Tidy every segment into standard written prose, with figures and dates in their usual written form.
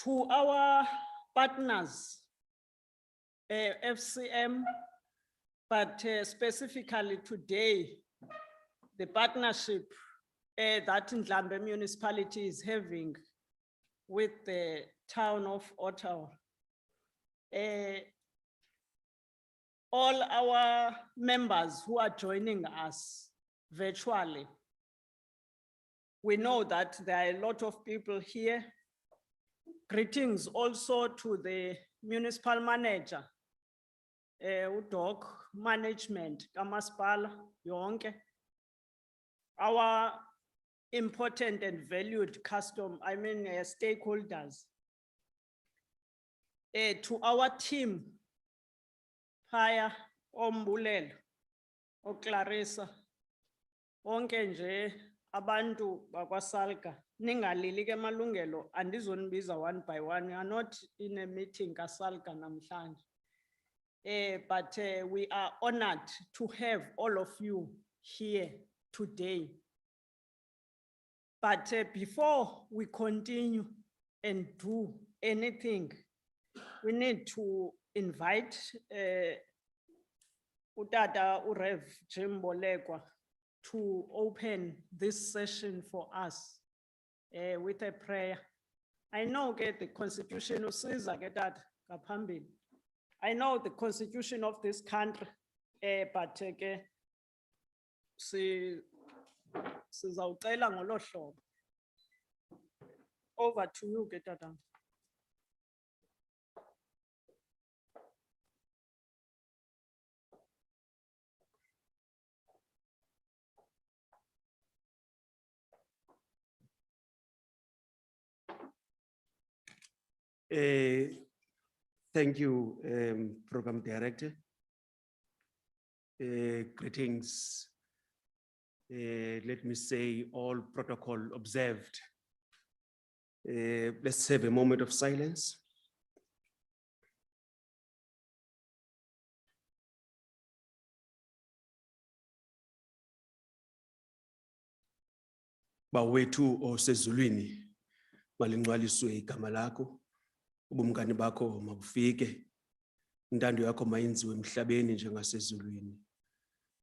To our partners, FCM, but specifically today, the partnership that Ndlambe Municipality is having with the town of Ottawa. All our members who are joining us virtually, we know that there are a lot of people here. Greetings also to the municipal manager, Udok management, Kamaspala, Yonke, our important and valued stakeholders, to our team, Paya, Ombulelo, Clarissa, onke nje abantu bakwaSalka, ningalili ke malungelo, andizonibiza one by one. We are not in a meeting kaSalka namhlanje. But we are honored to have all of you here today. But before we continue and do anything, we need to invite Utata Urev Jimbolekwa to open this session for us with a prayer. I know the constitution I know the constitution of this country, but over to you, Getata. Thank you, Program Director. Greetings. Let me say all protocol observed. Let's have a moment of silence. Bawethu osezulwini malingcwaliswe igama lakho. Ubumkani bakho mabufike, intando yakho mayenziwe emhlabeni njengasezulwini.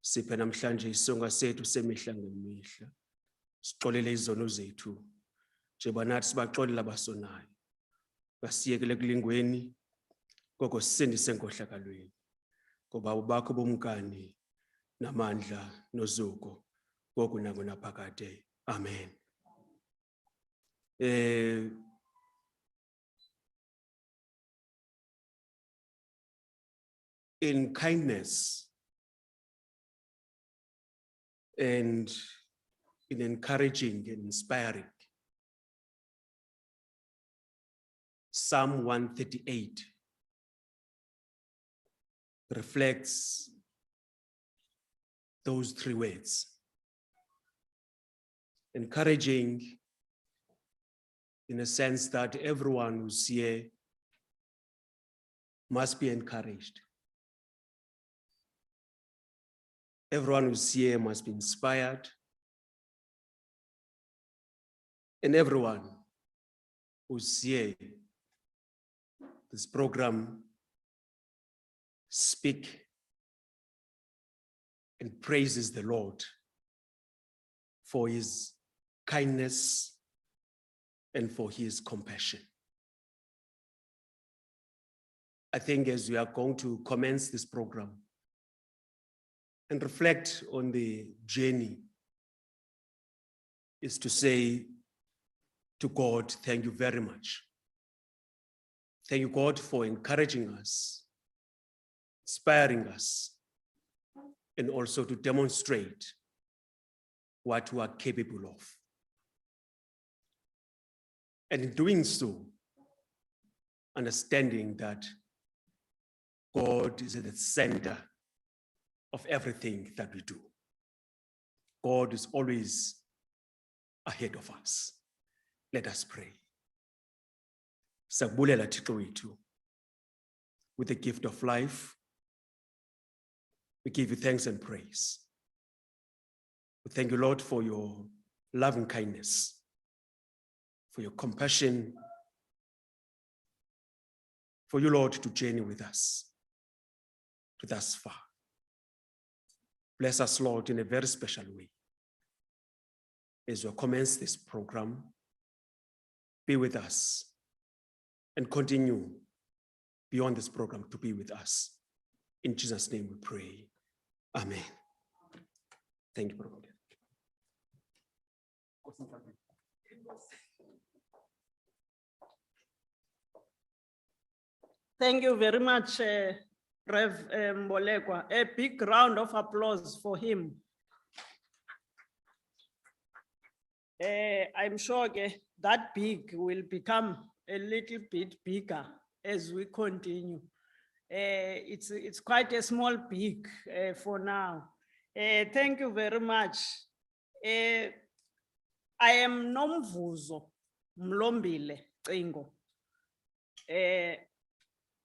Siphe namhlanje isonga sethu semihla ngemihla. Sixolele izono zethu njengoba nathi sibaxolela abasonayo. Basiyekele kulingweni koko sisindise enkohlakalweni. Ngoba ubakho bomkani namandla nozuko koko nako naphakade. Amen. In kindness and in encouraging and inspiring, Psalm 138 reflects those three words. Encouraging in a sense that everyone who's here must be encouraged. Everyone who's here must be inspired. And everyone who's here, this program, speak and praises the Lord for his kindness and for his compassion. I think as we are going to commence this program and reflect on the journey, is to say to God, thank you very much. Thank you, God, for encouraging us, inspiring us, and also to demonstrate what we are capable of. And in doing so, understanding that God is at the center of everything that we do. God is always ahead of us. Let us pray. Sabulela Thixo wethu, with the gift of life, we give you thanks and praise. We thank you, Lord, for your loving kindness, for your compassion, for you, Lord, to journey with us to thus far. Bless us, Lord, in a very special way. As we commence this program, be with us and continue beyond this program to be with us. In Jesus' name we pray. Amen. Thank you, Prophet. Thank you very much, Rev Mbolekwa. A big round of applause for him. I'm sure that big will become a little bit bigger as we continue. It's quite a small big for now. Thank you very much. I am Nomvuzo Mlombile Cingo.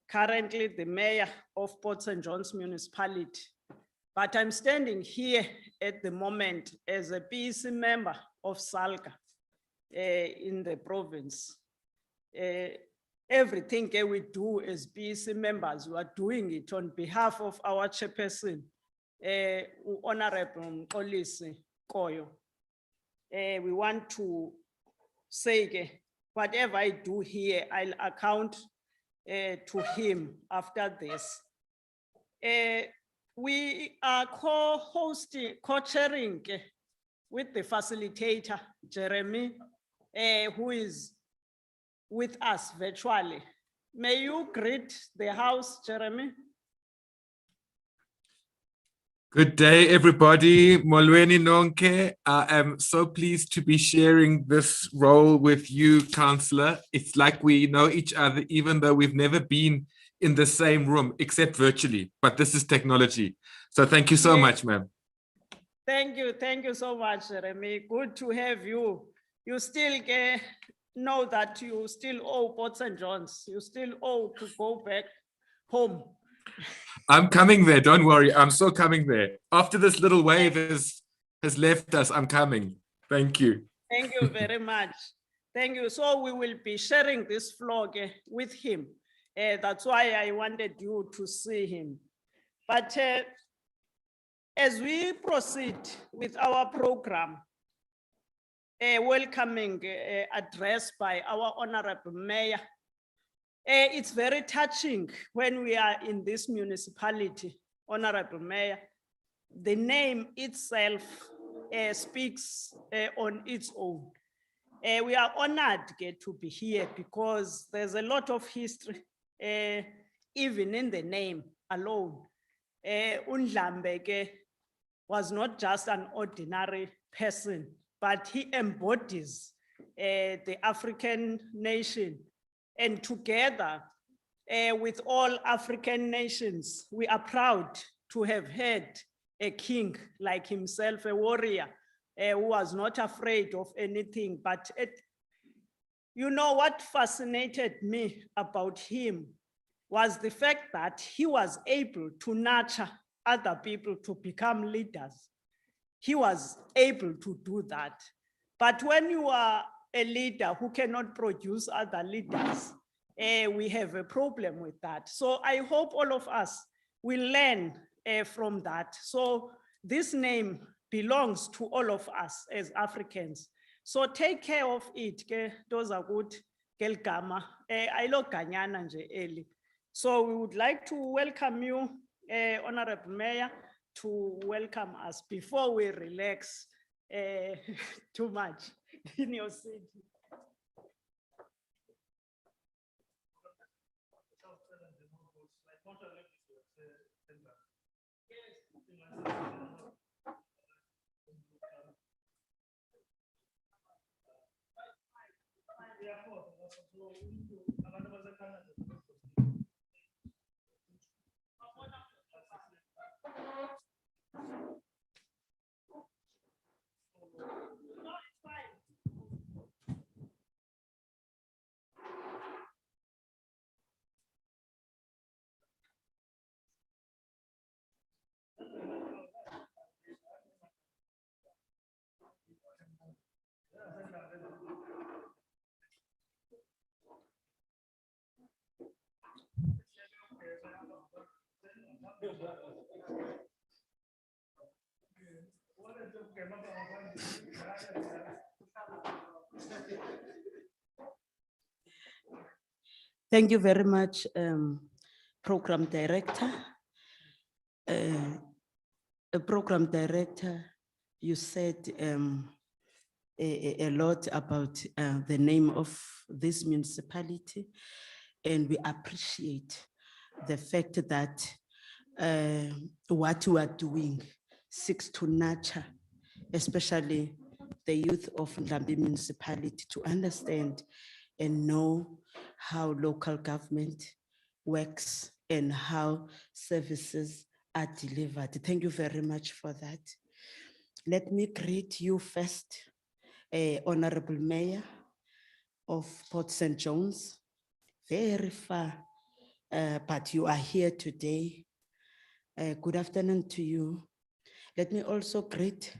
Currently the mayor of Port St. John's Municipality, but I'm standing here at the moment as a PEC member of SALGA in the province. Everything we do as PEC members, we are doing it on behalf of our chairperson, Honorable Mxolisi Koyo. We want to say whatever I do here, I'll account to him after this. We are co-hosting, co-chairing with the facilitator, Jeremy, who is with us virtually. May you greet the house, Jeremy? Good day, everybody. Molweni nonke. I am so pleased to be sharing this role with you, Councillor. It's like we know each other, even though we've never been in the same room, except virtually. But this is technology. So thank you so much, ma'am. Thank you so much, Jeremy. Good to have you. You still know that you still owe Port St. John's. You still owe to go back home. I'm coming there, don't worry. I'm so coming there. After this little wave has left us, I'm coming. Thank you. Thank you very much. Thank you. So we will be sharing this vlog with him. That's why I wanted you to see him. But as we proceed with our program, a welcoming address by our Honorable Mayor, it's very touching when we are in this municipality, Honorable Mayor. The name itself speaks on its own. We are honored to be here because there's a lot of history, even in the name alone. Ndlambe was not just an ordinary person, but he embodies the African nation. And together with all African nations, we are proud to have had a king like himself, a warrior who was not afraid of anything. But you know what fascinated me about him was the fact that he was able to nurture other people to become leaders. He was able to do that. But when you are a leader who cannot produce other leaders, we have a problem with that. So I hope all of us will learn from that. So this name belongs to all of us as Africans. So take care of it. Those are good. So we would like to welcome you, Honorable Mayor, to welcome us before we relax too much in your city. Thank you very much, Program Director. Program Director, you said a lot about the name of this municipality, and we appreciate the fact that what we are doing seeks to nurture, especially the youth of Ndlambe Municipality, to understand and know how local government works and how services are delivered. Thank you very much for that. Let me greet you first, Honorable Mayor of Port St. John's, very far, but you are here today. Good afternoon to you. Let me also greet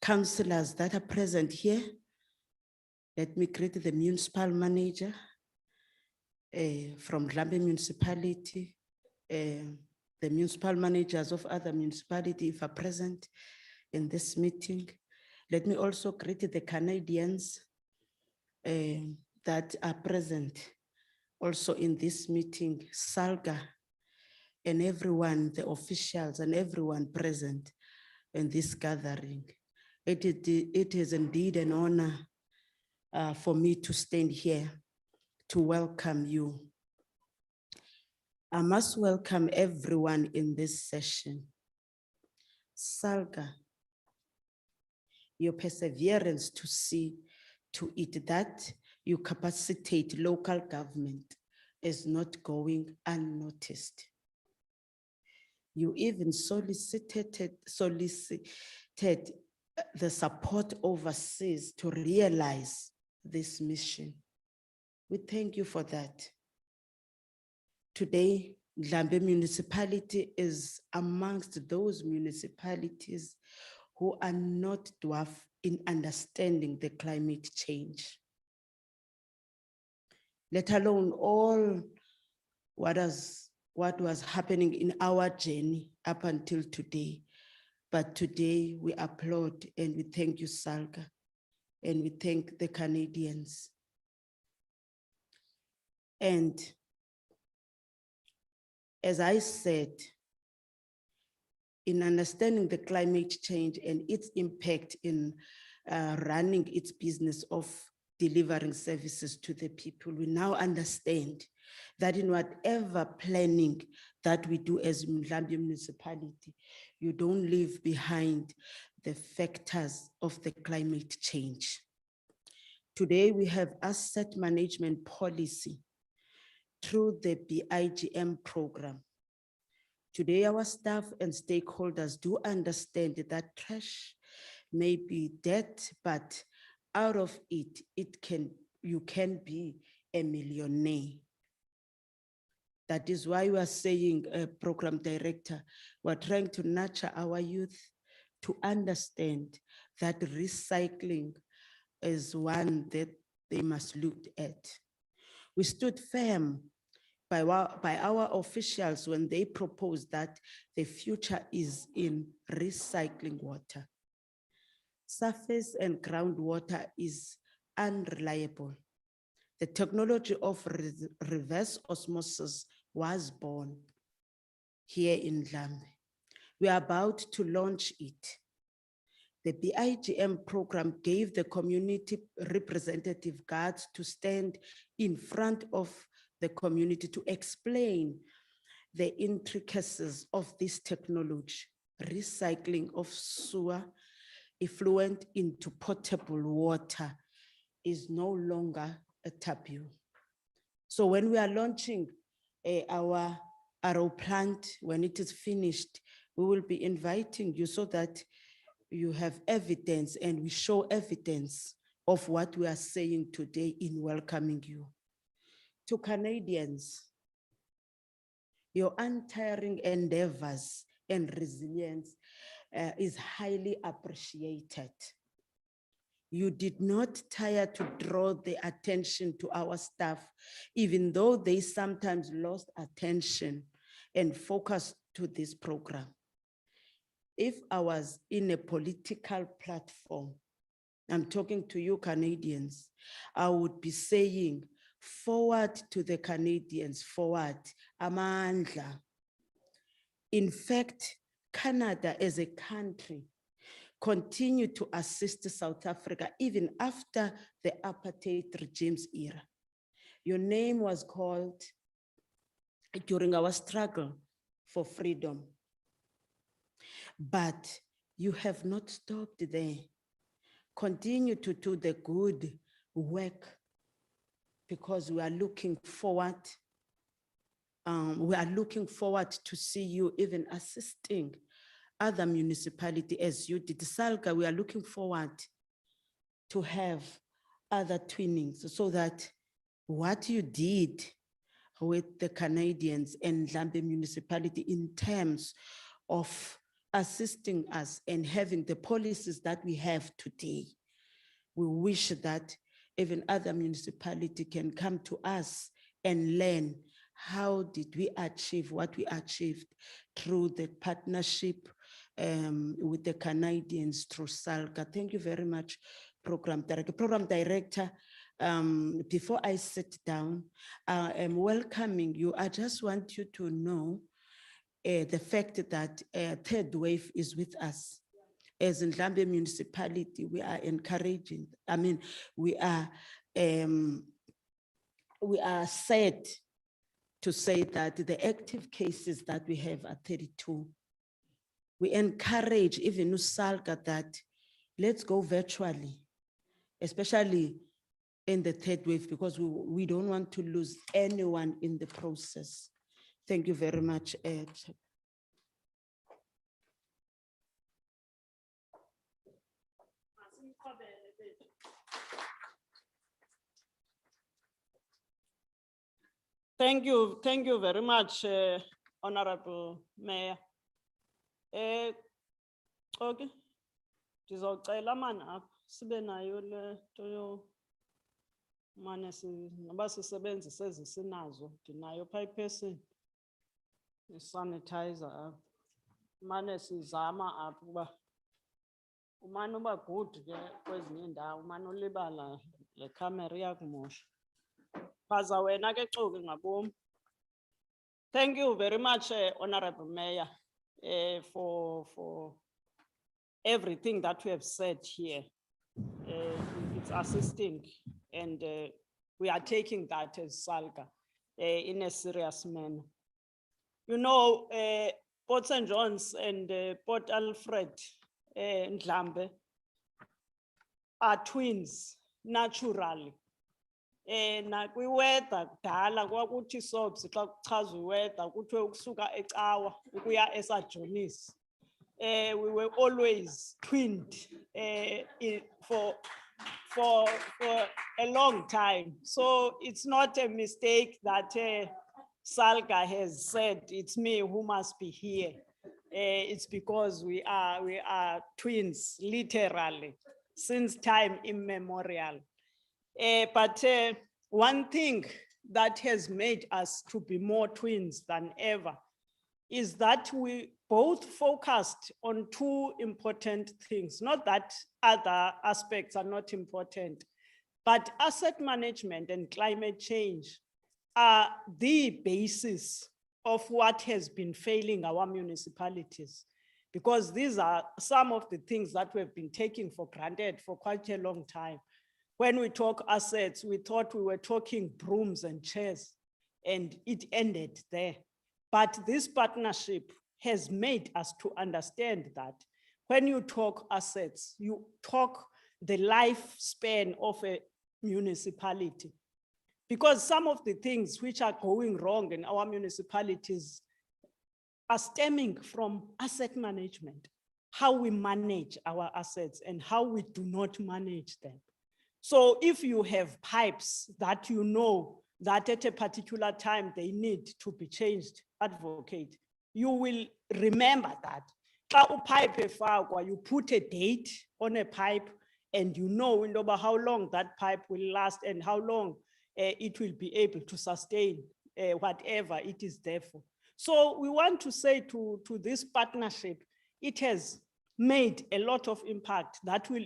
councillors that are present here. Let me greet the municipal manager from Ndlambe Municipality, the municipal managers of other municipalities are present in this meeting. Let me also greet the Canadians that are present also in this meeting, Salga, and everyone, the officials and everyone present in this gathering. It is indeed an honor for me to stand here to welcome you. I must welcome everyone in this session. Salga, your perseverance to see to it that you capacitate local government is not going unnoticed. You even solicited the support overseas to realize this mission. We thank you for that. Today, Ndlambe Municipality is amongst those municipalities who are not dwarf in understanding the climate change, let alone all what was happening in our journey up until today. But today we applaud and we thank you, Salga, and we thank the Canadians. And as I said, in understanding the climate change and its impact in running its business of delivering services to the people, we now understand that in whatever planning that we do as Ndlambe Municipality, you don't leave behind the factors of the climate change. Today, we have asset management policy through the BIGM program. Today, our staff and stakeholders do understand that trash may be debt, but out of it, you can be a millionaire. That is why we are saying, Program Director, we're trying to nurture our youth to understand that recycling is one that they must look at. We stood firm by our officials when they proposed that the future is in recycling water. Surface and groundwater is unreliable. The technology of reverse osmosis was born here in Ndlambe. We are about to launch it. The BIGM program gave the community representative guards to stand in front of the community to explain the intricacies of this technology, recycling of sewer effluent into potable water is no longer a taboo. So when we are launching our RO plant, when it is finished, we will be inviting you so that you have evidence and we show evidence of what we are saying today in welcoming you. To Canadians, your untiring endeavors and resilience is highly appreciated. You did not tire to draw the attention to our staff, even though they sometimes lost attention and focus to this program. If I was in a political platform, I'm talking to you Canadians, I would be saying, forward to the Canadians, forward, amandla. In fact, Canada as a country continued to assist South Africa even after the apartheid regime's era. Your name was called during our struggle for freedom. But you have not stopped there. Continue to do the good work because we are looking forward. We are looking forward to see you even assisting other municipalities as you did. Salga, we are looking forward to have other twinnings so that what you did with the Canadians and Ndlambe Municipality in terms of assisting us and having the policies that we have today. We wish that even other municipalities can come to us and learn how did we achieve what we achieved through the partnership with the Canadians through SALGA. Thank you very much, Program Director. Program Director, before I sit down, I am welcoming you. I just want you to know the fact that third wave is with us. As in Ndlambe Municipality, we are encouraging, we are sad to say that the active cases that we have are 32. We encourage even Usalga that let's go virtually, especially in the third wave, because we don't want to lose anyone in the process. Thank you very much, Ed. Thank you very much, Honorable Mayor. Okay, ndizocela mani apha sibe nayo le nto mane noba sisebenzise ezi sinazo, ndinayo phaa ipesini isanitizer apha, mane sizama apha ukuba umane uba good ke kwezinye iindawo, umane ulibala le camera iyakumosha. Phaza wena ke Xoke ngabom. Thank you very much, Honorable Mayor, for everything that we have said here. It's assisting, and we are taking that as SALGA in a serious manner. You know, Port St. John's and Port Alfred Ndlambe are twins naturally. Na kwi-weather kudala kwakuthi sobs xa kuchazwa i-weather kuthiwe ukusuka ecawa ukuya esajonisi. We were always twinned for a long time. So it's not a mistake that SALGA has said it's me who must be here. It's because we are twins, literally, since time immemorial. But one thing that has made us to be more twins than ever is that we both focused on two important things. Not that other aspects are not important, but asset management and climate change are the basis of what has been failing our municipalities, because these are some of the things that we've been taking for granted for quite a long time. When we talk assets, we thought we were talking brooms and chairs, and it ended there. But this partnership has made us to understand that when you talk assets, you talk the lifespan of a municipality. Because some of the things which are going wrong in our municipalities are stemming from asset management, how we manage our assets and how we do not manage them. So if you have pipes that you know that at a particular time they need to be changed, advocate, you will remember that. You put a date on a pipe and you know about how long that pipe will last and how long it will be able to sustain whatever it is there for. So we want to say to this partnership, it has made a lot of impact that will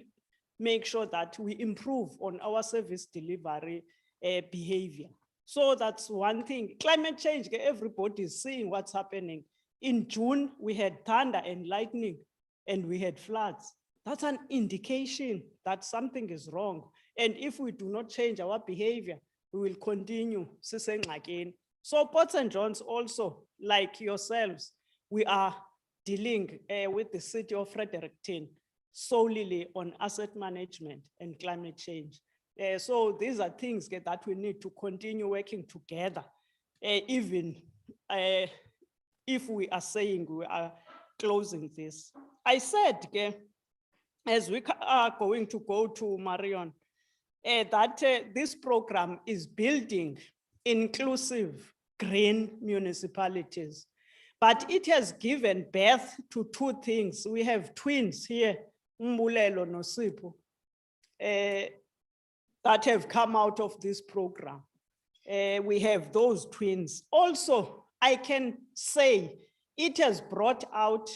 make sure that we improve on our service delivery behavior. So that's one thing. Climate change, everybody is seeing what's happening. In June, we had thunder and lightning and we had floods. That's an indication that something is wrong. And if we do not change our behavior, we will continue again. So Port St. John's also, like yourselves, we are dealing with the city of Fredericton solely on asset management and climate change. So these are things that we need to continue working together, even if we are saying we are closing this. I said, as we are going to go to Marion, that this program is building inclusive green municipalities, but it has given birth to two things. We have twins here, Mbulelo no Sipho, that have come out of this program. We have those twins. Also, I can say it has brought out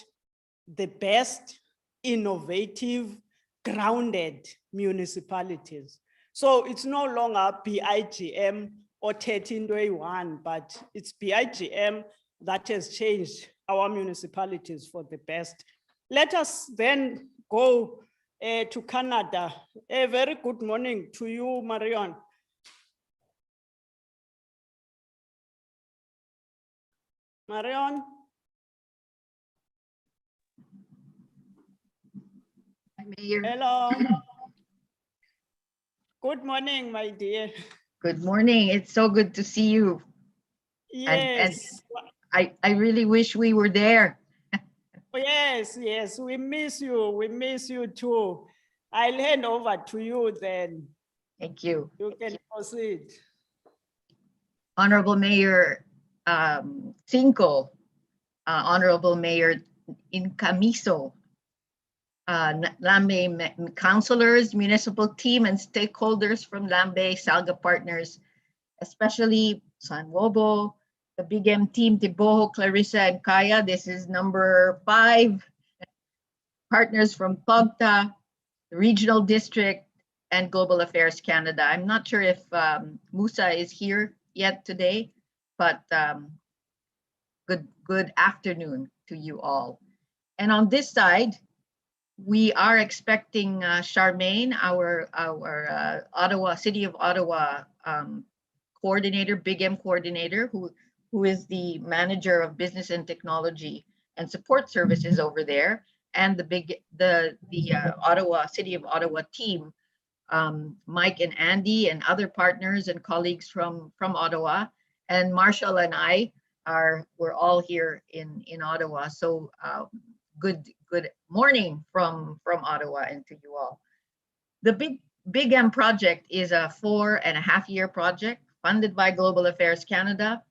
the best, innovative, grounded municipalities. So it's no longer BIGM or 1321, but it's BIGM that has changed our municipalities for the best. Let us then go to Canada. A very good morning to you, Marion. Marion? Hi, Mayor. Hello. Good morning, my dear. Good morning. It's so good to see you. Yes. I really wish we were there. Yes, yes, we miss you. We miss you too. I'll hand over to you then. Thank you. You can proceed. Honorable Mayor Cinco, Honorable Mayor Incamiso, Ndlambe councilors, municipal team, and stakeholders from Ndlambe, Salga partners, especially San Wobo, the Big M team, Tiboho, Clarissa, and Kaya. This is number 5. Partners from POGTA, the Regional District, and Global Affairs Canada. I'm not sure if Musa is here yet today, but good afternoon to you all. And on this side, we are expecting Charmaine, our Ottawa, City of Ottawa coordinator, Big M coordinator, who is the manager of business and technology and support services over there, and the Ottawa, City of Ottawa team, Mike and Andy and other partners and colleagues from Ottawa, and Marshall and we're all here in Ottawa. So good morning from Ottawa and to you all. The Big M project is a 4.5-year project funded by Global Affairs Canada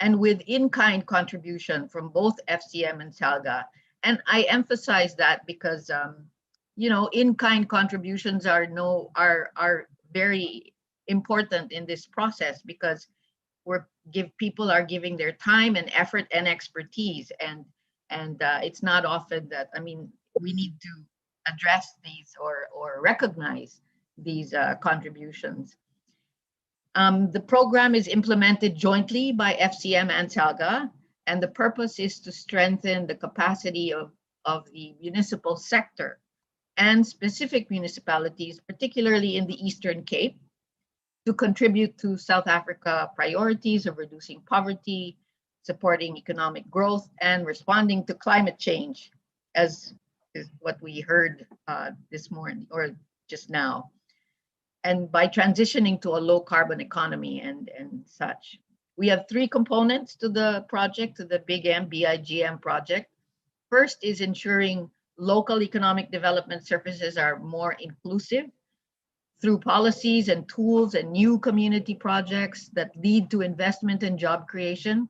and with in-kind contribution from both FCM and Salga. And I emphasize that because in-kind contributions are very important in this process, because people are giving their time and effort and expertise, and it's not often that, we need to address these or recognize these contributions. The program is implemented jointly by FCM and Salga, and the purpose is to strengthen the capacity of the municipal sector and specific municipalities, particularly in the Eastern Cape, to contribute to South Africa priorities of reducing poverty, supporting economic growth, and responding to climate change, as is what we heard this morning or just now, and by transitioning to a low carbon economy and such. We have 3 components to the project, to the Big M, BIGM project. First is ensuring local economic development services are more inclusive through policies and tools and new community projects that lead to investment and job creation,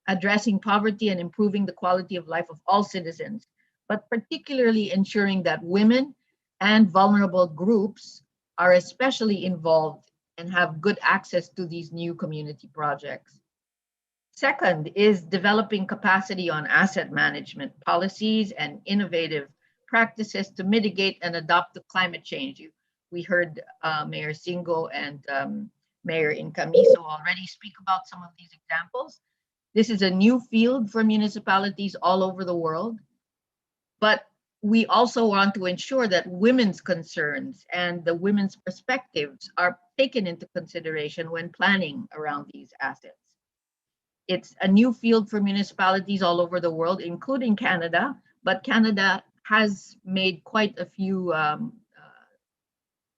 addressing poverty and improving the quality of life of all citizens, but particularly ensuring that women and vulnerable groups are especially involved and have good access to these new community projects. Second is developing capacity on asset management policies and innovative practices to mitigate and adapt to climate change. We heard Mayor Singo and Mayor Incamiso already speak about some of these examples. This is a new field for municipalities all over the world, but we also want to ensure that women's concerns and the women's perspectives are taken into consideration when planning around these assets. It's a new field for municipalities all over the world, including Canada, but Canada has made quite a few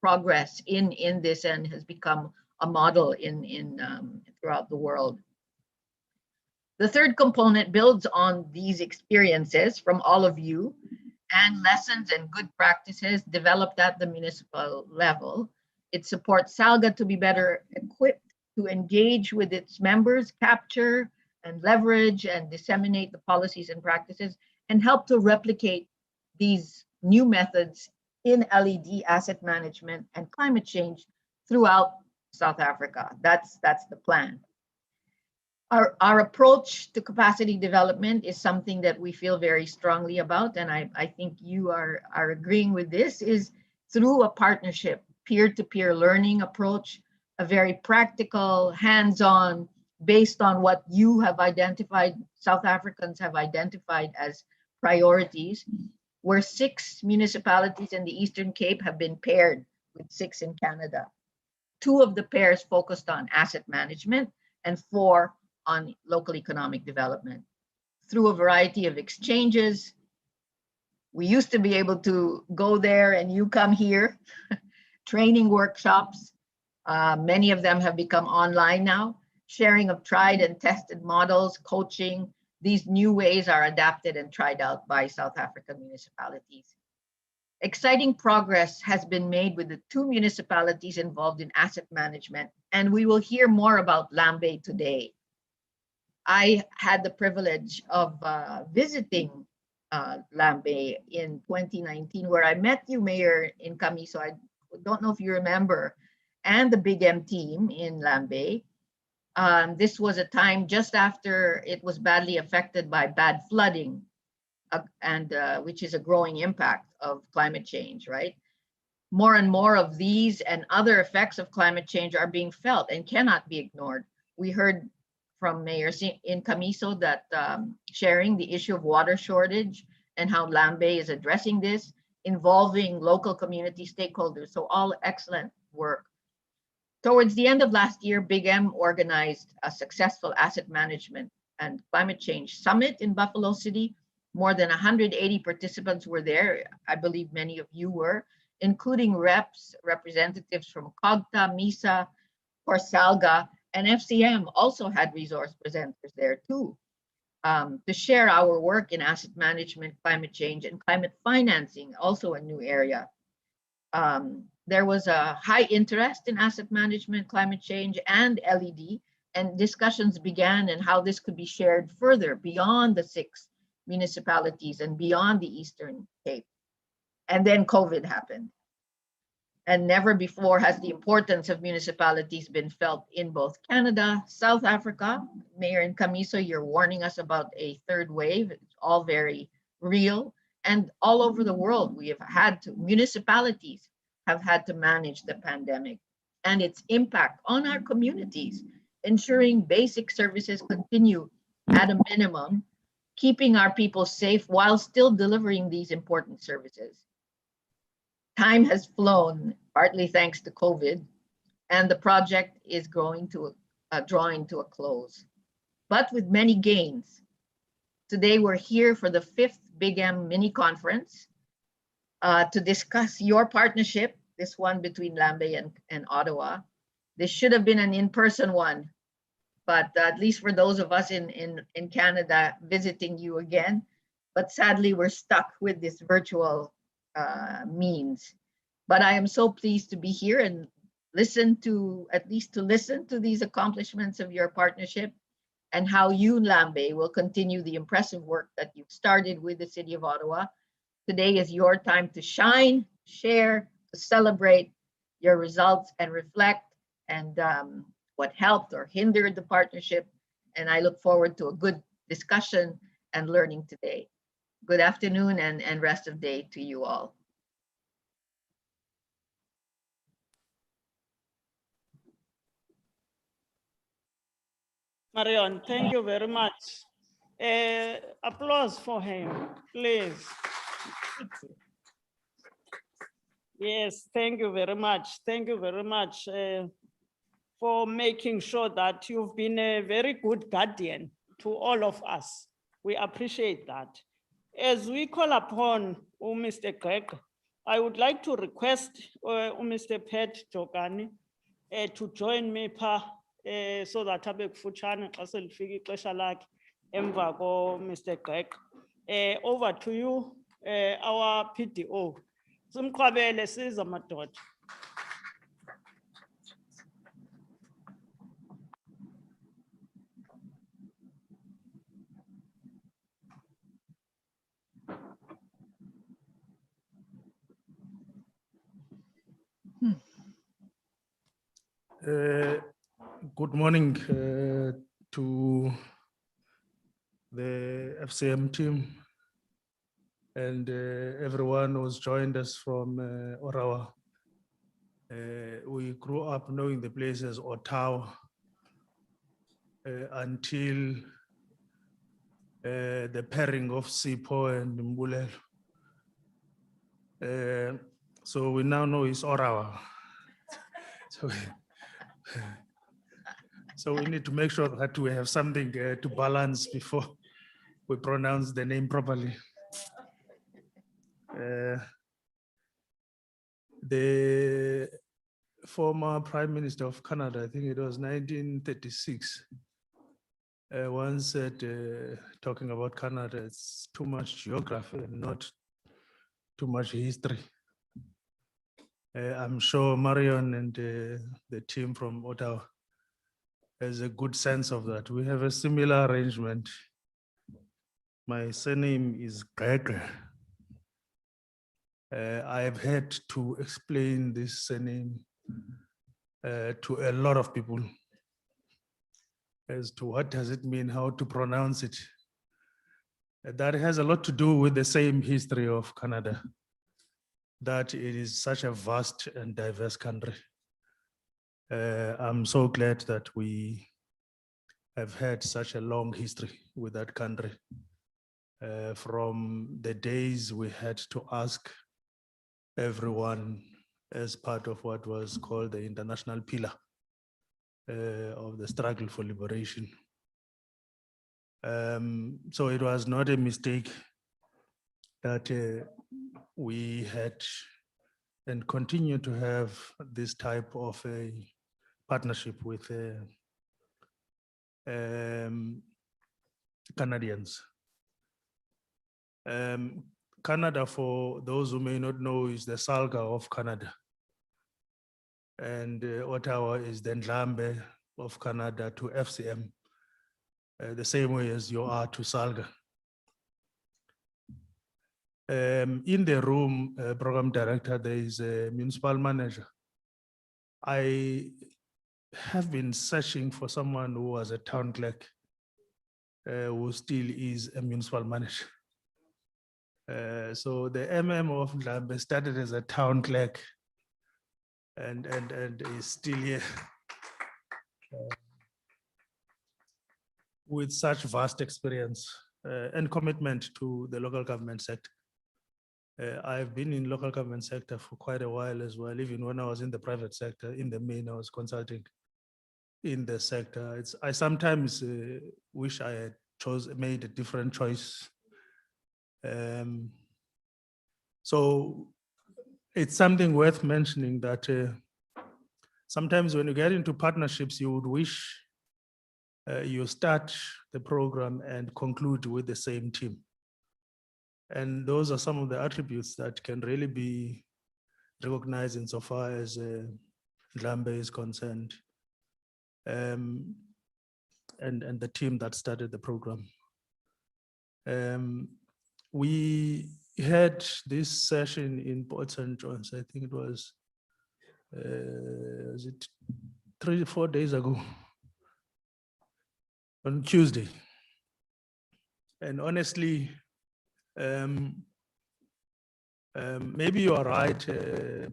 progress in this and has become a model throughout the world. The third component builds on these experiences from all of you and lessons and good practices developed at the municipal level. It supports SALGA to be better equipped to engage with its members, capture and leverage and disseminate the policies and practices, and help to replicate these new methods in LED asset management and climate change throughout South Africa. That's the plan. Our approach to capacity development is something that we feel very strongly about, and I think you are agreeing with this, is through a partnership, peer-to-peer learning approach, a very practical, hands-on, based on what you have identified, South Africans have identified as priorities, where 6 municipalities in the Eastern Cape have been paired with 6 in Canada. 2 of the pairs focused on asset management and 4 on local economic development. Through a variety of exchanges, we used to be able to go there and you come here, training workshops. Many of them have become online now, sharing of tried and tested models, coaching. These new ways are adapted and tried out by South African municipalities. Exciting progress has been made with the 2 municipalities involved in asset management, and we will hear more about Ndlambe today. I had the privilege of visiting Ndlambe in 2019, where I met you, Mayor Incamiso. I don't know if you remember, and the Big M team in Ndlambe. This was a time just after it was badly affected by bad flooding, which is a growing impact of climate change, right? More and more of these and other effects of climate change are being felt and cannot be ignored. We heard from Mayor Incamiso that sharing the issue of water shortage and how Ndlambe is addressing this, involving local community stakeholders. So all excellent work. Towards the end of last year, Big M organized a successful asset management and climate change summit in Buffalo City. More than 180 participants were there. I believe many of you were, including representatives from COGTA, MISA, Salga, and FCM also had resource presenters there too, to share our work in asset management, climate change, and climate financing, also a new area. There was a high interest in asset management, climate change, and LED, and discussions began on how this could be shared further beyond the 6 municipalities and beyond the Eastern Cape. And then COVID happened. And never before has the importance of municipalities been felt in both Canada, South Africa. Mayor Incamiso, you're warning us about a 3rd wave. It's all very real. And all over the world, municipalities have had to manage the pandemic and its impact on our communities, ensuring basic services continue at a minimum, keeping our people safe while still delivering these important services. Time has flown, partly thanks to COVID, and the project is drawing to a close, but with many gains. Today, we're here for the 5th Big M mini conference to discuss your partnership, this one between Ndlambe and Ottawa. This should have been an in-person one, but at least for those of us in Canada visiting you again, but sadly, we're stuck with this virtual means. But I am so pleased to be here and listen to these accomplishments of your partnership and how you, Ndlambe, will continue the impressive work that you've started with the City of Ottawa. Today is your time to shine, share, to celebrate your results and reflect and what helped or hindered the partnership And I look forward to a good discussion and learning today. Good afternoon and rest of day to you all. Marion, thank you very much. Applause for him, please. Yes, thank you very much. Thank you very much for making sure that you've been a very good guardian to all of us. We appreciate that. As we call upon Mr. Greg, I would like to request Mr. Pat Jogani to join me so that abe kufutshane xa selifika ixesha lakhe emva Mr. Greg. Over to you, our PDO. Simqabele siza madoda. Good morning to the FCM team and everyone who's joined us from Ottawa. We grew up knowing the place as Ottawa until the pairing of Sipho and Mbulelo. So we now know it's Ottawa. So we need to make sure that we have something to balance before we pronounce the name properly. The former Prime Minister of Canada, I think it was 1936, once said, talking about Canada, it's too much geography and not too much history. I'm sure Marion and the team from Ottawa has a good sense of that. We have a similar arrangement. My surname is Greg. I have had to explain this surname to a lot of people as to what does it mean, how to pronounce it. That has a lot to do with the same history of Canada, that it is such a vast and diverse country. I'm so glad that we have had such a long history with that country. From the days we had to ask everyone as part of what was called the international pillar of the struggle for liberation. So it was not a mistake that we had and continue to have this type of a partnership with Canadians. Canada, for those who may not know, is the Salga of Canada. And Ottawa is the Ndlambe of Canada to FCM, the same way as you are to Salga. In the room, program director, there is a municipal manager. I have been searching for someone who was a town clerk, who still is a municipal manager. So the MM of Ndlambe started as a town clerk and is still here with such vast experience and commitment to the local government sector. I've been in local government sector for quite a while as well. Even when I was in the private sector, in the main, I was consulting in the sector. I sometimes wish I had made a different choice. So it's something worth mentioning that sometimes when you get into partnerships, you would wish you start the program and conclude with the same team. And those are some of the attributes that can really be recognized insofar as Ndlambe is concerned, and the team that started the program. We had this session in Port St. John's, I think it was it 3 or 4 days ago, on Tuesday. And honestly, maybe you are right,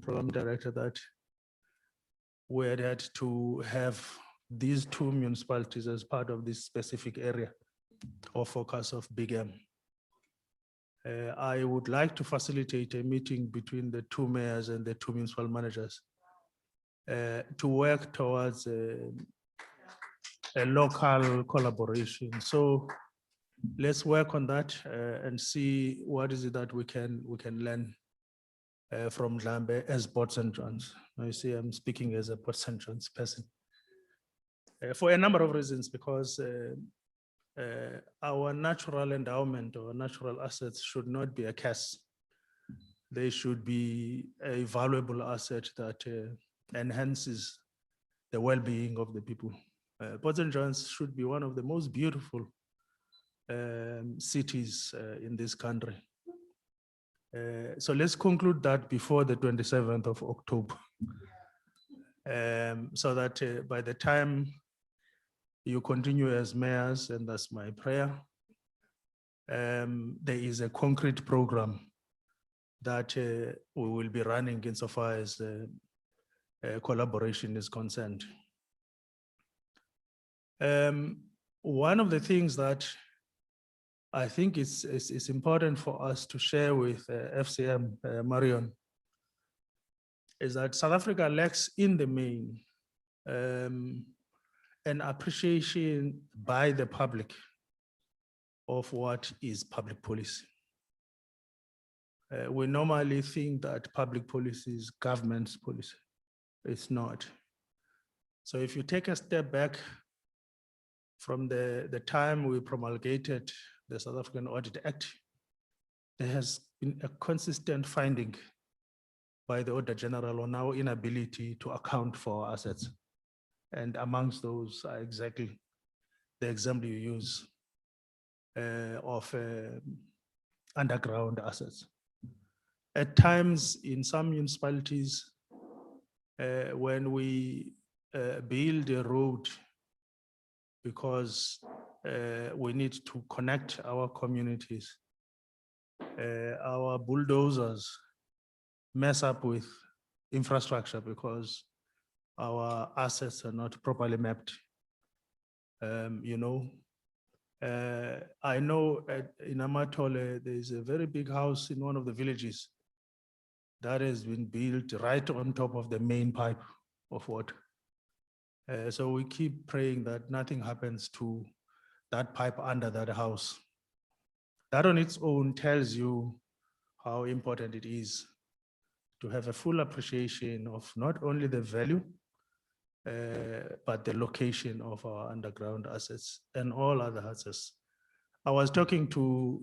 Program Director, that we had to have these two municipalities as part of this specific area or focus of Big M. I would like to facilitate a meeting between the two mayors and the two municipal managers to work towards a local collaboration. So let's work on that and see what is it that we can learn from Ndlambe as Port St. John's. I see I'm speaking as a Port St. John's person for a number of reasons, because our natural endowment or natural assets should not be a curse. They should be a valuable asset that enhances the well-being of the people. Port St. John's should be one of the most beautiful cities in this country. So let's conclude that before the 27th of October. So that by the time you continue as mayors, and that's my prayer, there is a concrete program that we will be running insofar as collaboration is concerned. One of the things that I think it's important for us to share with FCM, Marion, is that South Africa lacks in the main an appreciation by the public of what is public policy. We normally think that public policy is government's policy. It's not. So if you take a step back from the time we promulgated the South African Audit Act, there has been a consistent finding by the Auditor General on our inability to account for our assets. And amongst those are exactly the example you use of underground assets. At times in some municipalities, when we build a road because we need to connect our communities, our bulldozers mess up with infrastructure because our assets are not properly mapped. You know, I know in Amatole, there's a very big house in one of the villages that has been built right on top of the main pipe of water. So we keep praying that nothing happens to that pipe under that house. That on its own tells you how important it is to have a full appreciation of not only the value, but the location of our underground assets and all other assets. I was talking to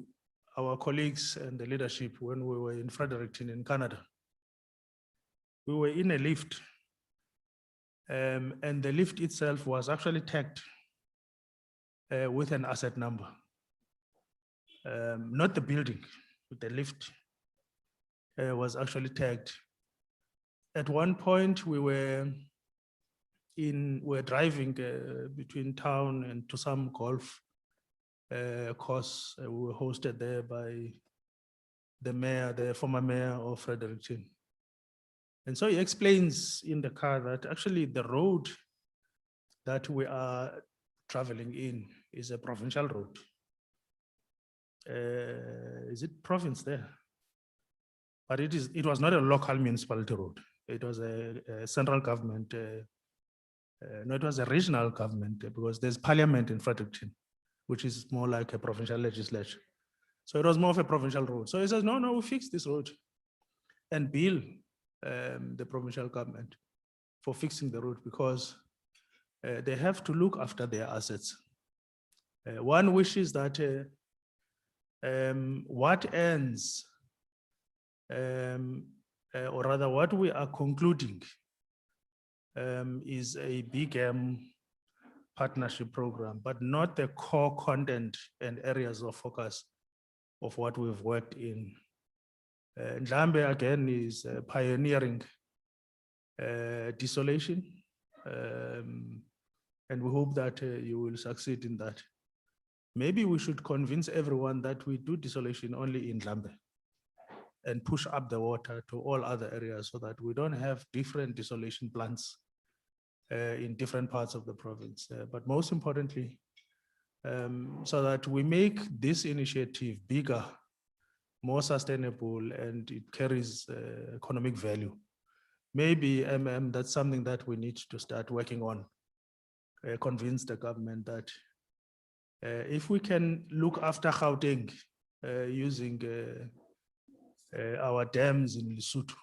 our colleagues and the leadership when we were in Fredericton in Canada. We were in a lift, and the lift itself was actually tagged with an asset number. Not the building, but the lift was actually tagged. At one point, we were driving between town and to some golf course. We were hosted there by the mayor, the former mayor of Fredericton. And so he explains in the car that actually the road that we are traveling in is a provincial road. Is it province there? But it was not a local municipality road. It was a central government, no, it was a regional government because there's parliament in Fredericton, which is more like a provincial legislature. So it was more of a provincial road. So he says, no, we fix this road and bill the provincial government for fixing the road because they have to look after their assets. One wishes that what ends, or rather what we are concluding is a big partnership program, but not the core content and areas of focus of what we've worked in. Ndlambe again is pioneering desolation And we hope that you will succeed in that. Maybe we should convince everyone that we do desalination only in Ndlambe and push up the water to all other areas so that we don't have different desalination plants in different parts of the province. But most importantly, so that we make this initiative bigger, more sustainable, and it carries economic value. Maybe that's something that we need to start working on. Convince the government that if we can look after Gauteng using our dams in Lesotho,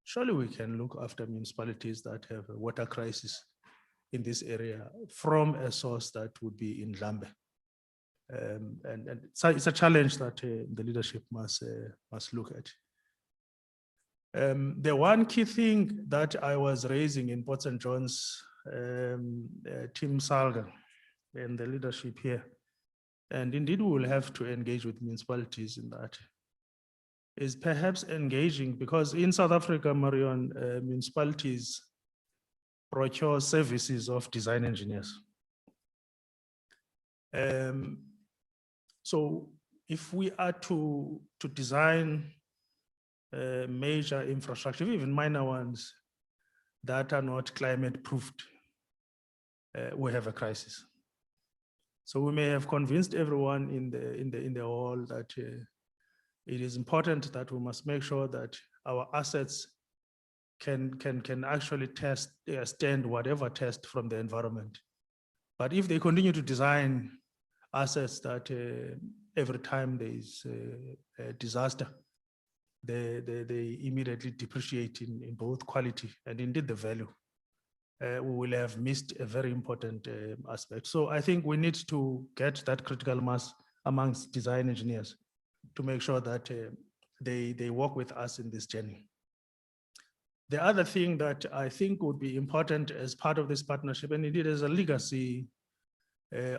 surely we can look after municipalities that have a water crisis in this area from a source that would be in Ndlambe. And it's a challenge that the leadership must look at. The one key thing that I was raising in Port St. John's, Tim Salga and the leadership here, and indeed we will have to engage with municipalities in that, is perhaps engaging, because in South Africa, Marion, municipalities procure services of design engineers. So if we are to design major infrastructure, even minor ones that are not climate proofed, we have a crisis. So we may have convinced everyone in the hall that it is important that we must make sure that our assets can actually stand whatever test from the environment. But if they continue to design assets that every time there is a disaster, they immediately depreciate in both quality and indeed the value, we will have missed a very important aspect. So I think we need to get that critical mass amongst design engineers to make sure that they work with us in this journey. The other thing that I think would be important as part of this partnership, and indeed as a legacy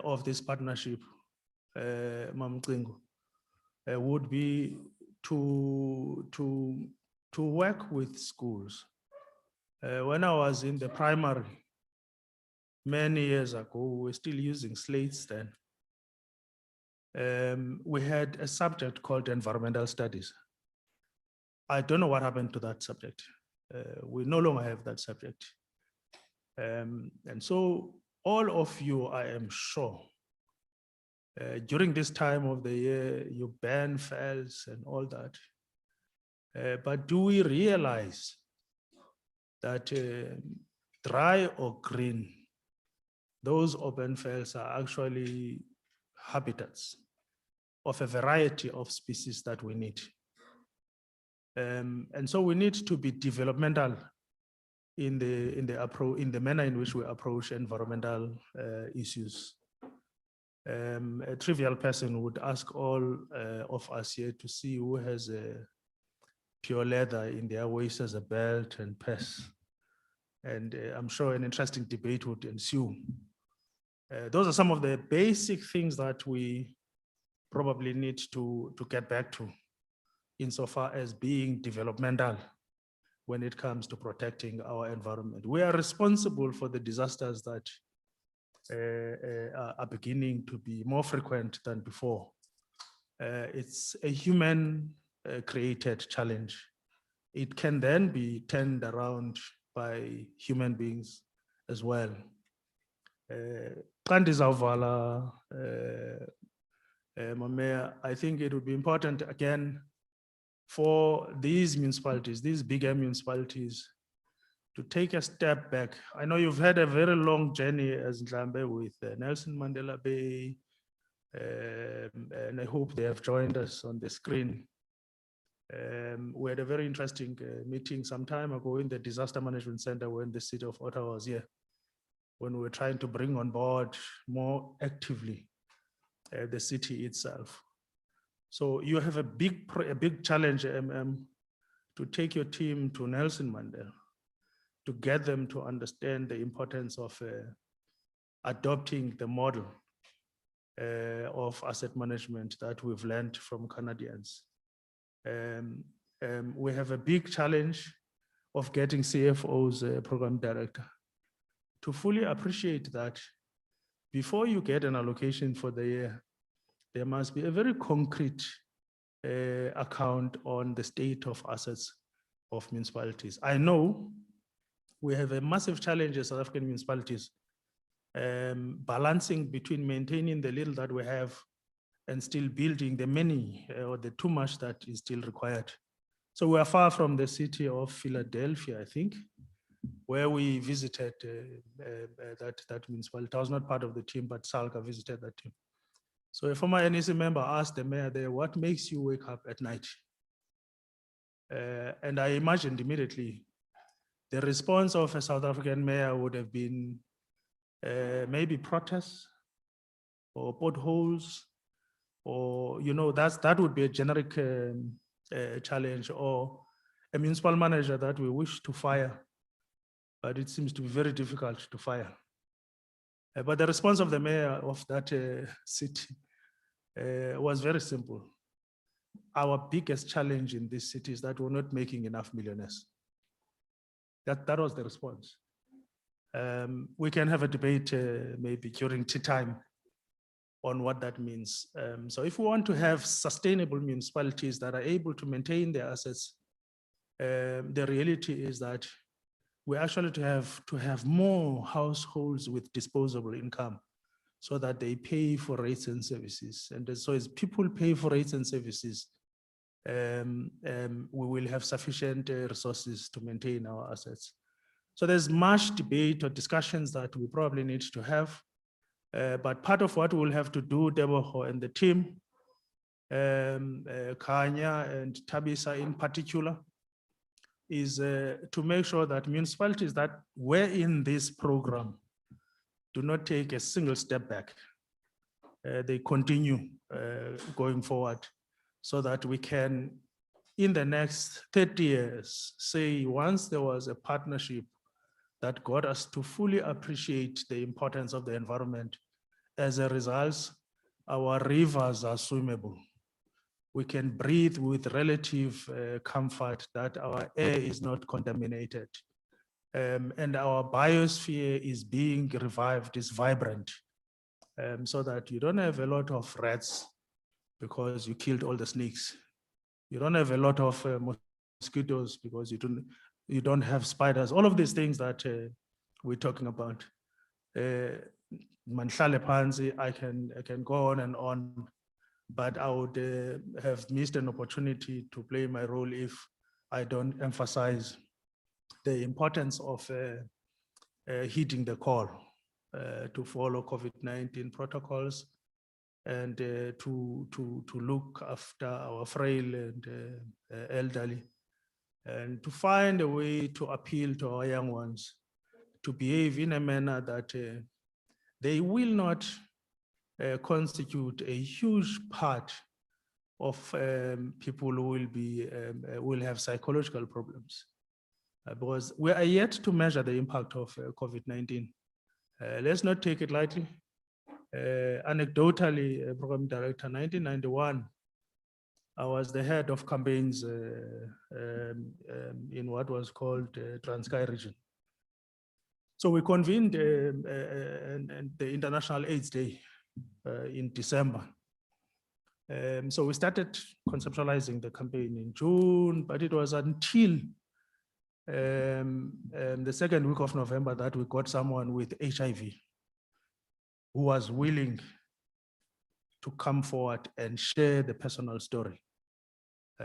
of this partnership, Mamcingo, would be to work with schools. When I was in the primary many years ago, we were still using slates then. We had a subject called environmental studies. I don't know what happened to that subject. We no longer have that subject. And so all of you, I am sure, during this time of the year, you ban fells and all that. But do we realize that dry or green, those open fells are actually habitats of a variety of species that we need. And so we need to be developmental in the manner in which we approach environmental issues. A trivial person would ask all of us here to see who has a pure leather in their waist as a belt and purse. And I'm sure an interesting debate would ensue. Those are some of the basic things that we probably need to get back to insofar as being developmental when it comes to protecting our environment. We are responsible for the disasters that are beginning to be more frequent than before. It's a human created challenge. It can then be turned around by human beings as well. I think it would be important again for these municipalities, these bigger municipalities, to take a step back. I know you've had a very long journey as Ndlambe with Nelson Mandela Bay, and I hope they have joined us on the screen. We had a very interesting meeting some time ago in the Disaster Management Center when the city of Ottawa was here, when we were trying to bring on board more actively the city itself. So you have a big challenge, to take your team to Nelson Mandela, to get them to understand the importance of adopting the model of asset management that we've learned from Canadians. We have a big challenge of getting CFO's program director to fully appreciate that before you get an allocation for the year, there must be a very concrete account on the state of assets of municipalities. I know we have a massive challenge as South African municipalities, balancing between maintaining the little that we have and still building the many or the too much that is still required. So we are far from the city of Philadelphia, I think, where we visited that municipality. I was not part of the team, but Salka visited that team. So a former NEC member asked the mayor there, what makes you wake up at night? And I imagined immediately the response of a South African mayor would have been maybe protests or potholes, or, you know, that would be a generic challenge, or a municipal manager that we wish to fire, but it seems to be very difficult to fire. But the response of the mayor of that city was very simple. Our biggest challenge in this city is that we're not making enough millionaires. That was the response. We can have a debate maybe during tea time on what that means. So if we want to have sustainable municipalities that are able to maintain their assets, the reality is that we actually have to have more households with disposable income so that they pay for rates and services. And so as people pay for rates and services, we will have sufficient resources to maintain our assets. So there's much debate or discussions that we probably need to have. But part of what we'll have to do, Deboho and the team, Kanya and Tabisa in particular, is to make sure that municipalities that were in this program do not take a single step back. They continue going forward so that we can, in the next 30 years, say once there was a partnership that got us to fully appreciate the importance of the environment. As a result, our rivers are swimmable. We can breathe with relative comfort that our air is not contaminated. And our biosphere is being revived, is vibrant, so that you don't have a lot of rats because you killed all the snakes. You don't have a lot of mosquitoes because you don't have spiders. All of these things that we're talking about. Manhlale phansi, I can go on, but I would have missed an opportunity to play my role if I don't emphasize the importance of heeding the call to follow COVID-19 protocols and to look after our frail and elderly, and to find a way to appeal to our young ones to behave in a manner that they will not constitute a huge part of people who will have psychological problems, because we are yet to measure the impact of COVID-19. Let's not take it lightly. Anecdotally, Program Director, 1991, I was the head of campaigns in what was called Transkei region. So we convened the International AIDS Day in December. So we started conceptualizing the campaign in June, but it was until the second week of November that we got someone with HIV who was willing to come forward and share the personal story.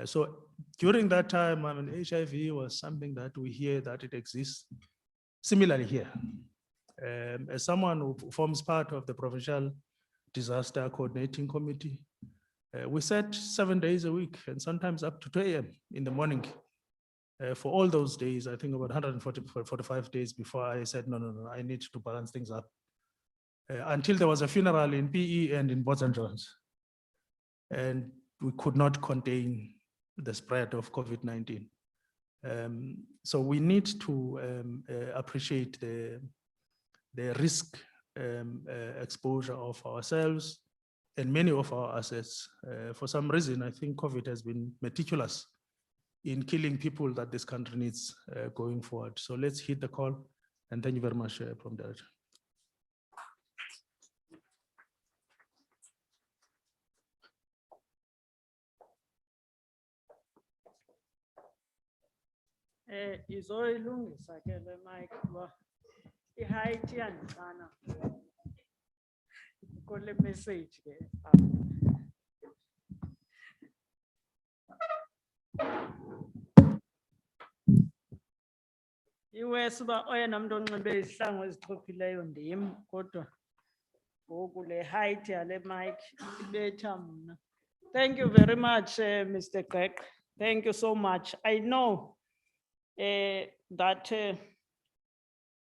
So during that time, I mean, HIV was something that we hear that it exists. Similarly here, as someone who forms part of the Provincial Disaster Coordinating Committee, we sat 7 days a week and sometimes up to 2 a.m. in the morning for all those days. I think about 145 days before I said, no, I need to balance things up. Until there was a funeral in PE and in Bots and Johns. And we could not contain the spread of COVID-19. So we need to appreciate the risk exposure of ourselves and many of our assets. For some reason, I think COVID has been meticulous in killing people that this country needs going forward. So let's hit the call. And thank you very much, Program Director. Izoyilungisa ke le mic kuba i-height iyandixana kule message ke. Iwesi uba oyena muntu onxibe izihlangu ezixhophileyo ndim, kodwa ngoku le height yale mic ibetha mna. Thank you very much, Mr. Greg. Thank you so much. I know that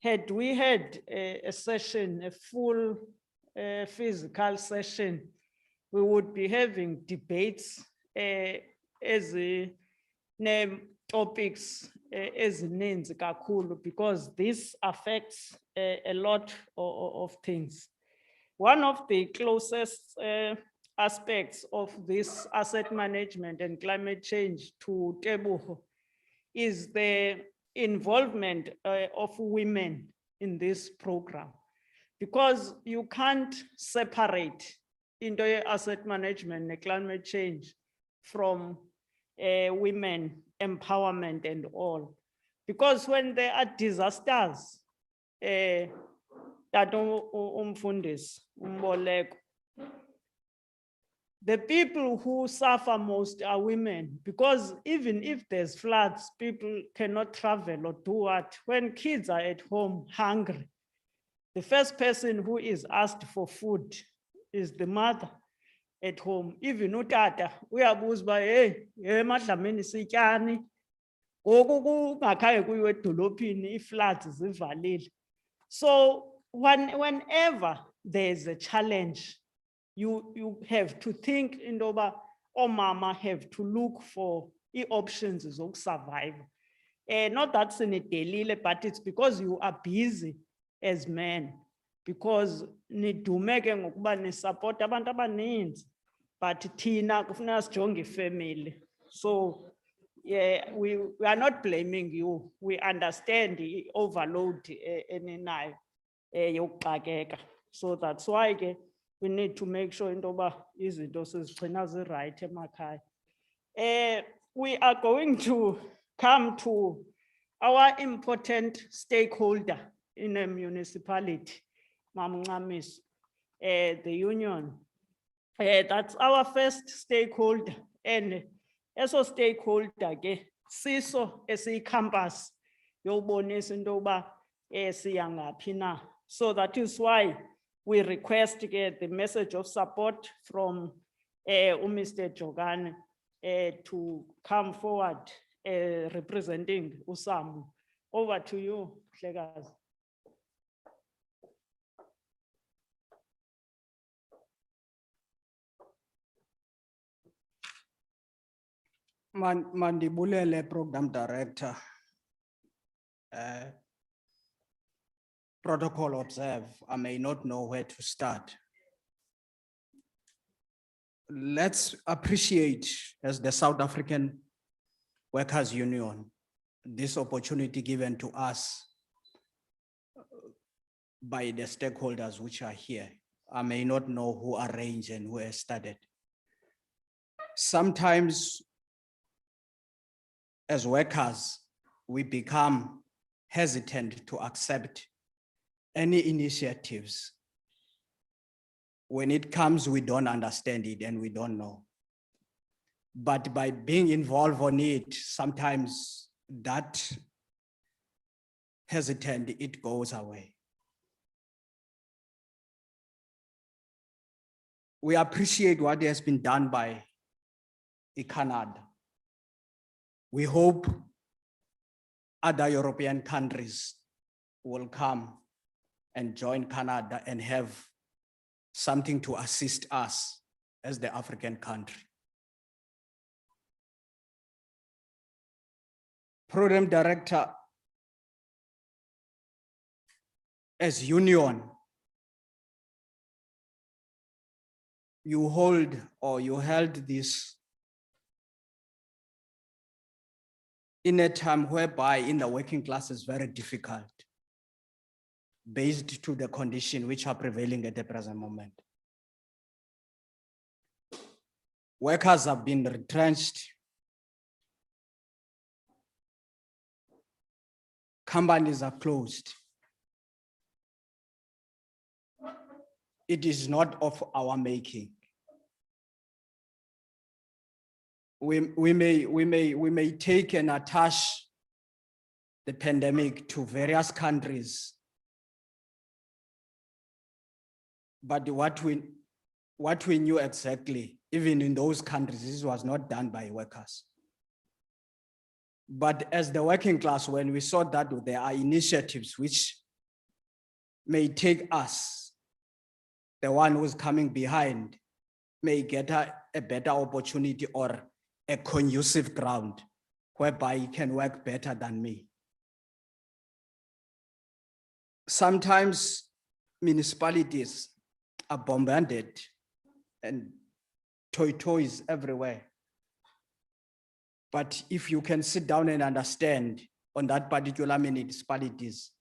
had we had a session, a full physical session, we would be having debates as name topics ezininzi kakhulu, because this affects a lot of things. One of the closest aspects of this asset management and climate change to Teboho is the involvement of women in this program, because you can't separate into asset management and climate change from women empowerment and all, because when there are disasters, the people who suffer most are women, because even if there's floods, people cannot travel or do what. When kids are at home hungry, the first person who is asked for food is the mother at home. Even utata uyabuza uba hey emadlamini sityani, ngoku kungakhange kuyiwe edolophini ifloods zivalile. So whenever there's a challenge, you have to think into yoba oomama have to look for options zokusurvive. Not that sinidelile, but it's because you are busy as men, because nidume ke ngokuba nisupport abantu abaninzi, but thina kufuneka sijonge ifamily. So yeah, we are not blaming you. We understand the overload eninayo yokuxakeka. So that's why ke we need to make sure into yoba izinto sizigcina zi-right emakhaya. We are going to come to our important stakeholder in a municipality, Mamncamiso, the union. That's our first stakeholder, and eso stakeholder ke siso esiyi-campus yobonisa into yoba siya ngaphi na. So that is why we request to get the message of support from Mr. Jogane to come forward representing USAMU. Over to you, Hlekazi. Mandibulele Program Director. Protocol observe, I may not know where to start. Let's appreciate, as the South African Workers' Union, this opportunity given to us by the stakeholders which are here. I may not know who arranged and who has started. Sometimes as workers, we become hesitant to accept any initiatives. When it comes, we don't understand it and we don't know. But by being involved on it, sometimes that hesitant, it goes away. We appreciate what has been done by Canada. We hope other European countries will come and join Canada and have something to assist us as the African country. Program Director, as union, you hold or you held this in a time whereby in the working class is very difficult. based to the condition which are prevailing at the present moment. Workers have been retrenched. Companies are closed. It is not of our making. We may take and attach the pandemic to various countries. But what we knew exactly, even in those countries, this was not done by workers. But as the working class, when we saw that there are initiatives which may take us, the one who's coming behind, may get a better opportunity or a conducive ground whereby he can work better than me. Sometimes municipalities are bombarded and toys everywhere. But if you can sit down and understand on that particular municipalities,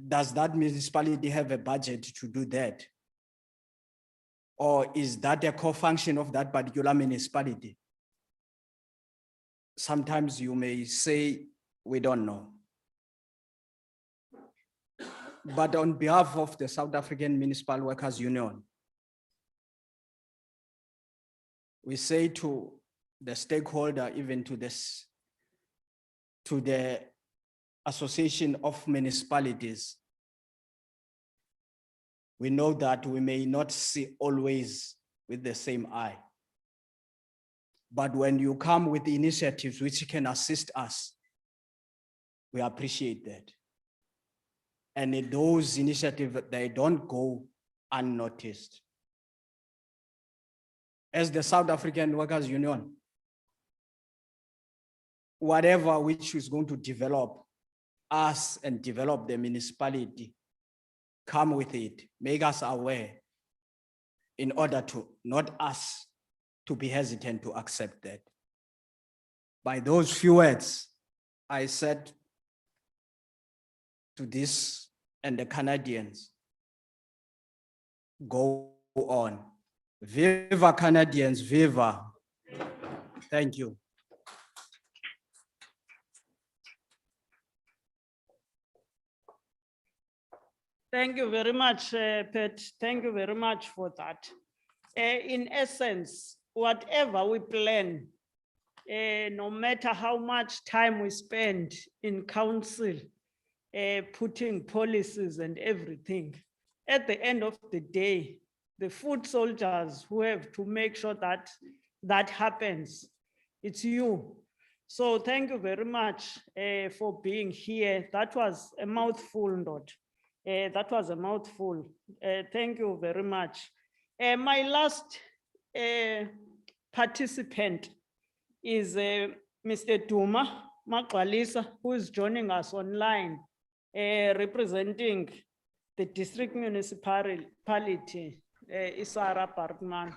does that municipality have a budget to do that? Or is that a core function of that particular municipality? Sometimes you may say, we don't know. But on behalf of the South African Municipal Workers Union, we say to the stakeholder, even to this, to the Association of Municipalities, we know that we may not see always with the same eye. But when you come with initiatives which can assist us, we appreciate that. And those initiatives, they don't go unnoticed. As the South African Workers Union, whatever which is going to develop us and develop the municipality, come with it, make us aware in order to, not us, to be hesitant to accept that. By those few words, I said to this and the Canadians, go on. Viva Canadians, viva. Thank you. Thank you very much, Pat. Thank you very much for that. In essence, whatever we plan, no matter how much time we spend in council, putting policies and everything, at the end of the day, the foot soldiers who have to make sure that that happens, it's you. So thank you very much for being here. That was a mouthful, not. That was a mouthful. Thank you very much. My last participant is Mr. Duma Magwalisa, who is joining us online, representing the district municipality, Isara Parkman.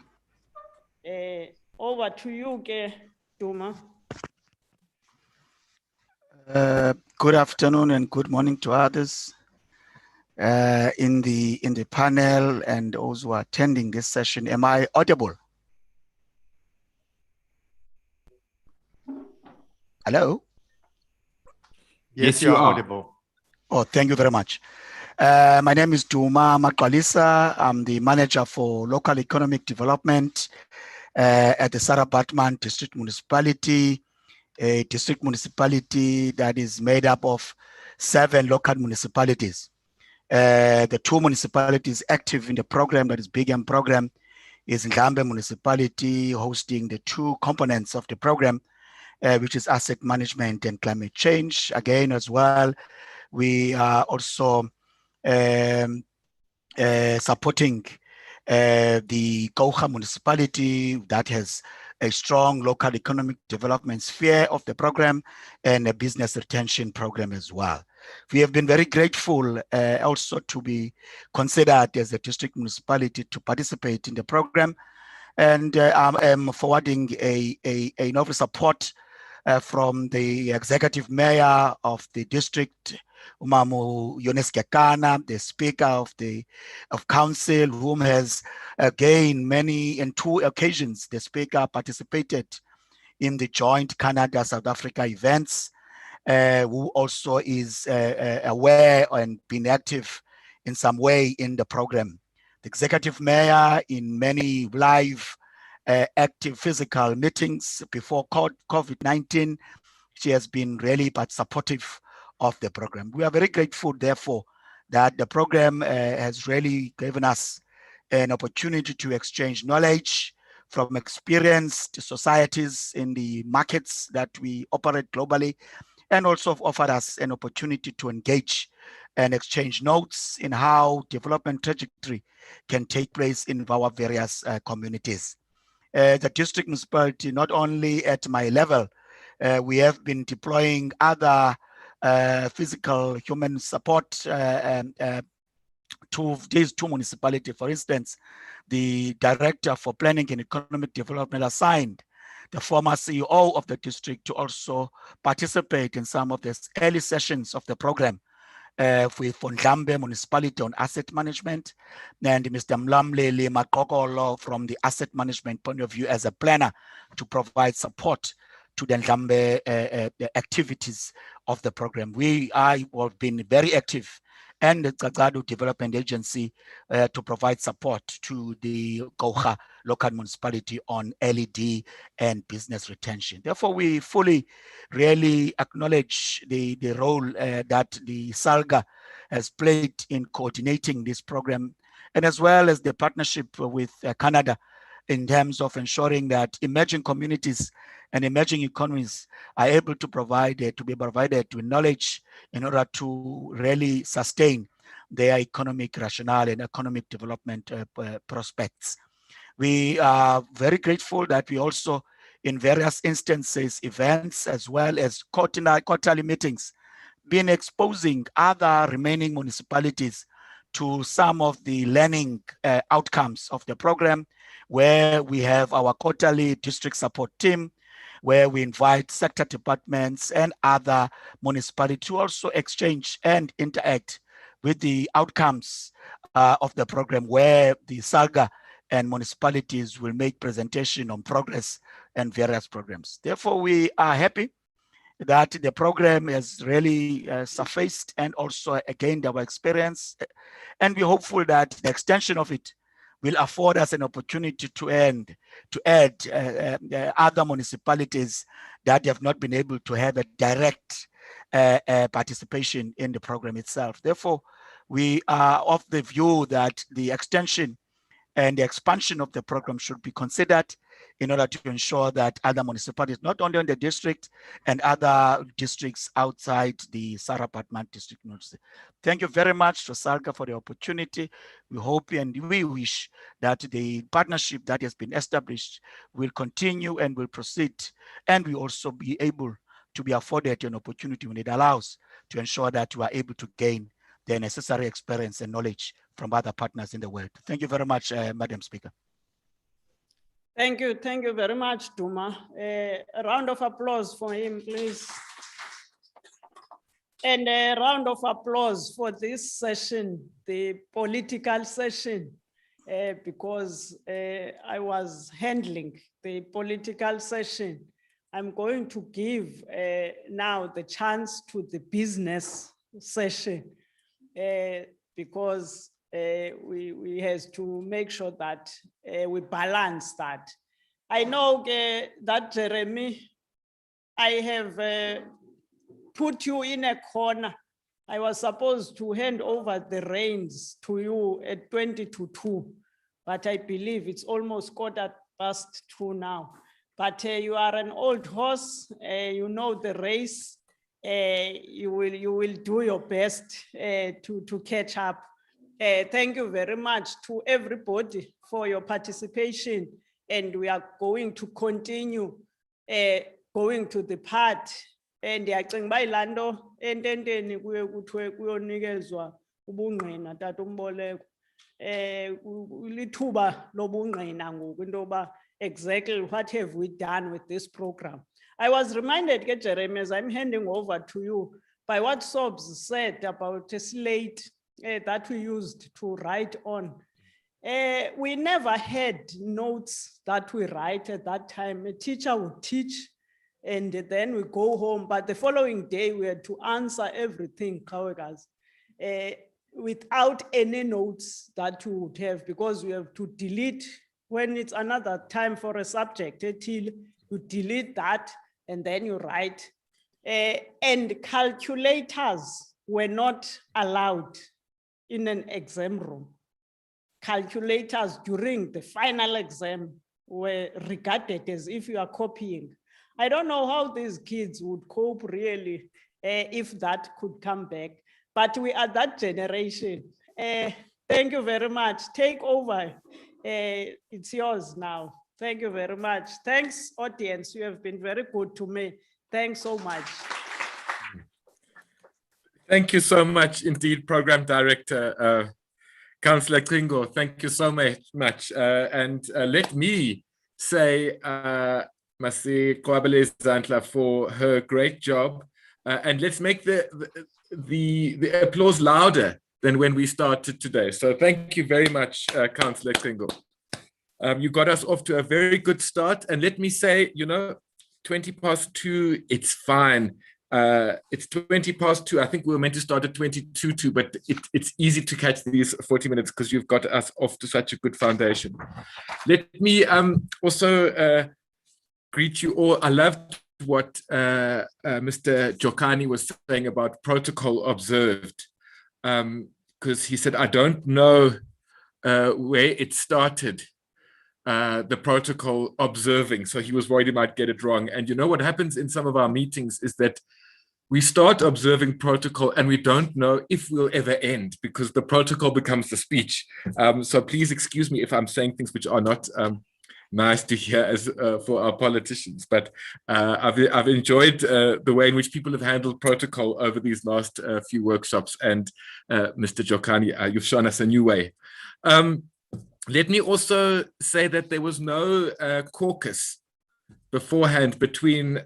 Over to you, Duma. Good afternoon and good morning to others in the panel and those who are attending this session. Am I audible? Hello? Yes, you are audible. Oh, thank you very much. My name is Duma Magwalisa. I'm the manager for local economic development at the Sarah Baartman District Municipality, a district municipality that is made up of 7 local municipalities. The 2 municipalities active in the program, that is BIGAM program, is Ndlambe Municipality, hosting the 2 components of the program, which is asset management and climate change. Again, as well, we are also supporting the Gouga municipality that has a strong local economic development sphere of the program and a business retention program as well. We have been very grateful also to be considered as a district municipality to participate in the program. And I'm forwarding a note of support from the executive mayor of the district Umamu Yones Kakana, the Speaker of Council, whom has again in 2 occasions, the Speaker participated in the joint Canada-South Africa events, who also is aware and been active in some way in the program. The Executive Mayor in many live active physical meetings before COVID-19, she has been really but supportive of the program. We are very grateful, therefore, that the program has really given us an opportunity to exchange knowledge from experienced societies in the markets that we operate globally, and also offered us an opportunity to engage and exchange notes in how development trajectory can take place in our various communities. The district municipality, not only at my level, we have been deploying other physical human support to these 2 municipalities. For instance, the director for planning and economic development assigned the former CEO of the district to also participate in some of the early sessions of the program with Ndlambe Municipality on asset management, and Mr. Ndlambe Municipality from the asset management point of view as a planner to provide support to the Ndlambe activities of the program. We have been very active, and the Tsagadu Development Agency to provide support to the Gouga local municipality on LED and business retention. Therefore, we fully really acknowledge the role that the SALGA has played in coordinating this program, and as well as the partnership with Canada in terms of ensuring that emerging communities and emerging economies are able to be provided with knowledge in order to really sustain their economic rationale and economic development prospects. We are very grateful that we also, in various instances, events, as well as quarterly meetings, been exposing other remaining municipalities to some of the learning outcomes of the program, where we have our quarterly district support team, where we invite sector departments and other municipalities to also exchange and interact with the outcomes of the program, where the SALGA and municipalities will make presentation on progress and various programs. Therefore, we are happy that the program has really surfaced and also gained our experience, and we're hopeful that the extension of it will afford us an opportunity to add other municipalities that have not been able to have a direct participation in the program itself. Therefore, we are of the view that the extension and the expansion of the program should be considered in order to ensure that other municipalities, not only in the district and other districts outside the Sarah Batman district. Thank you very much to SALGA for the opportunity. We hope and we wish that the partnership that has been established will continue and will proceed, and we also be able to be afforded an opportunity when it allows to ensure that we are able to gain the necessary experience and knowledge from other partners in the world. Thank you very much, Madam Speaker. Thank you very much, Duma. A round of applause for him, please. And a round of applause for this session, the political session, because I was handling the political session. I'm going to give now the chance to the business session, because we has to make sure that we balance that. I know that, Jeremy, I have put you in a corner. I was supposed to hand over the reins to you at 20 to 2, but I believe it's almost 2:15 now. But you are an old horse, you know the race. You will do your best to catch up. Thank you very much to everybody for your participation, and we are going to continue going to the part. And ndiyacinga uba ilando ententeni kuye kuthiwe kuyonikezwa ubungqina tata uMboleko, lithuba lobungqina ngoku into yoba exactly what have we done with this program. I was reminded, Jeremy, as I'm handing over to you, by what Sobs said about a slate that we used to write on. We never had notes that we write at that time. A teacher would teach and then we go home, but the following day we had to answer everything, Kawegas, without any notes that you would have, because we have to delete when it's another time for a subject, till you delete that and then you write. And calculators were not allowed in an exam room. Calculators during the final exam were regarded as if you are copying. I don't know how these kids would cope really if that could come back, but we are that generation. Thank you very much. Take over. It's yours now. Thank you very much. Thanks, audience. You have been very good to me. Thanks so much. Thank you so much indeed, Program Director, Councillor Kringo. Thank you so much. And let me say, Masi Kwabele Zantla for her great job. And let's make the applause louder than when we started today. So thank you very much, Councillor Kringo. You got us off to a very good start. And let me say, 20 past 2, it's fine. It's 20 past 2. I think we were meant to start at 22, but it's easy to catch these 40 minutes because you've got us off to such a good foundation. Let me also greet you all. I loved what Mr. Jokani was saying about protocol observed, because he said, I don't know where it started, the protocol observing. So he was worried he might get it wrong. And you know what happens in some of our meetings is that we start observing protocol and we don't know if we'll ever end because the protocol becomes the speech. So please excuse me if I'm saying things which are not nice to hear as for our politicians, but I've enjoyed the way in which people have handled protocol over these last few workshops, and Mr. Jokani, you've shown us a new way. Let me also say that there was no caucus beforehand between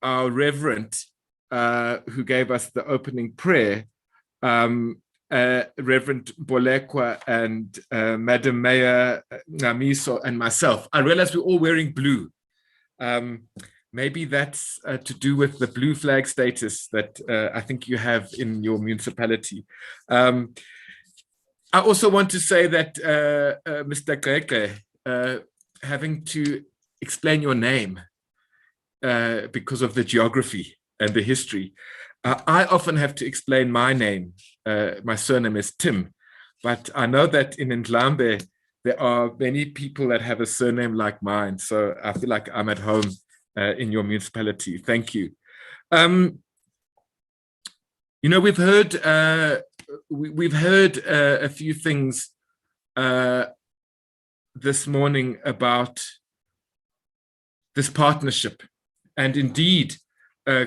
our Reverend who gave us the opening prayer, Reverend Bolekwa and Madam Mayor Namiso and myself. I realized we're all wearing blue. Maybe that's to do with the blue flag status that I think you have in your municipality. I also want to say that Mr. Greke, having to explain your name because of the geography and the history, I often have to explain my name. My surname is Tim, but I know that in Ndlambe, there are many people that have a surname like mine. So I feel like I'm at home in your municipality. Thank you. We've heard a few things this morning about this partnership. And indeed,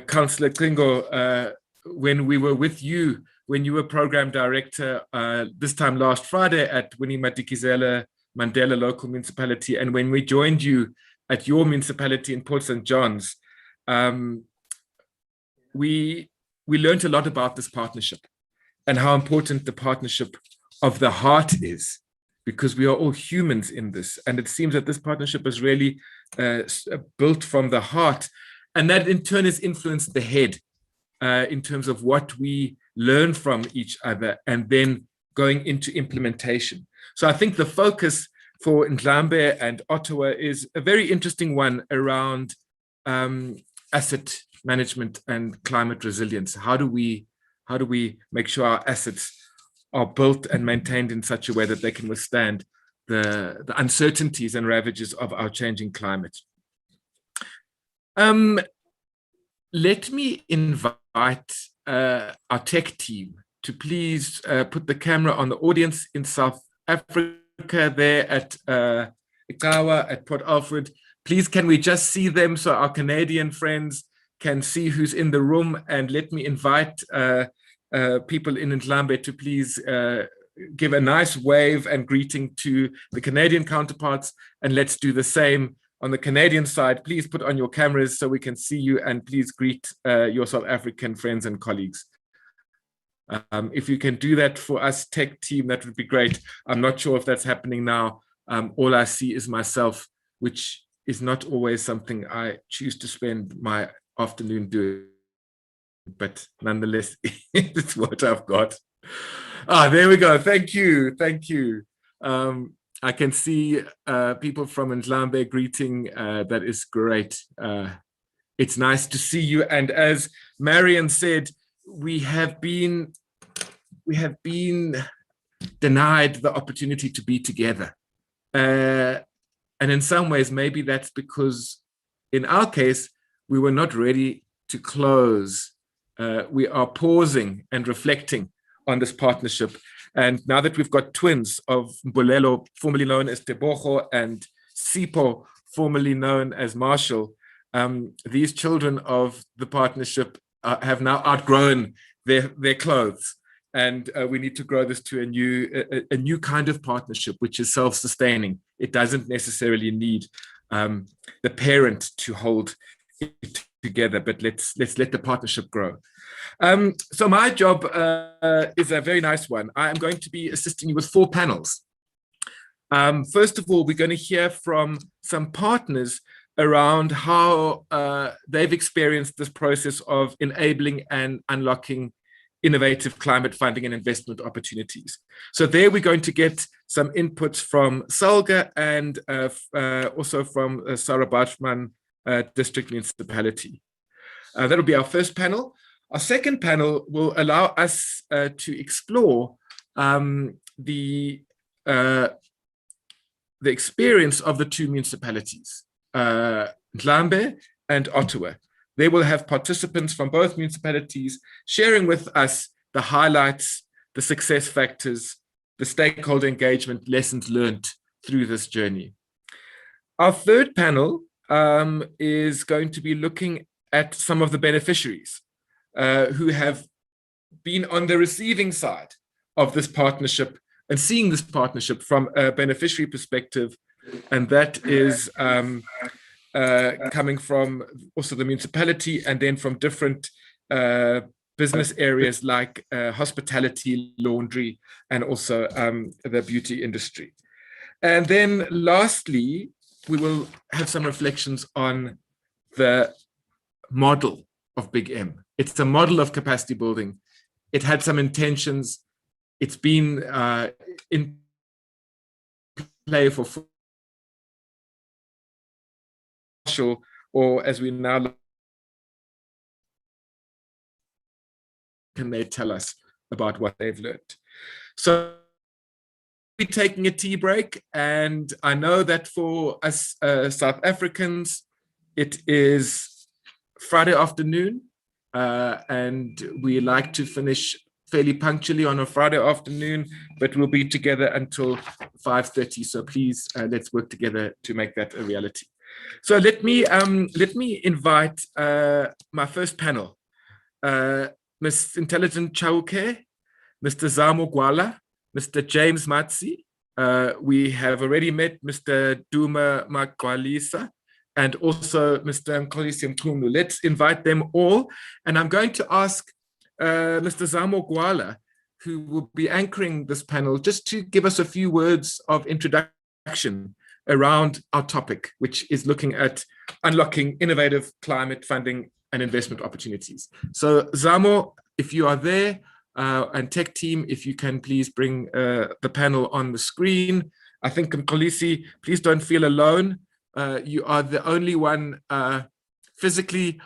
Councillor Kringo, when we were with you, when you were program director this time last Friday at Winnie Madikizela Mandela Local Municipality, and when we joined you at your municipality in Port St. John's, we learned a lot about this partnership and how important the partnership of the heart is, because we are all humans in this. And it seems that this partnership is really built from the heart, and that in turn has influenced the head in terms of what we learn from each other and then going into implementation. So I think the focus for Ndlambe and Ottawa is a very interesting one around asset management and climate resilience. How do we make sure our assets are built and maintained in such a way that they can withstand the uncertainties and ravages of our changing climate? Let me invite our tech team to please put the camera on the audience in South Africa there at Ikawa, at Port Alfred. Please, can we just see them so our Canadian friends can see who's in the room? And let me invite people in Ndlambe to please give a nice wave and greeting to the Canadian counterparts, and let's do the same on the Canadian side, please put on your cameras so we can see you, and please greet your South African friends and colleagues. If you can do that for us, tech team, that would be great. I'm not sure if that's happening now. All I see is myself, which is not always something I choose to spend my afternoon doing. But nonetheless, it's what I've got. There we go. Thank you. Thank you. I can see people from Ndlambe greeting. That is great. It's nice to see you. And as Marion said, we have been denied the opportunity to be together. And in some ways, maybe that's because in our case, we were not ready to close. We are pausing and reflecting on this partnership. And now that we've got twins of Mbulelo, formerly known as Tebogo, and Sipho, formerly known as Marshall, these children of the partnership have now outgrown their clothes. And we need to grow this to a new kind of partnership, which is self-sustaining. It doesn't necessarily need the parent to hold it together, but let's let the partnership grow. So my job is a very nice one. I am going to be assisting you with 4 panels. First of all, we're going to hear from some partners around how they've experienced this process of enabling and unlocking innovative climate funding and investment opportunities. So there we're going to get some inputs from Salga and also from Sarah Bachman District Municipality. That'll be our first panel. Our second panel will allow us to explore the experience of the 2 municipalities, Ndlambe and Ottawa. They will have participants from both municipalities sharing with us the highlights, the success factors, the stakeholder engagement lessons learned through this journey. Our third panel is going to be looking at some of the beneficiaries who have been on the receiving side of this partnership and seeing this partnership from a beneficiary perspective. And that is coming from also the municipality and then from different business areas like hospitality, laundry, and also the beauty industry. And then lastly, we will have some reflections on the model of Big M. It's a model of capacity building. It had some intentions. It's been in play for or as we now can they tell us about what they've learned. So we're taking a tea break, and I know that for us South Africans, it is Friday afternoon, and we like to finish fairly punctually on a Friday afternoon, but we'll be together until 5:30. So please, let's work together to make that a reality. So let me invite my first panel, Ms. Intelligent Chauke, Mr. Zamo Gwala, Mr. James Matsi. We have already met Mr. Duma Magwalisa and also Mr. Mkolisi Mchunu. Let's invite them all. And I'm going to ask Mr. Zamo Gwala, who will be anchoring this panel, just to give us a few words of introduction around our topic, which is looking at unlocking innovative climate funding and investment opportunities. So Zamo, if you are there, and tech team, if you can please bring the panel on the screen. I think Mkolisi, please don't feel alone. You are the only one physically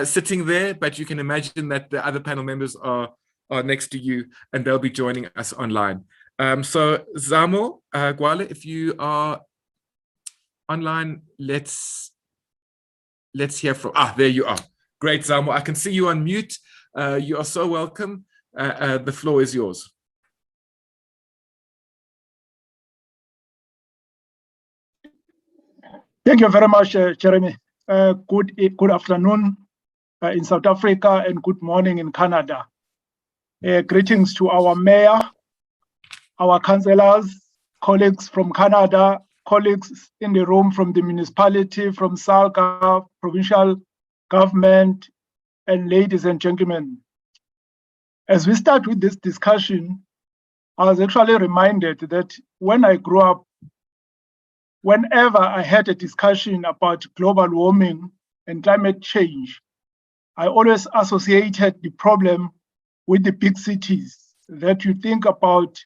sitting there, but you can imagine that the other panel members are next to you and they'll be joining us online. So Zamo Gwala, if you are online, let's hear from, there you are. Great, Zamo, I can see you on mute. You are so welcome. The floor is yours. Thank you very much, Jeremy. Good afternoon in South Africa and good morning in Canada. Greetings to our mayor, our councillors, colleagues from Canada, colleagues in the room from the municipality, from SALGA, provincial government, and ladies and gentlemen. As we start with this discussion, I was actually reminded that when I grew up, whenever I had a discussion about global warming and climate change, I always associated the problem with the big cities, that you think about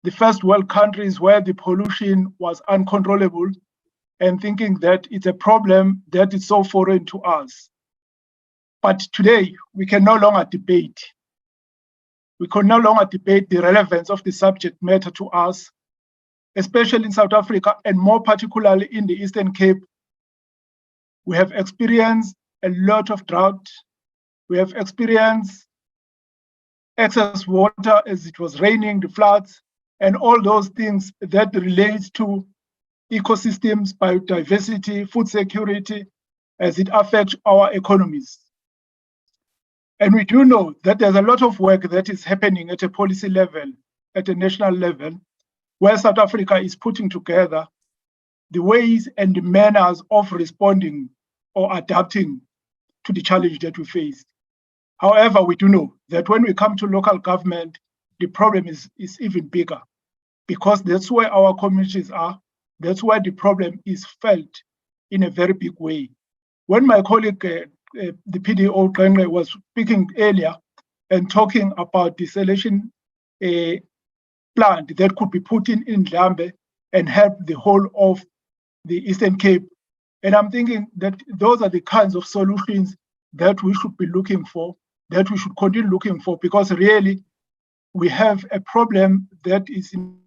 the first world countries where the pollution was uncontrollable and thinking that it's a problem that is so foreign to us. But today, we can no longer debate. We can no longer debate the relevance of the subject matter to us, especially in South Africa and more particularly in the Eastern Cape. We have experienced a lot of drought. We have experienced excess water as it was raining, the floods, and all those things that relate to ecosystems, biodiversity, food security, as it affects our economies. And we do know that there's a lot of work that is happening at a policy level, at a national level, where South Africa is putting together the ways and the manners of responding or adapting to the challenge that we face. However, we do know that when we come to local government, the problem is even bigger, because that's where our communities are. That's where the problem is felt in a very big way. When my colleague, the PDO Ndlambe, was speaking earlier and talking about the selection plant that could be put in Ndlambe and help the whole of the Eastern Cape, and I'm thinking that those are the kinds of solutions that we should be looking for, that we should continue looking for, because really we have a problem that is in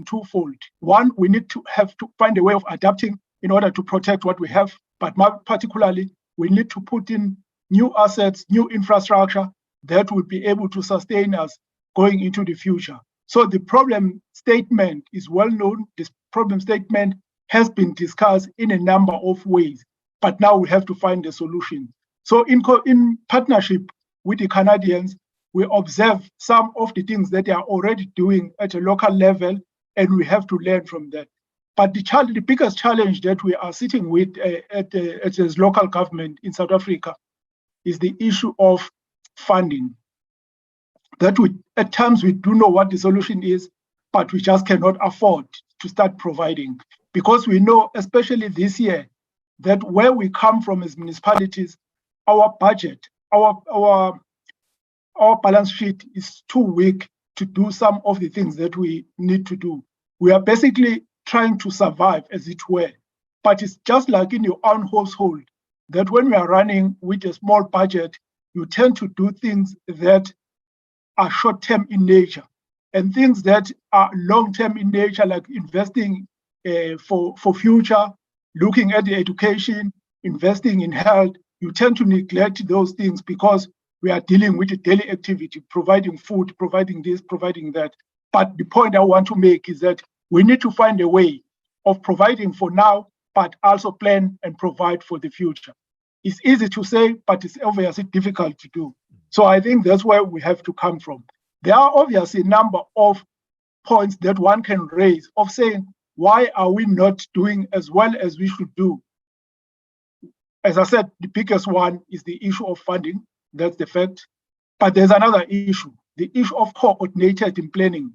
twofold. One, we need to have to find a way of adapting in order to protect what we have, but more particularly, we need to put in new assets, new infrastructure that will be able to sustain us going into the future. So the problem statement is well known. This problem statement has been discussed in a number of ways, but now we have to find a solution. So in partnership with the Canadians, we observe some of the things that they are already doing at a local level, and we have to learn from that. But the biggest challenge that we are sitting with as local government in South Africa is the issue of funding. That at times we do know what the solution is, but we just cannot afford to start providing. Because we know, especially this year, that where we come from as municipalities, our budget, our balance sheet is too weak to do some of the things that we need to do. We are basically trying to survive, as it were. But it's just like in your own household, that when we are running with a small budget, you tend to do things that are short-term in nature, and things that are long-term in nature, like investing for future, looking at the education, investing in health. You tend to neglect those things because we are dealing with the daily activity, providing food, providing this, providing that. But the point I want to make is that we need to find a way of providing for now, but also plan and provide for the future. It's easy to say, but it's obviously difficult to do. So I think that's where we have to come from. There are obviously a number of points that one can raise of saying, why are we not doing as well as we should do? As I said, the biggest one is the issue of funding. That's the fact. But there's another issue, the issue of coordinated in planning.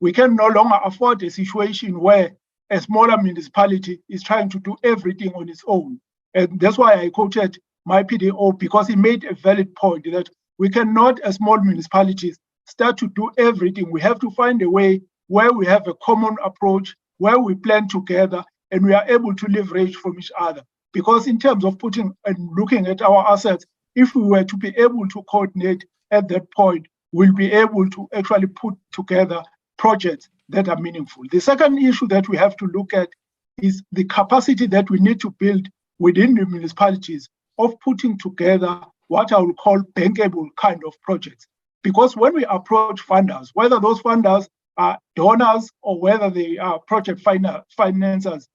We can no longer afford a situation where a smaller municipality is trying to do everything on its own. And that's why I quoted my PDO, because he made a valid point that we cannot, as small municipalities, start to do everything. We have to find a way where we have a common approach, where we plan together, and we are able to leverage from each other. Because in terms of putting and looking at our assets, if we were to be able to coordinate at that point, we'll be able to actually put together projects that are meaningful. The second issue that we have to look at is the capacity that we need to build within the municipalities of putting together what I would call bankable kind of projects. Because when we approach funders, whether those funders are donors or whether they are project financiers,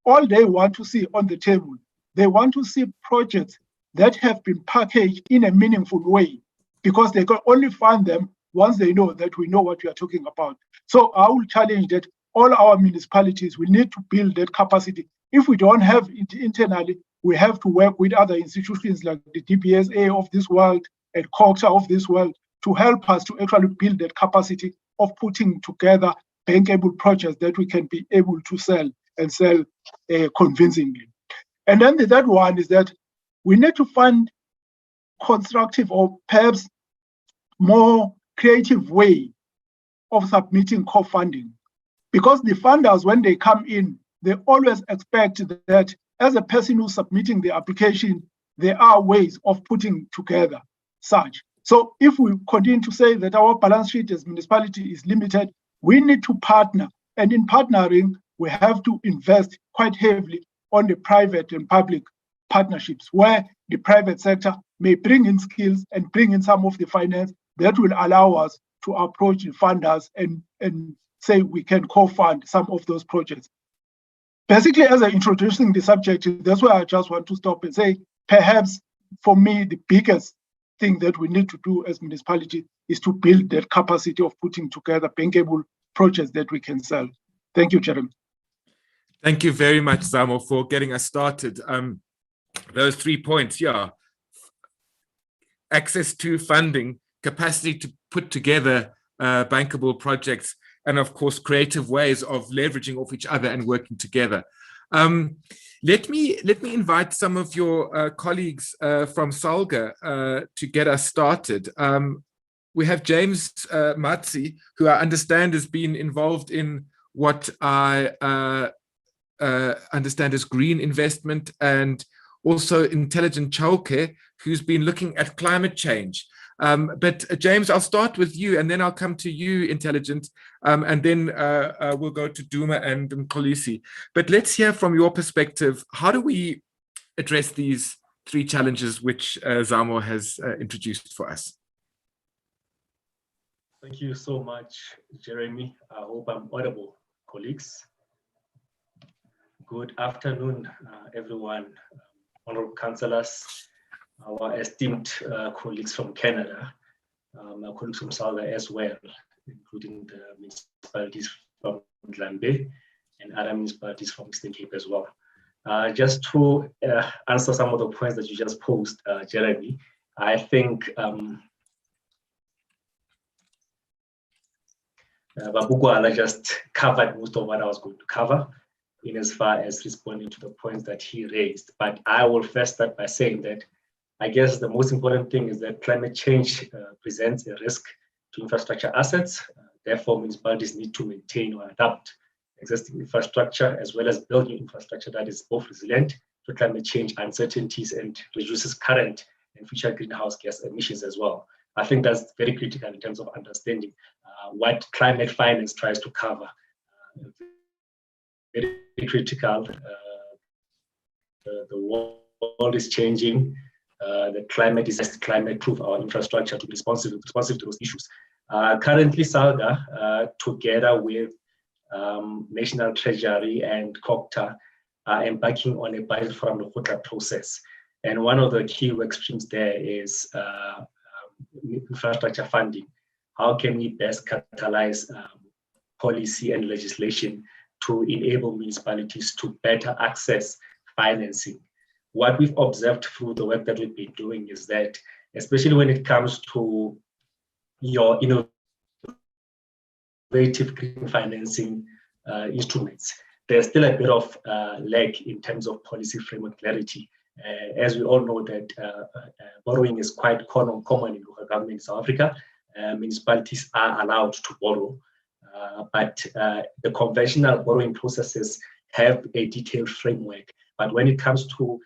all they want to see on the table, they want to see projects that have been packaged in a meaningful way, because they can only fund them once they know that we know what we are talking about. So I will challenge that all our municipalities, we need to build that capacity. If we don't have it internally, we have to work with other institutions like the DBSA of this world and COGTA of this world to help us to actually build that capacity of putting together bankable projects that we can be able to sell and sell convincingly. And then the third one is that we need to find constructive or perhaps more creative way of submitting co-funding. Because the funders, when they come in, they always expect that as a person who's submitting the application, there are ways of putting together such. So if we continue to say that our balance sheet as municipality is limited, we need to partner. And in partnering, we have to invest quite heavily on the private and public partnerships, where the private sector may bring in skills and bring in some of the finance that will allow us to approach the funders and say we can co-fund some of those projects. Basically, as I'm introducing the subject, that's why I just want to stop and say, perhaps for me, the biggest thing that we need to do as municipality is to build that capacity of putting together bankable projects that we can sell. Thank you, Jeremy. Thank you very much, Zamo, for getting us started. Those 3 points, yeah. Access to funding, capacity to put together bankable projects, and of course, creative ways of leveraging off each other and working together. Let me invite some of your colleagues from SALGA to get us started. We have James Matsi, who I understand has been involved in what I understand as green investment, and also Intelligent Chauke, who's been looking at climate change. But James, I'll start with you, and then I'll come to you, Intelligent, and then we'll go to Duma and Mxolisi. But let's hear from your perspective, how do we address these 3 challenges which Zamo has introduced for us? Thank you so much, Jeremy. I hope I'm audible, colleagues. Good afternoon, everyone, honorable councillors, our esteemed colleagues from Canada, our colleagues from SALGA as well, including the municipalities from Ndlambe and other municipalities from Eastern Cape as well. Just to answer some of the points that you just posed, Jeremy, I think Babugwala just covered most of what I was going to cover in as far as responding to the points that he raised. But I will first start by saying that I guess the most important thing is that climate change presents a risk to infrastructure assets. Therefore, municipalities need to maintain or adapt existing infrastructure as well as build new infrastructure that is both resilient to climate change uncertainties and reduces current and future greenhouse gas emissions as well. I think that's very critical in terms of understanding what climate finance tries to cover. Very critical. The world is changing. The climate is just climate proof our infrastructure to be responsive to those issues. Currently, SALGA, together with National Treasury and COGTA, are embarking on a budget from the Khotla process. And one of the key work streams there is infrastructure funding. How can we best catalyze policy and legislation to enable municipalities to better access financing? What we've observed through the work that we've been doing is that, especially when it comes to your innovative green financing instruments, there's still a bit of lag in terms of policy framework clarity. As we all know that borrowing is quite common in local government in South Africa. Municipalities are allowed to borrow, but the conventional borrowing processes have a detailed framework. But when it comes to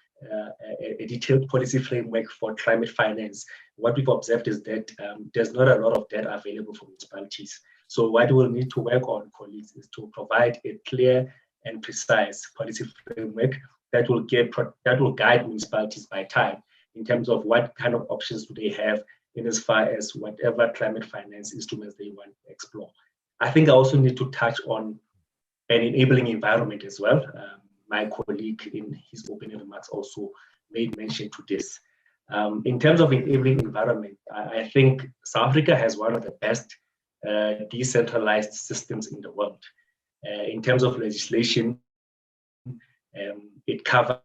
a detailed policy framework for climate finance, what we've observed is that there's not a lot of data available for municipalities. So what we'll need to work on, colleagues, is to provide a clear and precise policy framework that will guide municipalities by time in terms of what kind of options do they have in as far as whatever climate finance instruments they want to explore. I think I also need to touch on an enabling environment as well. My colleague in his opening remarks also made mention to this. In terms of enabling environment, I think South Africa has one of the best decentralized systems in the world. In terms of legislation, it covers,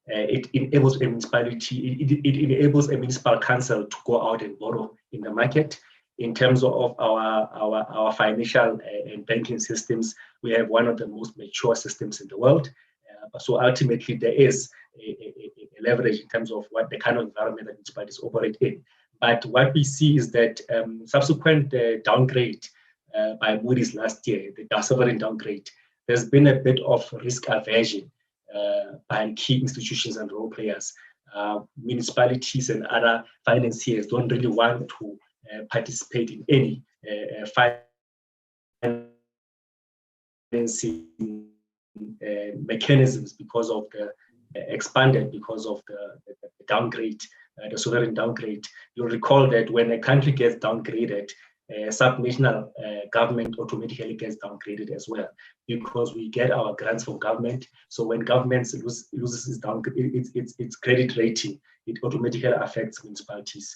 it enables a municipality, it enables a municipal council to go out and borrow in the market. In terms of our financial and banking systems, we have one of the most mature systems in the world. So ultimately, there is a leverage in terms of what the kind of environment that municipalities operate in. But what we see is that subsequent downgrade by Moody's last year, the sovereign downgrade, there's been a bit of risk aversion by key institutions and role players. Municipalities and other financiers don't really want to participate in any financing mechanisms because of the because of the downgrade, the sovereign downgrade. You'll recall that when a country gets downgraded, subnational government automatically gets downgraded as well, because we get our grants from government. So when government loses its credit rating, it automatically affects municipalities.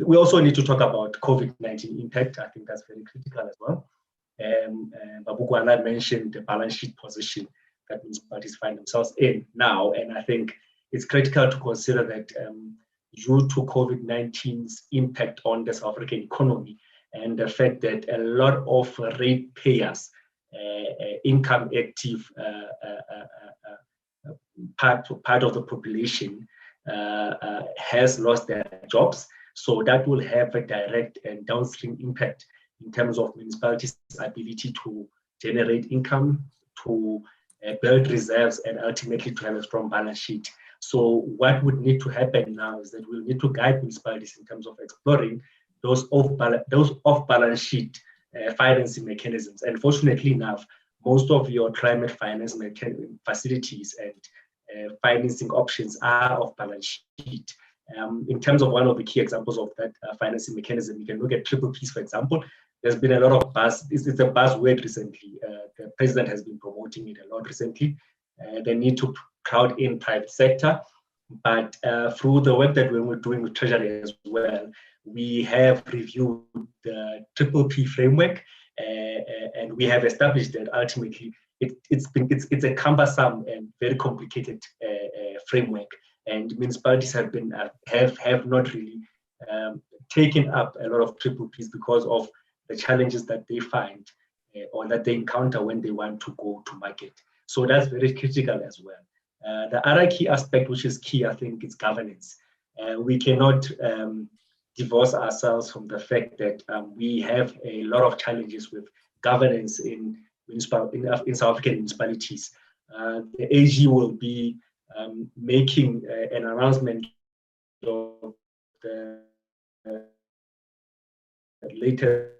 We also need to talk about COVID-19 impact. I think that's very critical as well. Babukwana mentioned the balance sheet position that municipalities find themselves in now, and I think it's critical to consider that due to COVID-19's impact on the South African economy and the fact that a lot of rate payers, income active part of the population has lost their jobs. So that will have a direct and downstream impact in terms of municipalities' ability to generate income, to build reserves, and ultimately to have a strong balance sheet. So what would need to happen now is that we'll need to guide municipalities in terms of exploring those off-balance sheet financing mechanisms. And fortunately enough, most of your climate finance facilities and financing options are off-balance sheet. In terms of one of the key examples of that financing mechanism, you can look at triple Ps, for example. There's been a lot of buzz. It's a buzzword recently. The president has been promoting it a lot recently. They need to crowd in private sector. But through the work that we're doing with Treasury as well, we have reviewed the triple P framework, and we have established that ultimately it's a cumbersome and very complicated framework. And municipalities have not really taken up a lot of triple Ps because of the challenges that they find or that they encounter when they want to go to market. So that's very critical as well. The other key aspect, which is key, I think, is governance. We cannot divorce ourselves from the fact that we have a lot of challenges with governance in South African municipalities. The AG will be making an announcement of the latest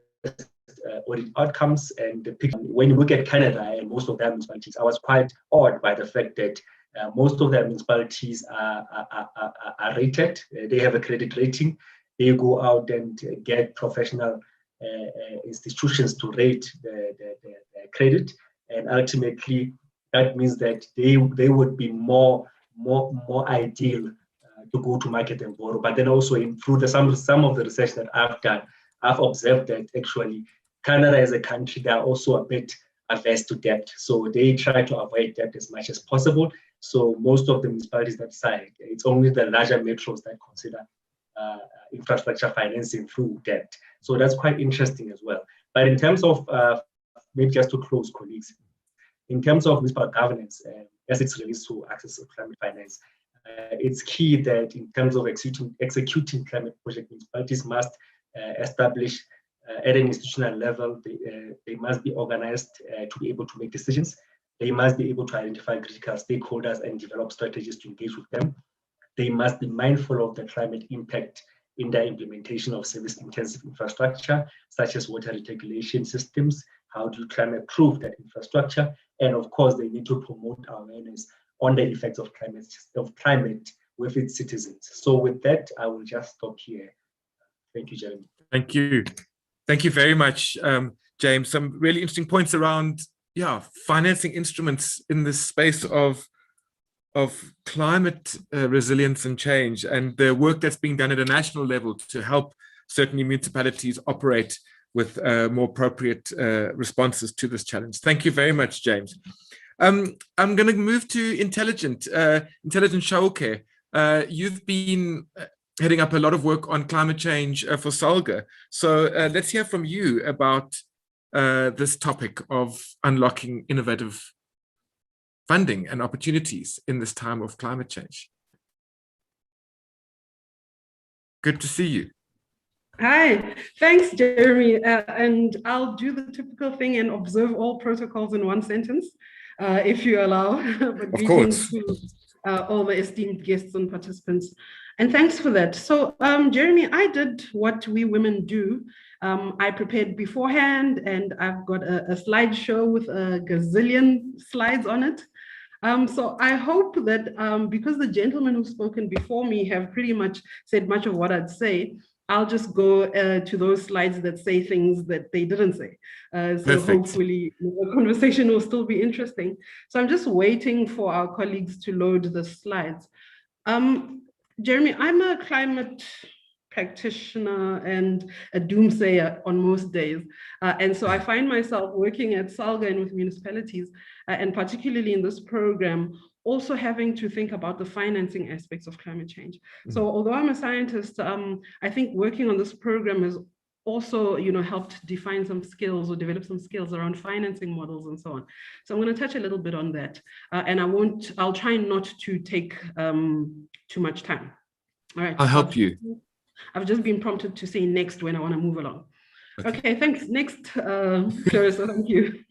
audit outcomes and the picture. When you look at Canada and most of their municipalities, I was quite awed by the fact that most of their municipalities are rated. They have a credit rating. They go out and get professional institutions to rate the credit, and ultimately that means that they would be more ideal to go to market and borrow. But then also through some of the research that I've done, I've observed that actually Canada as a country, they are also a bit averse to debt. So they try to avoid debt as much as possible. So most of the municipalities that sign, it's only the larger metros that consider infrastructure financing through debt. So that's quite interesting as well. But in terms of, maybe just to close, colleagues, in terms of municipal governance, as it's relates to access to climate finance, it's key that in terms of executing climate project, municipalities must establish at an institutional level, they must be organized to be able to make decisions. They must be able to identify critical stakeholders and develop strategies to engage with them. They must be mindful of the climate impact in the implementation of service-intensive infrastructure, such as water recirculation systems. How do you climate-proof that infrastructure? And of course, they need to promote awareness on the effects of climate with its citizens. So with that, I will just stop here. Thank you, Jeremy. Thank you. Thank you very much, James. Some really interesting points around, financing instruments in this space of climate resilience and change, and the work that's being done at a national level to help certainly municipalities operate more appropriate responses to this challenge. Thank you very much, James. I'm going to move to Intelligent Chauke. You've been heading up a lot of work on climate change for SALGA. So let's hear from you about this topic of unlocking innovative funding and opportunities in this time of climate change. Good to see you. Hi, thanks, Jeremy. And I'll do the typical thing and observe all protocols in one sentence, if you allow. But of course. To all the esteemed guests and participants. And thanks for that. So, Jeremy, I did what we women do. I prepared beforehand, and I've got a slideshow with a gazillion slides on it. So I hope that because the gentlemen who've spoken before me have pretty much said much of what I'd say, I'll just go to those slides that say things that they didn't say. So Perfect. Hopefully the conversation will still be interesting. So I'm just waiting for our colleagues to load the slides. Jeremy, I'm a climate practitioner and a doomsayer on most days. And so I find myself working at SALGA and with municipalities, and particularly in this program, also having to think about the financing aspects of climate change. So although I'm a scientist, I think working on this program has also, helped define some skills or develop some skills around financing models and so on. So I'm going to touch a little bit on that, and I'll try not to take too much time. All right. I'll help you. I've just been prompted to say next when I want to move along. Okay, thanks. Next, Clarissa, thank you.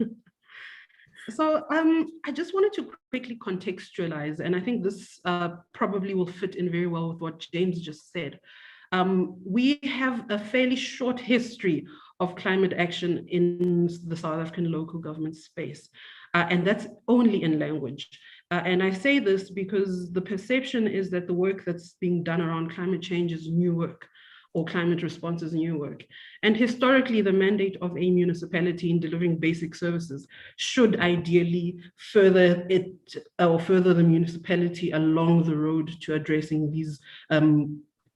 So I just wanted to quickly contextualize, and I think this probably will fit in very well with what James just said. We have a fairly short history of climate action in the South African local government space, and that's only in language. And I say this because the perception is that the work that's being done around climate change is new work, or climate response is new work. And historically, the mandate of a municipality in delivering basic services should ideally further it or further the municipality along the road to addressing these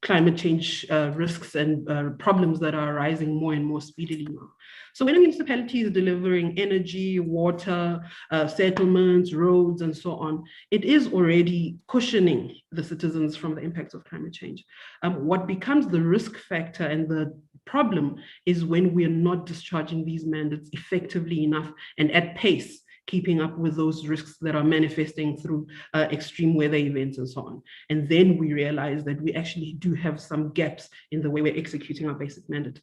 climate change risks and problems that are arising more and more speedily now. So when a municipality is delivering energy, water, settlements, roads, and so on, it is already cushioning the citizens from the impacts of climate change. What becomes the risk factor and the problem is when we're not discharging these mandates effectively enough and at pace, keeping up with those risks that are manifesting through extreme weather events and so on. And then we realize that we actually do have some gaps in the way we're executing our basic mandate.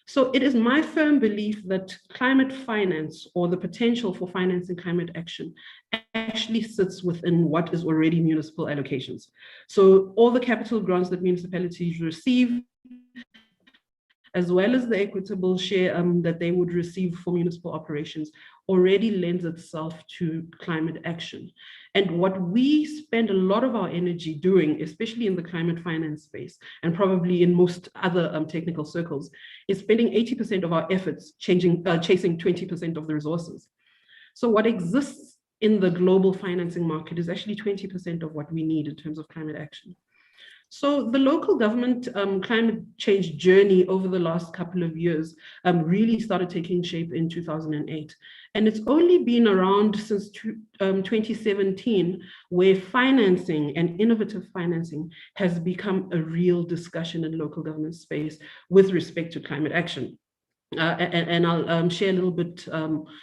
So it is my firm belief that climate finance, or the potential for financing climate action, actually sits within what is already municipal allocations. So all the capital grants that municipalities receive, as well as the equitable share that they would receive for municipal operations, already lends itself to climate action. And what we spend a lot of our energy doing, especially in the climate finance space, and probably in most other technical circles, is spending 80% of our efforts chasing 20% of the resources. So what exists in the global financing market is actually 20% of what we need in terms of climate action. So the local government climate change journey over the last couple of years really started taking shape in 2008. And it's only been around since 2017 where financing and innovative financing has become a real discussion in local government space with respect to climate action. And I'll share a little bit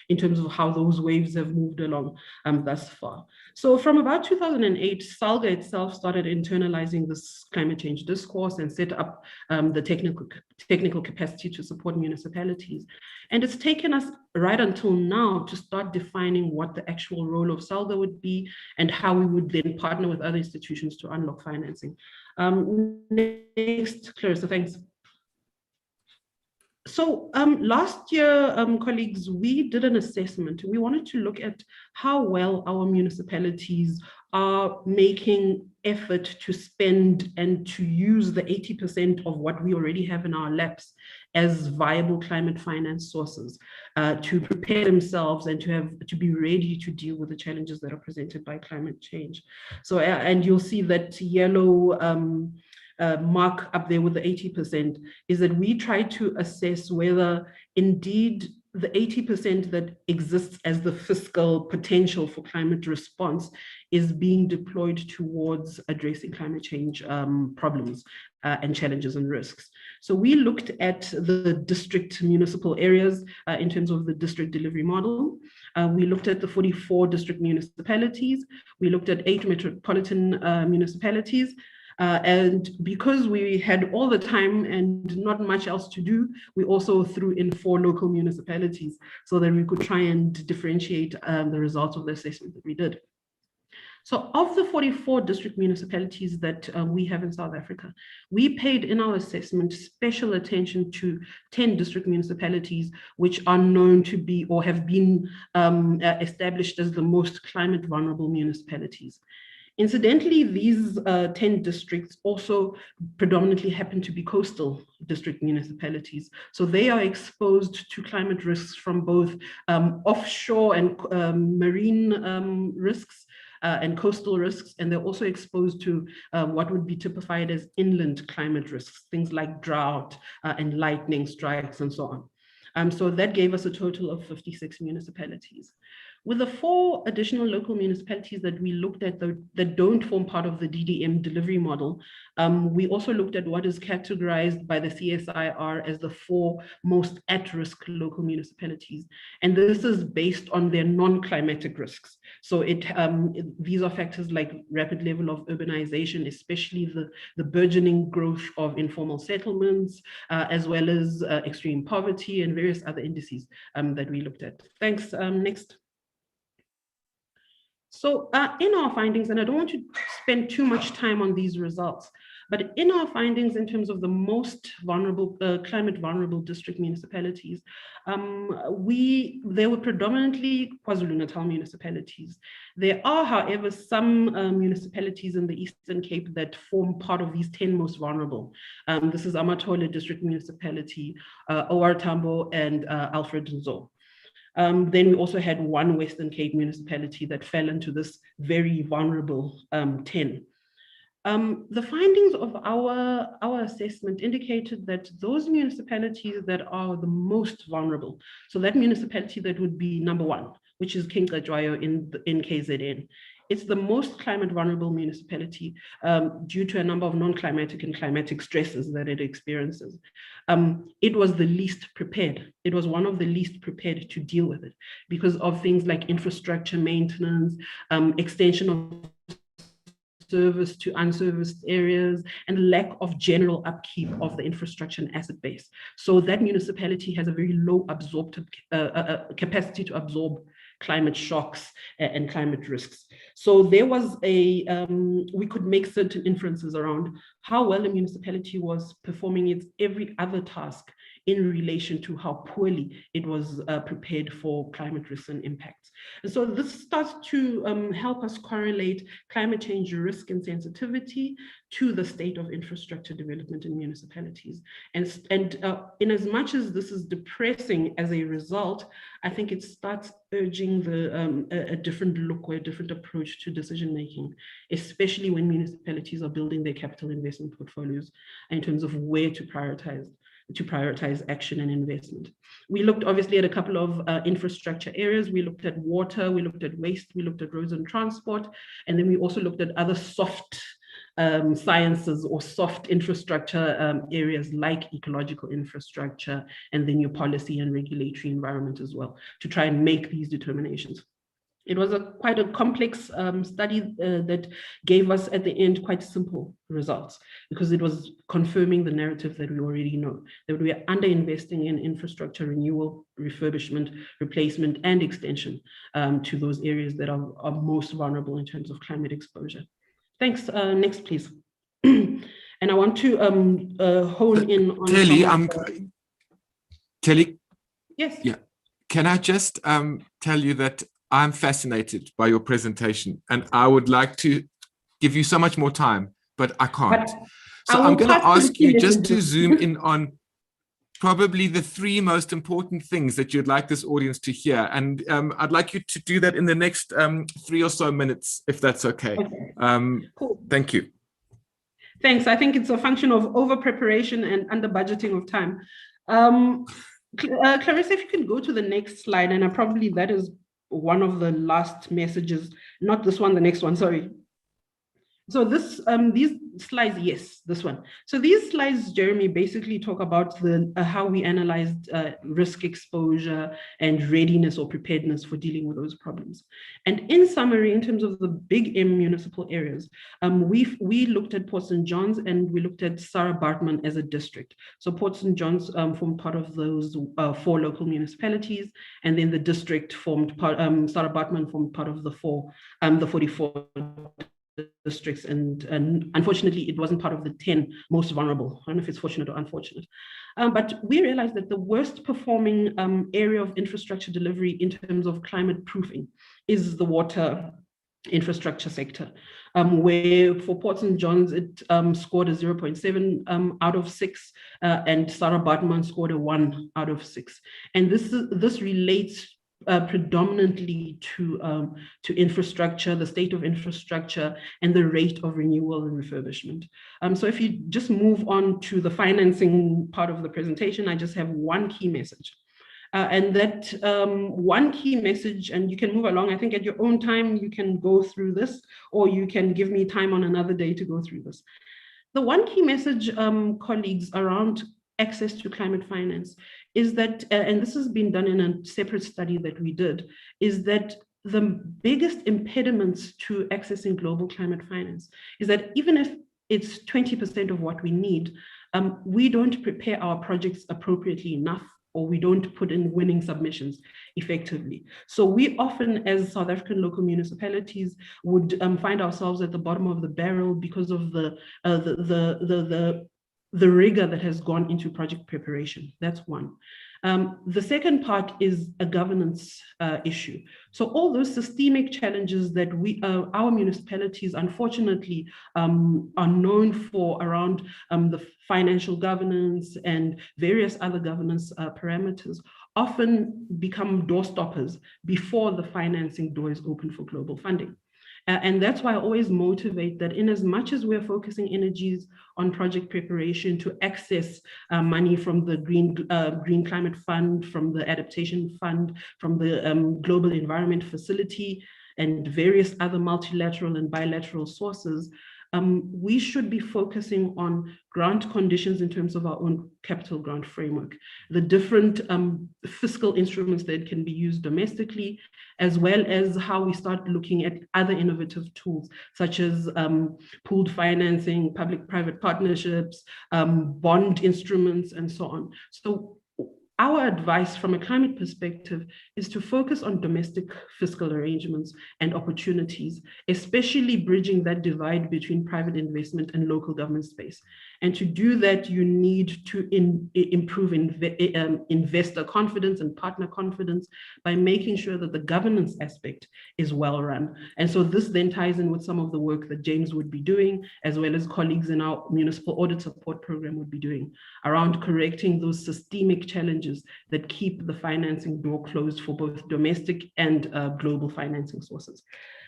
in terms of how those waves have moved along thus far. So from about 2008, SALGA itself started internalizing this climate change discourse and set up the technical capacity to support municipalities. And it's taken us right until now to start defining what the actual role of SALGA would be and how we would then partner with other institutions to unlock financing. Next, Clarissa, thanks. So last year, colleagues, we did an assessment. We wanted to look at how well our municipalities are making effort to spend and to use the 80% of what we already have in our laps as viable climate finance sources to prepare themselves and to be ready to deal with the challenges that are presented by climate change. So, and you'll see that yellow mark up there with the 80% is that we try to assess whether indeed the 80% that exists as the fiscal potential for climate response is being deployed towards addressing climate change problems and challenges and risks. So we looked at the district municipal areas in terms of the district delivery model. We looked at the 44 district municipalities. We looked at 8 metropolitan municipalities. And because we had all the time and not much else to do, we also threw in 4 local municipalities so that we could try and differentiate the results of the assessment that we did. So of the 44 district municipalities that we have in South Africa, we paid in our assessment special attention to 10 district municipalities which are known to be or have been established as the most climate vulnerable municipalities. Incidentally, these 10 districts also predominantly happen to be coastal district municipalities. So they are exposed to climate risks from both offshore and marine risks and coastal risks, and they're also exposed to what would be typified as inland climate risks, things like drought and lightning strikes and so on. So that gave us a total of 56 municipalities. With the 4 additional local municipalities that we looked at that don't form part of the DDM delivery model, we also looked at what is categorized by the CSIR as the 4 most at-risk local municipalities. And this is based on their non-climatic risks. So these are factors like rapid level of urbanization, especially the burgeoning growth of informal settlements, as well as extreme poverty and various other indices that we looked at. Thanks. Next. So in our findings, and I don't want to spend too much time on these results, but in our findings in terms of the most vulnerable, climate vulnerable district municipalities, they were predominantly KwaZulu-Natal municipalities. There are, however, some municipalities in the Eastern Cape that form part of these 10 most vulnerable. This is Amatole District Municipality, OR Tambo, and Alfred Nzo. Then we also had 1 Western Cape municipality that fell into this very vulnerable 10. The findings of our assessment indicated that those municipalities that are the most vulnerable, so that municipality that would be number 1, which is King Cetshwayo in KZN, it's the most climate vulnerable municipality due to a number of non-climatic and climatic stresses that it experiences. It was the least prepared. It was one of the least prepared to deal with it because of things like infrastructure maintenance, extension of service to unserviced areas, and lack of general upkeep of the infrastructure and asset base. So that municipality has a very low absorptive capacity to absorb climate shocks and climate risks. So there was we could make certain inferences around how well the municipality was performing its every other task in relation to how poorly it was prepared for climate risks and impacts. And so this starts to help us correlate climate change risk and sensitivity to the state of infrastructure development in municipalities. And in as much as this is depressing as a result, I think it starts urging a different look or a different approach to decision making, especially when municipalities are building their capital investment portfolios in terms of where to prioritize action and investment. We looked obviously at a couple of infrastructure areas. We looked at water, we looked at waste, we looked at roads and transport, and then we also looked at other soft sciences or soft infrastructure areas like ecological infrastructure and the new policy and regulatory environment as well, to try and make these determinations. It was quite a complex study that gave us at the end quite simple results, because it was confirming the narrative that we already know, that we are underinvesting in infrastructure renewal, refurbishment, replacement, and extension to those areas that are most vulnerable in terms of climate exposure. Thanks. Next, please. And I want to hone in on Kelly. Kelly. Yes. Yeah. Can I just tell you that I'm fascinated by your presentation, and I would like to give you so much more time, but I can't. So I'm going to ask you just to zoom in on probably the 3 most important things that you'd like this audience to hear. And I'd like you to do that in the next 3 or so minutes, if that's okay. Cool. Thank you. Thanks. I think it's a function of over preparation and under budgeting of time. Clarissa, if you can go to the next slide, and probably that is one of the last messages, not this one, the next one, sorry. So this, these slides, yes, this one. So these slides, Jeremy, basically talk about the how we analyzed risk exposure and readiness or preparedness for dealing with those problems. And in summary, in terms of the big M municipal areas, we looked at Port St. John's and we looked at Sarah Baartman as a district. So Port St. John's formed part of those 4 local municipalities, and then the district formed part, Sarah Baartman formed part of the 44 districts, and unfortunately it wasn't part of the 10 most vulnerable. I don't know if it's fortunate or unfortunate, but we realized that the worst performing area of infrastructure delivery in terms of climate proofing is the water infrastructure sector, where for Port St. John's it scored a 0.7 out of 6, and Sarah Baartman scored a 1 out of 6, and this relates predominantly to infrastructure, the state of infrastructure, and the rate of renewal and refurbishment. So if you just move on to the financing part of the presentation, I just have one key message. And that one key message, and you can move along, I think at your own time, you can go through this, or you can give me time on another day to go through this. The one key message, colleagues, around access to climate finance is that, and this has been done in a separate study that we did, is that the biggest impediments to accessing global climate finance is that even if it's 20% of what we need, we don't prepare our projects appropriately enough, or we don't put in winning submissions effectively. So we often, as South African local municipalities, would find ourselves at the bottom of the barrel because of the rigor that has gone into project preparation. That's one. The second part is a governance issue. So all those systemic challenges that our municipalities, unfortunately, are known for around the financial governance and various other governance parameters, often become door stoppers before the financing door is open for global funding. And that's why I always motivate that in as much as we're focusing energies on project preparation to access money from the Green Climate Fund, from the Adaptation Fund, from the Global Environment Facility, and various other multilateral and bilateral sources, we should be focusing on grant conditions in terms of our own capital grant framework, the different fiscal instruments that can be used domestically, as well as how we start looking at other innovative tools, such as pooled financing, public-private partnerships, bond instruments, and so on. So our advice from a climate perspective is to focus on domestic fiscal arrangements and opportunities, especially bridging that divide between private investment and local government space. And to do that, you need to improve investor confidence and partner confidence by making sure that the governance aspect is well run. And so this then ties in with some of the work that James would be doing, as well as colleagues in our municipal audit support program would be doing around correcting those systemic challenges that keep the financing door closed for both domestic and global financing sources.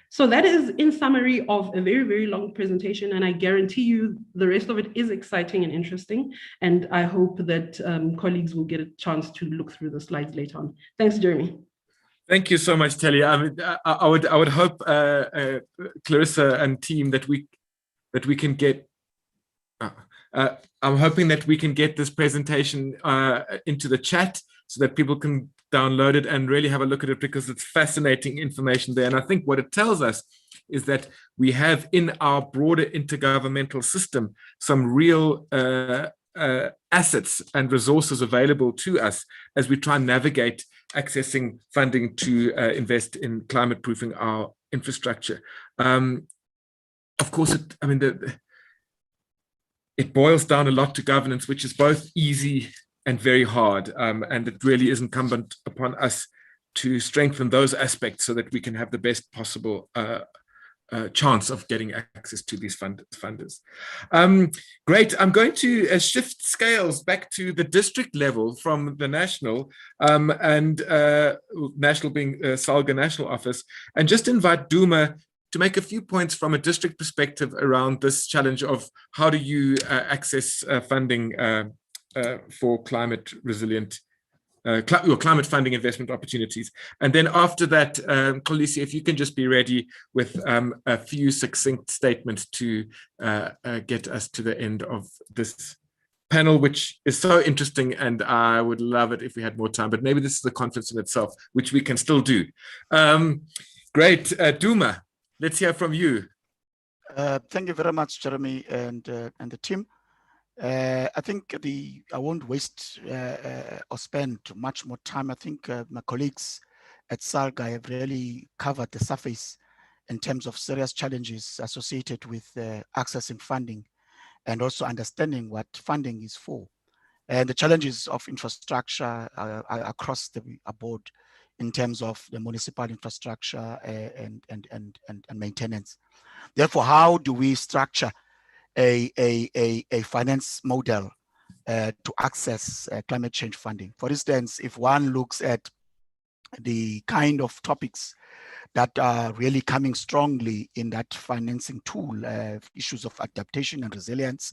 So that is in summary of a very, very long presentation, and I guarantee you the rest of it is exciting and interesting, and I hope that colleagues will get a chance to look through the slides later on. Thanks, Jeremy. Thank you so much, Telly. I mean, I would hope Clarissa and team that we can get. I'm hoping that we can get this presentation into the chat so that people can download it and really have a look at it, because it's fascinating information there. And I think what it tells us is that we have in our broader intergovernmental system some real assets and resources available to us as we try and navigate accessing funding to invest in climate proofing our infrastructure. Of course, it boils down a lot to governance, which is both easy and very hard. And it really is incumbent upon us to strengthen those aspects so that we can have the best possible chance of getting access to these funders. Great. I'm going to shift scales back to the district level from the national, and national being Salga National Office, and just invite Duma to make a few points from a district perspective around this challenge of how do you access funding for climate resilient or climate funding investment opportunities. And then after that, Xolisi, if you can just be ready with a few succinct statements to get us to the end of this panel, which is so interesting, and I would love it if we had more time, but maybe this is the conference in itself, which we can still do. Great, Duma, let's hear from you. Thank you very much, Jeremy, and the team. I think I won't waste or spend much more time. I think my colleagues at SALGA have really covered the surface in terms of serious challenges associated with accessing funding and also understanding what funding is for, and the challenges of infrastructure across the board in terms of the municipal infrastructure and maintenance. Therefore, how do we structure a finance model to access climate change funding? For instance, if one looks at the kind of topics that are really coming strongly in that financing tool, issues of adaptation and resilience,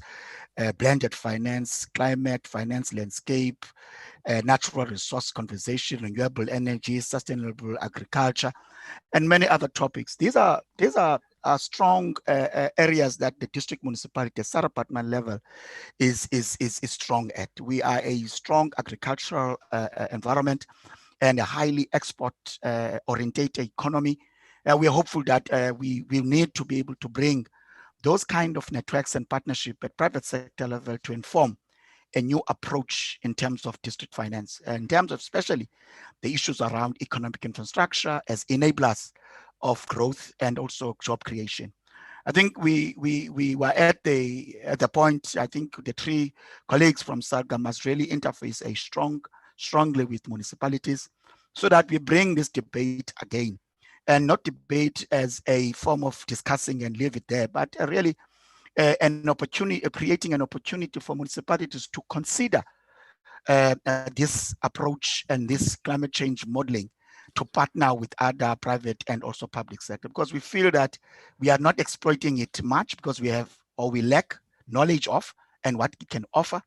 blended finance, climate finance landscape, natural resource conservation, renewable energy, sustainable agriculture, and many other topics. These are strong areas that the district municipality at Sarabatman level is strong at. We are a strong agricultural environment and a highly export orientated economy. We are hopeful that we will need to be able to bring those kind of networks and partnership at private sector level to inform a new approach in terms of district finance, in terms of especially the issues around economic infrastructure as enablers of growth and also job creation. I think we were at the point. I think the three colleagues from SALGA must really interface strongly with municipalities so that we bring this debate again, and not debate as a form of discussing and leave it there, but really an opportunity, creating an opportunity for municipalities to consider this approach and this climate change modeling to partner with other private and also public sector, because we feel that we are not exploiting it much because we have, or we lack knowledge of and what it can offer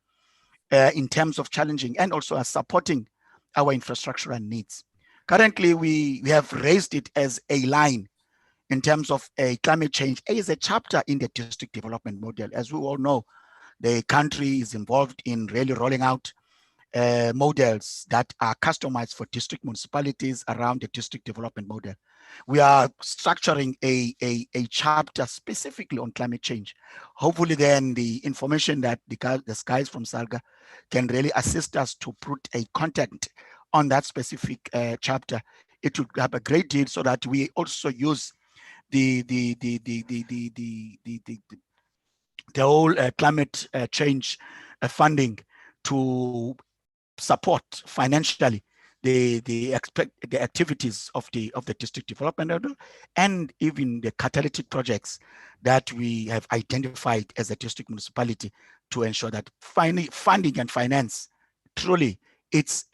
in terms of challenging and also supporting our infrastructural needs. Currently, we have raised it as a line in terms of a climate change as a chapter in the district development model. As we all know, the country is involved in really rolling out models that are customized for district municipalities around the district development model. We are structuring a chapter specifically on climate change. Hopefully then the information that the guys from SALGA can really assist us to put a content on that specific chapter. It would have a great deal so that we also use the whole climate change funding to support financially the activities of the district development and even the catalytic projects that we have identified as a district municipality to ensure that funding and finance truly it's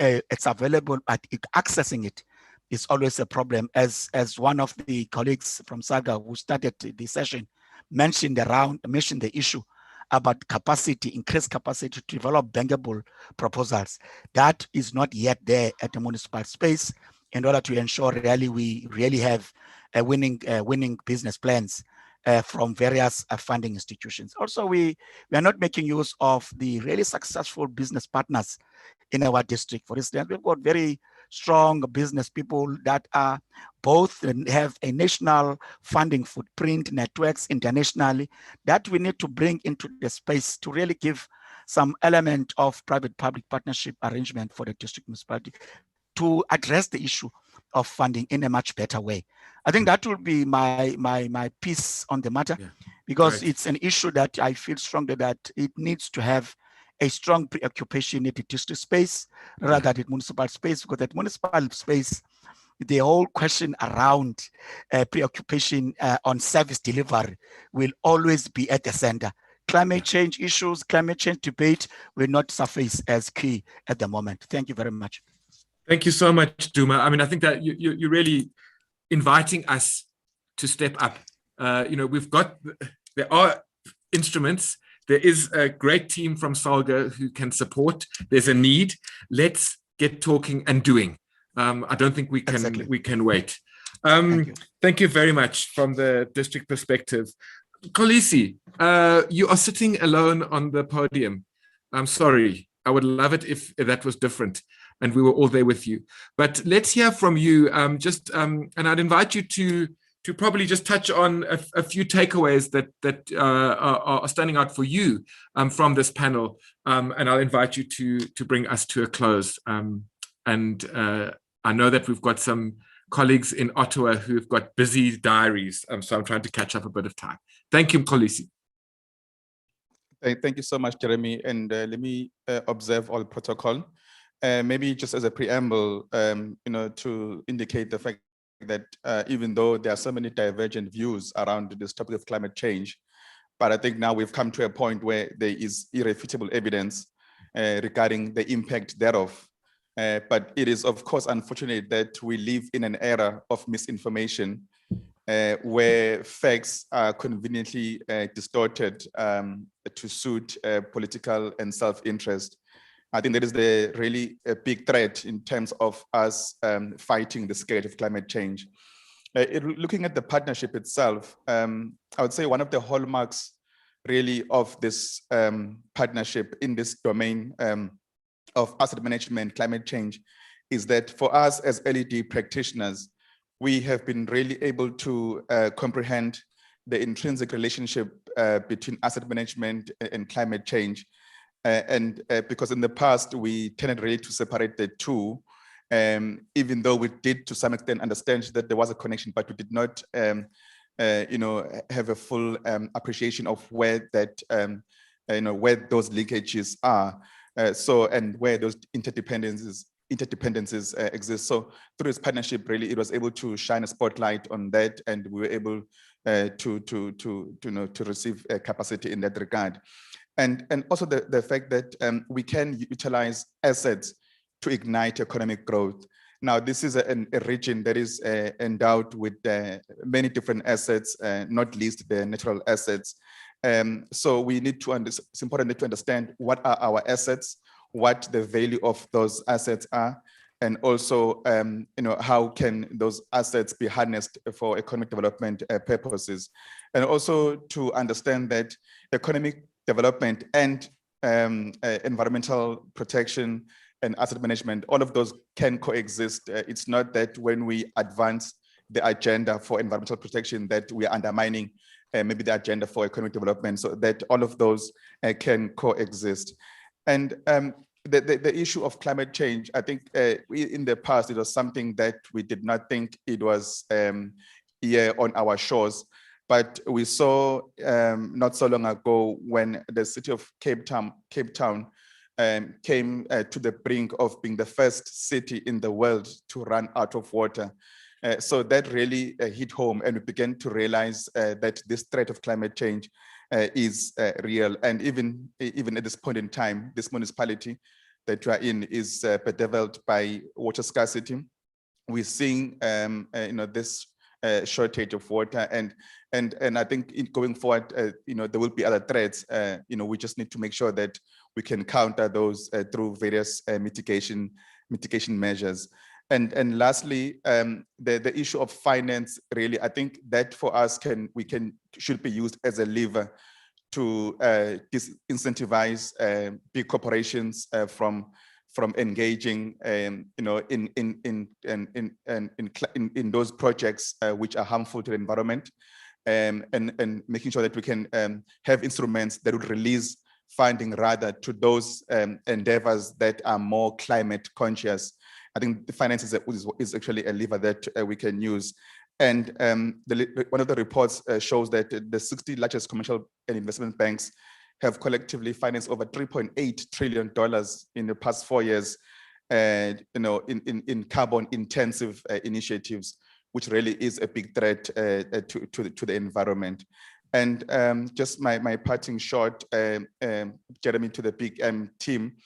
available, but accessing it is always a problem. As one of the colleagues from SALGA who started the session mentioned the issue about capacity, increased capacity to develop bankable proposals. That is not yet there at the municipal space in order to ensure we really have a winning business plans from various funding institutions. Also, we are not making use of the really successful business partners in our district. For instance, we've got very strong business people that are both have a national funding footprint, networks internationally, that we need to bring into the space to really give some element of private-public partnership arrangement for the district municipality to address the issue of funding in a much better way. I think that will be my piece on the matter, because it's an issue that I feel strongly that it needs to have a strong preoccupation in the district space rather than municipal space, because at municipal space, the whole question around preoccupation on service delivery will always be at the center. Climate change issues, climate change debate will not surface as key at the moment. Thank you very much. Thank you so much, Duma. I mean, I think that you're really inviting us step up. We've got, there are instruments. There is a great team from Salga who can support. There's a need. Let's get talking and doing. I don't think we can wait. Thank you very much from the district perspective. Kolisi, you are sitting alone on the podium. I'm sorry. I would love it if that was different and we were all there with you. But let's hear from you. And I'd invite you to probably just touch on a few takeaways that are standing out for you from this panel. And I'll invite you to bring us to a close. I know that we've got some colleagues in Ottawa who've got busy diaries, so I'm trying to catch up a bit of time. Thank you, Kolisi. Thank you so much, Jeremy. And let me observe all protocol. Maybe just as a preamble, to indicate the fact that even though there are so many divergent views around this topic of climate change, but I think now we've come to a point where there is irrefutable evidence regarding the impact thereof. But it is, of course, unfortunate that we live in an era of misinformation where facts are conveniently distorted to suit political and self-interest. I think that is really a big threat in terms of us fighting the scourge of climate change. Looking at the partnership itself, I would say one of the hallmarks really of this partnership in this domain of asset management, climate change, is that for us as LED practitioners, we have been really able to comprehend the intrinsic relationship between asset management and climate change. Because in the past, we tended really to separate the two, even though we did to some extent understand that there was a connection, but we did not have a full appreciation of where that, where those leakages are. And where those interdependencies exist. So through this partnership, really, it was able to shine a spotlight on that, and we were able to receive capacity in that regard. And also the fact that we can utilize assets to ignite economic growth. Now, this is a region that is endowed with many different assets, not least the natural assets. So we need to, it's important to understand what are our assets, what the value of those assets are, and also, how can those assets be harnessed for economic development purposes. And also to understand that economic development and environmental protection and asset management, all of those can coexist. It's not that when we advance the agenda for environmental protection that we are undermining maybe the agenda for economic development, so that all of those can coexist. And the issue of climate change, I think in the past, it was something that we did not think it was here on our shores. But we saw not so long ago when the city of Cape Town came to the brink of being the first city in the world to run out of water. So that really hit home, and we began to realize that this threat of climate change is real. And even at this point in time, this municipality that we are in is bedeviled by water scarcity. We're seeing this shortage of water, and I think going forward, there will be other threats. We just need to make sure that we can counter those through various mitigation measures. And lastly, the issue of finance, really, I think that for us should be used as a lever to disincentivize big corporations from engaging, in those projects which are harmful to the environment, and making sure that we can have instruments that would release funding rather to those endeavors that are more climate conscious. I think the finance is actually a lever that we can use. And one of the reports shows that the 60 largest commercial and investment banks have collectively financed over $3.8 trillion in the past 4 years, in carbon intensive initiatives, which really is a big threat to the environment. And just my parting shot, Jeremy, to the big team,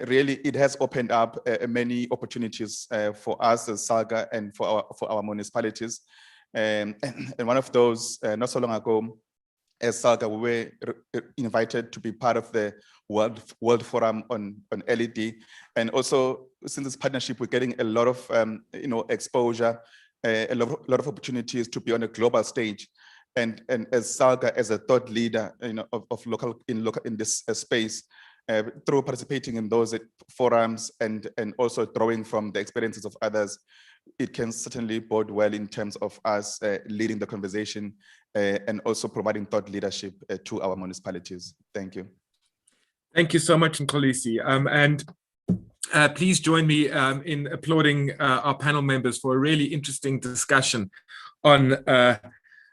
really it has opened up many opportunities for us as Salga and for our municipalities. And one of those, not so long ago, as SALGA, we were invited to be part of the World Forum on LED. And also, since this partnership, we're getting a lot of exposure, a lot of opportunities to be on a global stage. And as SALGA, as a thought leader, of local in this space, through participating in those forums and also drawing from the experiences of others, it can certainly bode well in terms of us leading the conversation and also providing thought leadership to our municipalities. Thank you. Thank you so much, Nkolisi. And please join me in applauding our panel members for a really interesting discussion on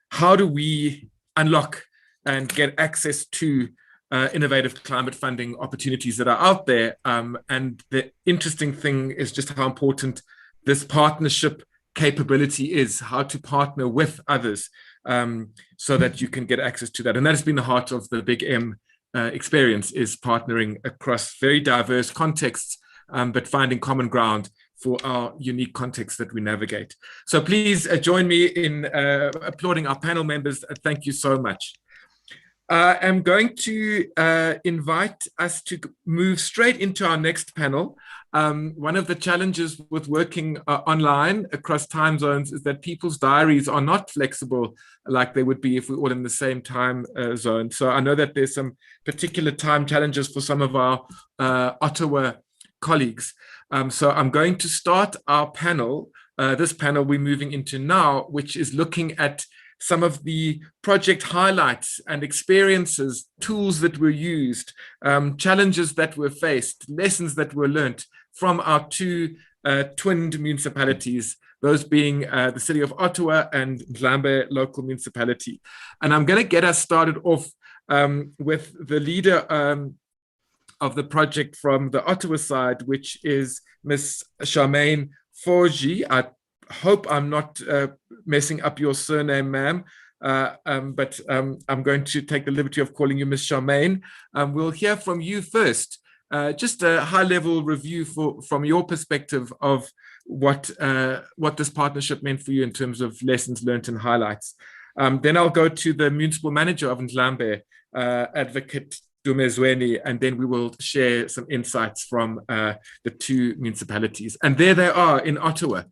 how do we unlock and get access to innovative climate funding opportunities that are out there. And the interesting thing is just how important this partnership capability is, how to partner with others so that you can get access to that. And that has been the heart of the Big M experience, is partnering across very diverse contexts, but finding common ground for our unique context that we navigate. So please join me in applauding our panel members. Thank you so much. I'm going to invite us to move straight into our next panel. One of the challenges with working online across time zones is that people's diaries are not flexible like they would be if we're all in the same time zone. So I know that there's some particular time challenges for some of our Ottawa colleagues. So I'm going to start our panel, this panel we're moving into now, which is looking at some of the project highlights and experiences, tools that were used, challenges that were faced, lessons that were learnt from our two twinned municipalities, those being the City of Ottawa and Ndlambe Local Municipality. And I'm going to get us started off with the leader of the project from the Ottawa side, which is Ms. Charmaine Forgy. I hope I'm not messing up your surname, ma'am, but I'm going to take the liberty of calling you Ms. Charmaine. We'll hear from you first. Just a high-level review from your perspective of what this partnership meant for you in terms of lessons learned and highlights. Then I'll go to the municipal manager of Ndlambe, Advocate Dumezweni, and then we will share some insights from the two municipalities. And there they are in Ottawa.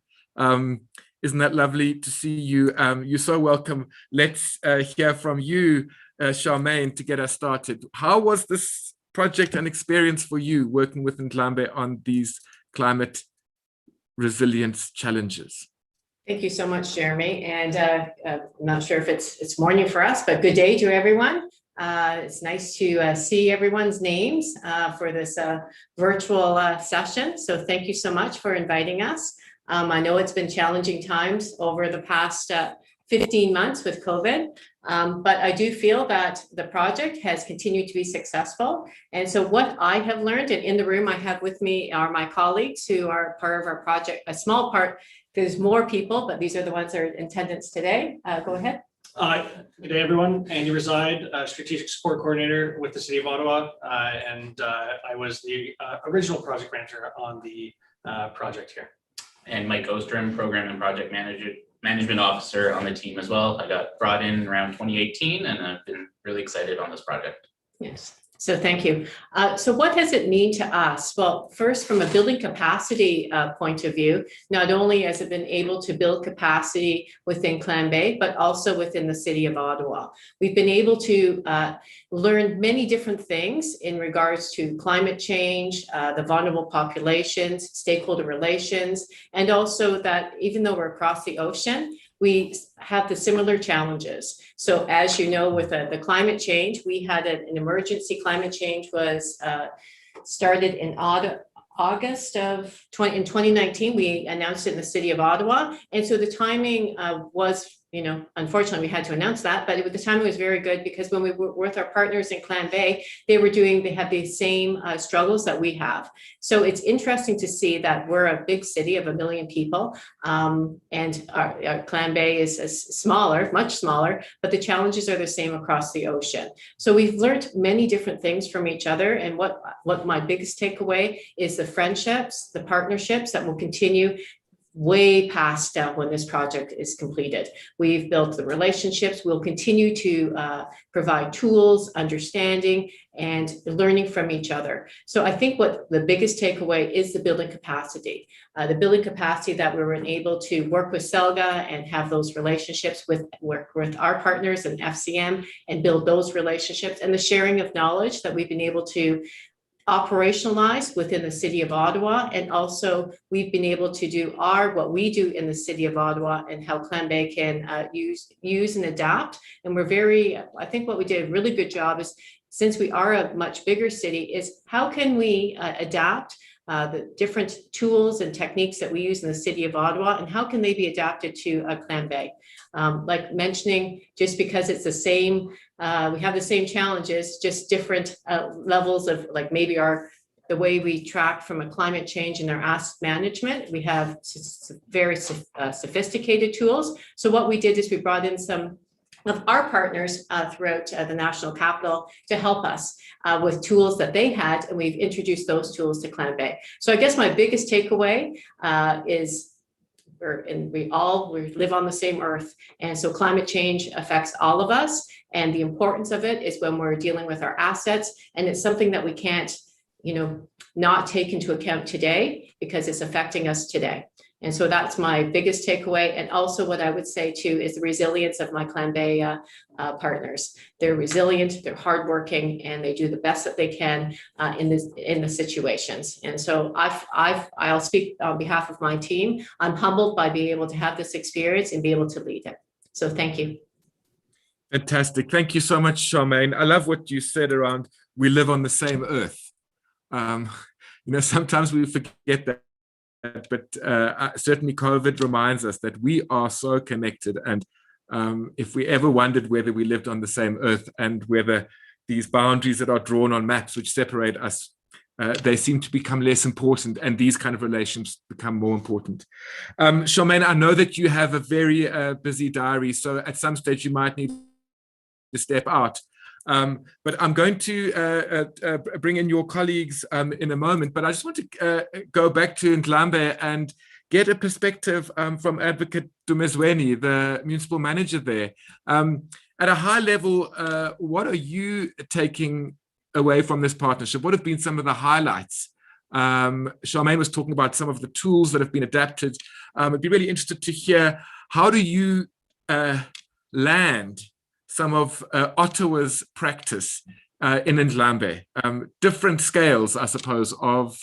Isn't that lovely to see you? You're so welcome. Let's hear from you, Charmaine, to get us started. How was this project and experience for you working with Ndlambe on these climate resilience challenges? Thank you so much, Jeremy. And I'm not sure if it's morning for us, but good day to everyone. It's nice to see everyone's names for this virtual session. So thank you so much for inviting us. I know it's been challenging times over the past 15 months with COVID, but I do feel that the project has continued to be successful. And so what I have learned, and in the room I have with me are my colleagues who are part of our project, a small part, there's more people, but these are the ones that are in attendance today. Go ahead. Good day, everyone. Andy Reside, Strategic Support Coordinator with the City of Ottawa, and I was the original project manager on the project here. And Mike Ostrom, Program and Project Management Officer on the team as well. I got brought in around 2018 and I've been really excited on this project. Yes. So thank you. So what does it mean to us? Well, first, from a building capacity point of view, not only has it been able to build capacity within Ndlambe, but also within the City of Ottawa. We've been able to learn many different things in regards to climate change, the vulnerable populations, stakeholder relations, and also that even though we're across the ocean, we have the similar challenges. So as you know, with the climate change, we had an emergency. Climate change was started in August of 2019. We announced it in the City of Ottawa. And so the timing was, unfortunately we had to announce that, but the timing was very good because when we were with our partners in Ndlambe, they have the same struggles that we have. So it's interesting to see that we're a big city of 1 million people, and our Ndlambe is smaller, much smaller, but the challenges are the same across the ocean. So we've learned many different things from each other, and what my biggest takeaway is the friendships, the partnerships that will continue way past when this project is completed. We've built the relationships. We'll continue to provide tools, understanding, and learning from each other. So I think what the biggest takeaway is the building capacity. The building capacity that we were able to work with Selga and have those relationships work with our partners and FCM and build those relationships, and the sharing of knowledge that we've been able to operationalize within the city of Ottawa. And also we've been able to do what we do in the city of Ottawa and how Ndlambe can use and adapt. And I think what we did a really good job is, since we are a much bigger city, is how can we adapt the different tools and techniques that we use in the city of Ottawa, and how can they be adapted to Ndlambe? Like mentioning, just because it's the same, we have the same challenges, just different levels of, like, maybe the way we track from a climate change in our asset management. We have very sophisticated tools. So what we did is we brought in some of our partners throughout the national capital to help us with tools that they had, and we've introduced those tools to Ndlambe. So I guess my biggest takeaway is we live on the same earth, and so climate change affects all of us, and the importance of it is when we're dealing with our assets, and it's something that we can't, not take into account today because it's affecting us today. And so that's my biggest takeaway. And also what I would say too is the resilience of my Ndlambe partners. They're resilient, they're hardworking, and they do the best that they can in the situations. And so I'll speak on behalf of my team. I'm humbled by being able to have this experience and be able to lead it. So thank you. Fantastic. Thank you so much, Charmaine. I love what you said around we live on the same earth. Sometimes we forget that. But certainly COVID reminds us that we are so connected. And if we ever wondered whether we lived on the same earth and whether these boundaries that are drawn on maps which separate us, they seem to become less important, and these kind of relations become more important. Charmaine, I know that you have a very busy diary, so at some stage you might need to step out. But I'm going to bring in your colleagues in a moment, but I just want to go back to Ndlambe and get a perspective from Advocate Dumezweni, the municipal manager there. At a high level, what are you taking away from this partnership? What have been some of the highlights? Charmaine was talking about some of the tools that have been adapted. I'd be really interested to hear, how do you land some of Ottawa's practice in Ndlambe, different scales, I suppose, of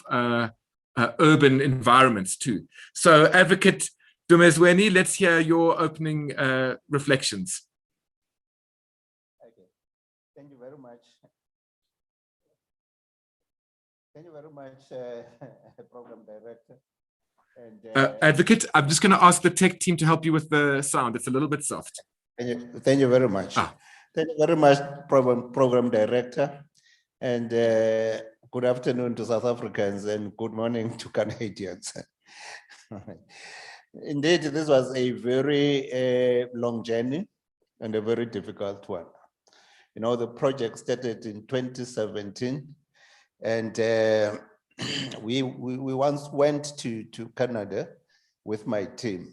urban environments too. So Advocate Dumezweni, let's hear your opening reflections. Okay, thank you very much. Thank you very much, Program Director. And, Advocate, I'm just going to ask the tech team to help you with the sound. It's a little bit soft. Thank you very much. Thank you very much, Program Director. And good afternoon to South Africans and good morning to Canadians. Indeed, this was a very long journey and a very difficult one. The project started in 2017, and we once went to Canada with my team.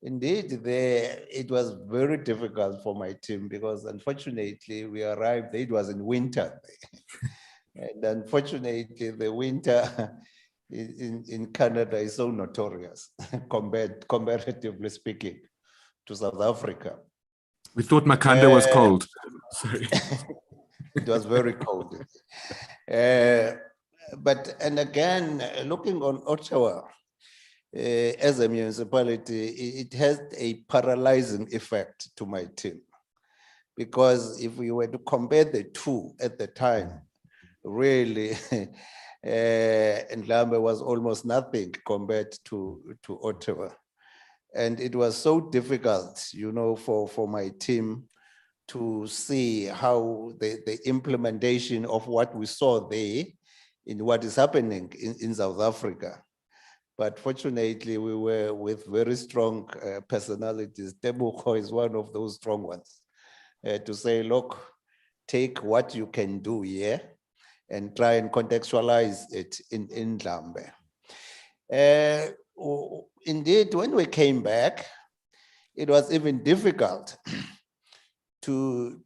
Indeed, it was very difficult for my team because unfortunately we arrived, it was in winter. And unfortunately the winter in Canada is so notorious, comparatively speaking, to South Africa. We thought Makanda was cold. Sorry. It was very cold. And again, looking on Ottawa, as a municipality, it has a paralyzing effect to my team. Because if we were to compare the two at the time, really, Ndlambe was almost nothing compared to Ottawa. And it was so difficult, for my team to see how the implementation of what we saw there in what is happening in South Africa. But fortunately, we were with very strong personalities. Tebuko is one of those strong ones, to say, look, take what you can do here and try and contextualize it in Ndlambe. indeed, when we came back, it was even difficult to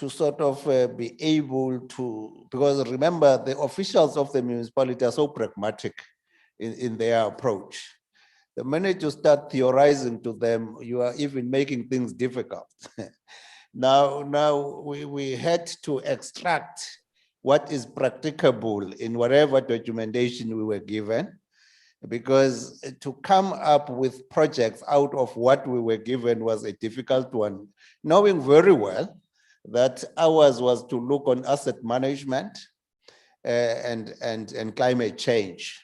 sort of be able to, because remember, the officials of the municipality are so pragmatic in their approach. The minute you start theorizing to them, you are even making things difficult. Now we had to extract what is practicable in whatever documentation we were given, because to come up with projects out of what we were given was a difficult one, knowing very well that ours was to look on asset management and climate change.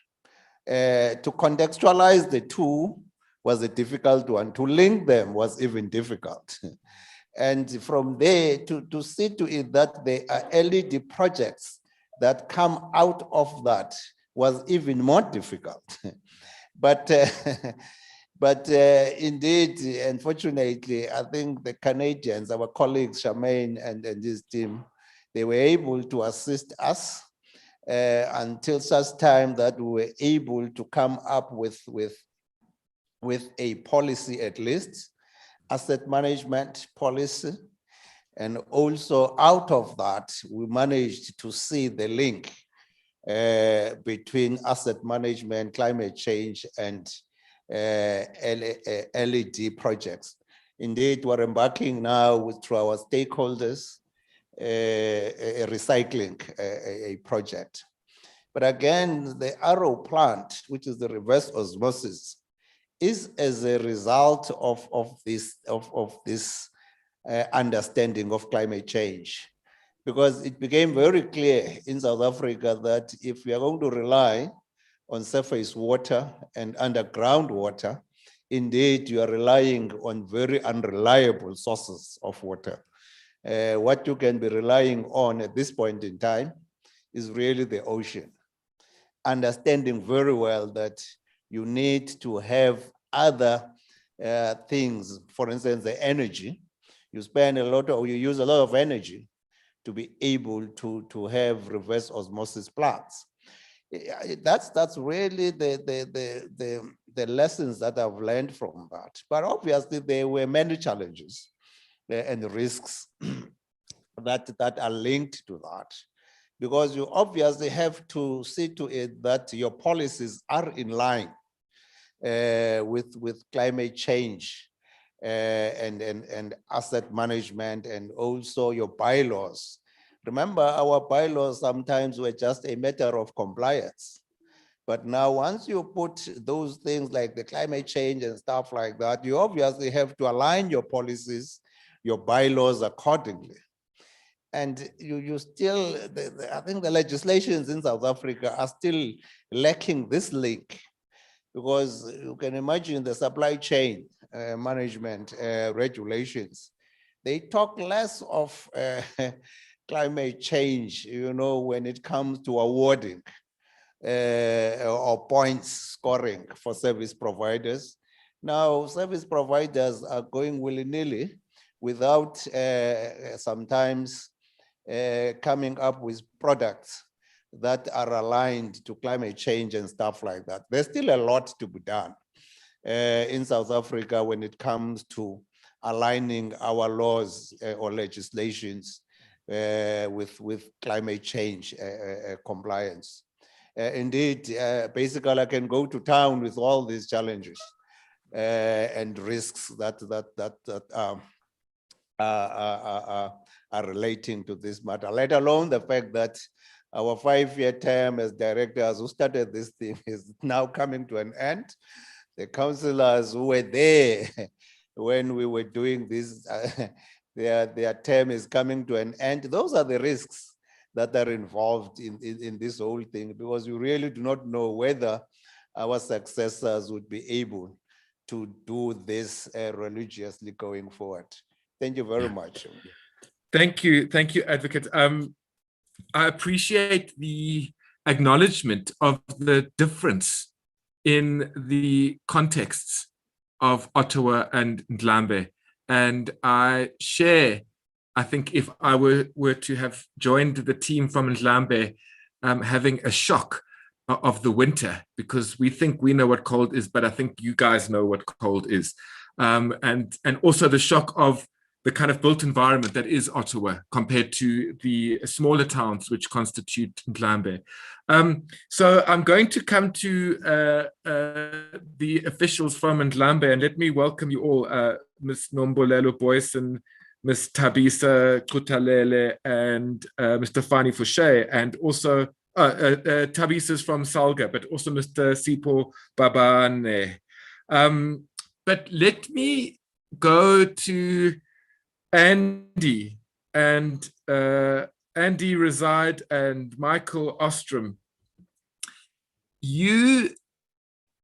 To contextualize the two was a difficult one. To link them was even difficult. And from there, to see to it that there are LED projects that come out of that was even more difficult. But indeed, unfortunately, I think the Canadians, our colleagues, Charmaine and his team, they were able to assist us until such time that we were able to come up with a policy, at least, asset management policy. And also out of that, we managed to see the link between asset management, climate change, and LED projects. Indeed, we're embarking now through our stakeholders, a recycling a project. But again, the Arrow plant, which is the reverse osmosis, is as a result of this understanding of climate change, because it became very clear in South Africa that if we are going to rely on surface water and underground water, indeed you are relying on very unreliable sources of water. What you can be relying on at this point in time is really the ocean. Understanding very well that you need to have other things, for instance, the energy. You spend a lot of, you use a lot of energy to be able to have reverse osmosis plants. That's really the lessons that I've learned from that. But obviously there were many challenges and risks that are linked to that, because you obviously have to see to it that your policies are in line with climate change and asset management, and also your bylaws. Remember, our bylaws sometimes were just a matter of compliance. But now once you put those things like the climate change and stuff like that, you obviously have to align your policies, your bylaws accordingly. And you still, I think the legislations in South Africa are still lacking this link, because you can imagine the supply chain management regulations. They talk less of climate change, you know, when it comes to awarding or points scoring for service providers. Now, service providers are going willy-nilly without sometimes coming up with products that are aligned to climate change and stuff like that. There's still a lot to be done in South Africa when it comes to aligning our laws or legislations with climate change compliance. Indeed, basically I can go to town with all these challenges and risks that are relating to this matter, let alone the fact that our 5-year term as directors who started this thing is now coming to an end. The councillors who were there when we were doing this, their term is coming to an end. Those are the risks that are involved in this whole thing, because we really do not know whether our successors would be able to do this religiously going forward. Thank you very much. Thank you, Advocate. I appreciate the acknowledgement of the difference in the contexts of Ottawa and Ndlambe. And I share, I think if I were to have joined the team from Ndlambe, having a shock of the winter, because we think we know what cold is, but I think you guys know what cold is. And also the shock of the kind of built environment that is Ottawa compared to the smaller towns which constitute Ndlambe. So I'm going to come to the officials from Ndlambe, and let me welcome you all, Ms. Nombolelo Boyson, Ms. Tabisa Kutalele, and Mr. Fani Fouché, and also Tabisa's from Salga, but also Mr. Sipo Babane. But let me go to Andy and Andy Reside and Michael Ostrom. You,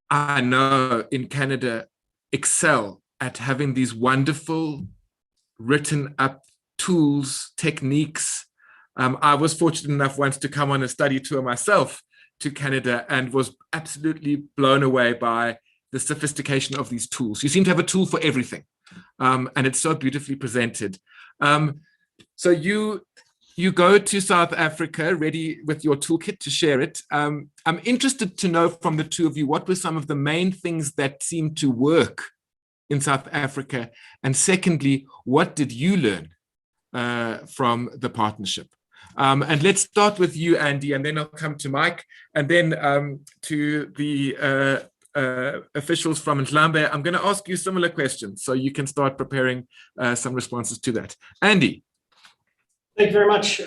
I know, in Canada excel at having these wonderful written up tools, techniques. I was fortunate enough once to come on a study tour myself to Canada and was absolutely blown away by the sophistication of these tools. You seem to have a tool for everything, and it's so beautifully presented. So you go to South Africa ready with your toolkit to share it. I'm interested to know from the two of you, what were some of the main things that seemed to work in South Africa? And secondly, what did you learn from the partnership? And let's start with you, Andy, and then I'll come to Mike, and then to the officials from Ndlambe. I'm going to ask you similar questions, so you can start preparing some responses to that. Andy. Thank you very much.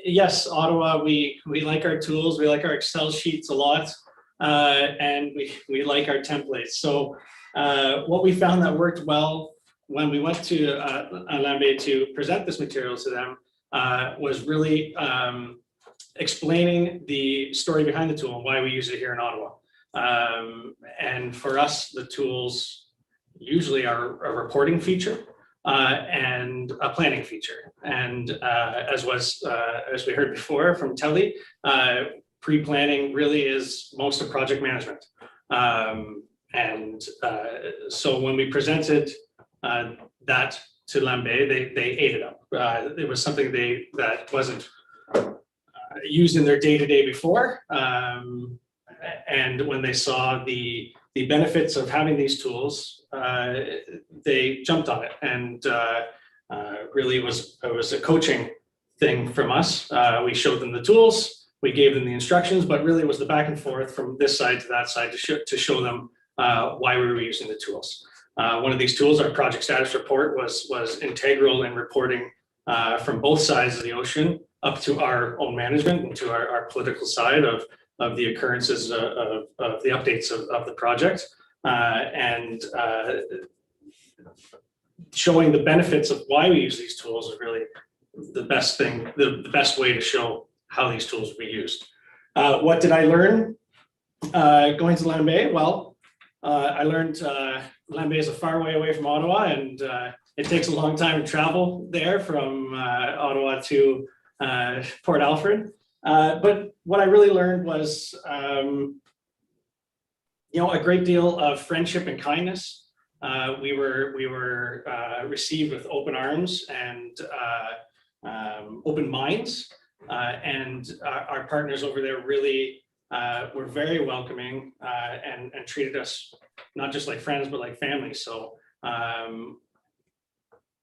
Yes, Ottawa, we like our tools, we like our Excel sheets a lot, and we like our templates. So what we found that worked well when we went to Ndlambe to present this material to them was really explaining the story behind the tool and why we use it here in Ottawa. And for us, the tools usually are a reporting feature and a planning feature. And as we heard before from Telly, pre-planning really is most of project management. So when we presented that to Ndlambe, they ate it up. It was something that wasn't used in their day-to-day before. And when they saw the benefits of having these tools, they jumped on it. And really it was a coaching thing from us. We showed them the tools, we gave them the instructions, but really it was the back and forth from this side to that side to show them why we were using the tools. One of these tools, our project status report, was integral in reporting from both sides of the ocean up to our own management and to our political side of the occurrences of the updates of the project, and showing the benefits of why we use these tools is really the best thing, the best way to show how these tools will be used. What did I learn going to Ndlambe? Well, I learned Ndlambe is a far way away from Ottawa, and it takes a long time to travel there from Ottawa to Port Alfred. But what I really learned was, a great deal of friendship and kindness. We were received with open arms and open minds, and our partners over there really were very welcoming and treated us not just like friends but like family. So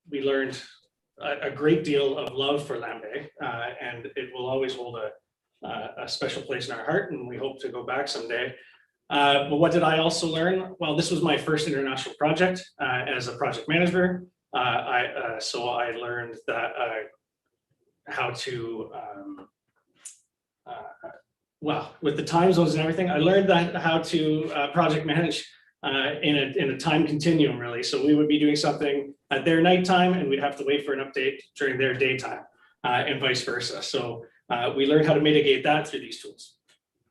we learned a great deal of love for Ndlambe, and it will always hold a special place in our heart, and we hope to go back someday. But what did I also learn? Well, this was my first international project as a project manager. So I learned that how to, well, with the time zones and everything, I learned that how to project manage in a time continuum, really. So we would be doing something at their nighttime, and we'd have to wait for an update during their daytime, and vice versa. So we learned how to mitigate that through these tools.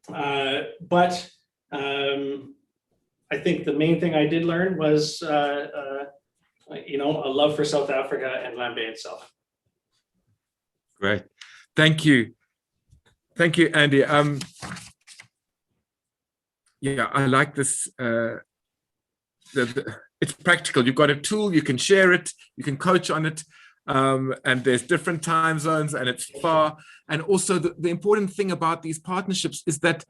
But I think the main thing I did learn was, a love for South Africa and Ndlambe itself. Great, thank you, Andy. Yeah, I like this. It's practical. You've got a tool, you can share it, you can coach on it, and there's different time zones, and it's far. And also the important thing about these partnerships is that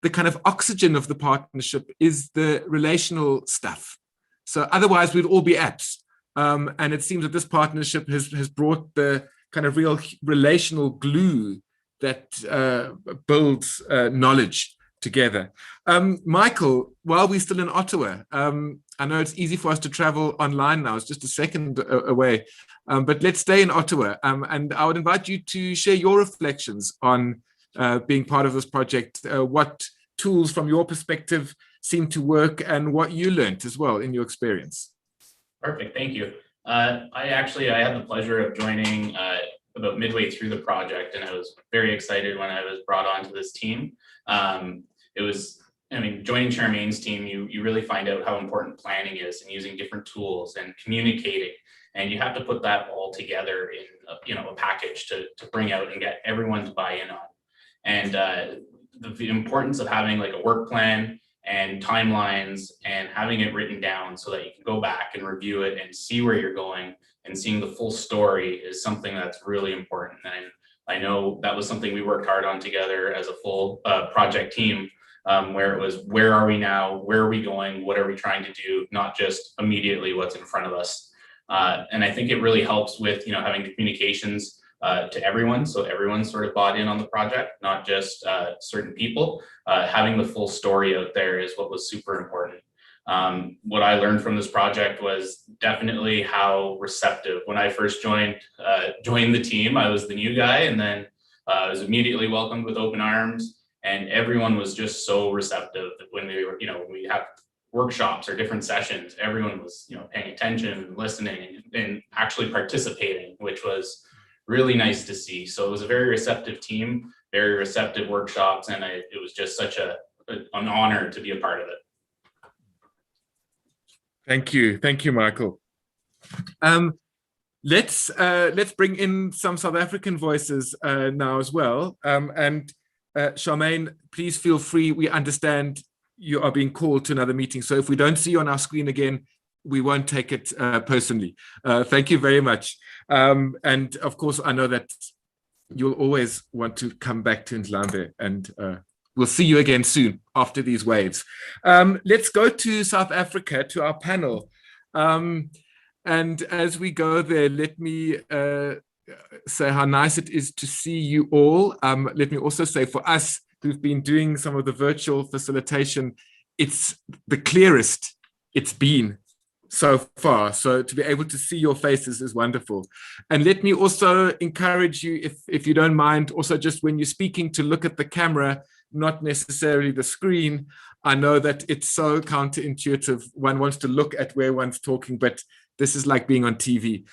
the kind of oxygen of the partnership is the relational stuff. So otherwise we'd all be apps. And it seems that this partnership has brought the kind of real relational glue that builds knowledge together. Michael, while we're still in Ottawa, I know it's easy for us to travel online now, it's just a second away, but let's stay in Ottawa. And I would invite you to share your reflections on being part of this project, what tools from your perspective seem to work and what you learned as well in your experience. Perfect, thank you. I had the pleasure of joining about midway through the project, and I was very excited when I was brought onto this team. Joining Charmaine's team, you really find out how important planning is and using different tools and communicating, and you have to put that all together in a package to bring out and get everyone to buy in on. And the importance of having like a work plan and timelines and having it written down so that you can go back and review it and see where you're going, and seeing the full story is something that's really important. And I know that was something we worked hard on together as a full project team, where it was, where are we now? Where are we going? What are we trying to do? Not just immediately what's in front of us. And I think it really helps with, having the communications to everyone. So everyone sort of bought in on the project, not just certain people. Having the full story out there is what was super important. What I learned from this project was definitely how receptive. When I first joined the team, I was the new guy, and then I was immediately welcomed with open arms, and everyone was just so receptive. When we have workshops or different sessions, everyone was paying attention and listening and actually participating, which was really nice to see. So it was a very receptive team, very receptive workshops, and it was just such an honor to be a part of it. Thank you, Michael. Let's bring in some South African voices now as well. And Charmaine, please feel free. We understand you are being called to another meeting, so if we don't see you on our screen again, we won't take it personally. Thank you very much. And of course, I know that you'll always want to come back to Ndlambe, and we'll see you again soon after these waves. Let's go to South Africa, to our panel. And as we go there, let me say how nice it is to see you all. Let me also say, for us who've been doing some of the virtual facilitation, it's the clearest it's been so far. So to be able to see your faces is wonderful. And let me also encourage you, if you don't mind, also just when you're speaking, to look at the camera, not necessarily the screen. I know that it's so counterintuitive. One wants to look at where one's talking, but this is like being on TV.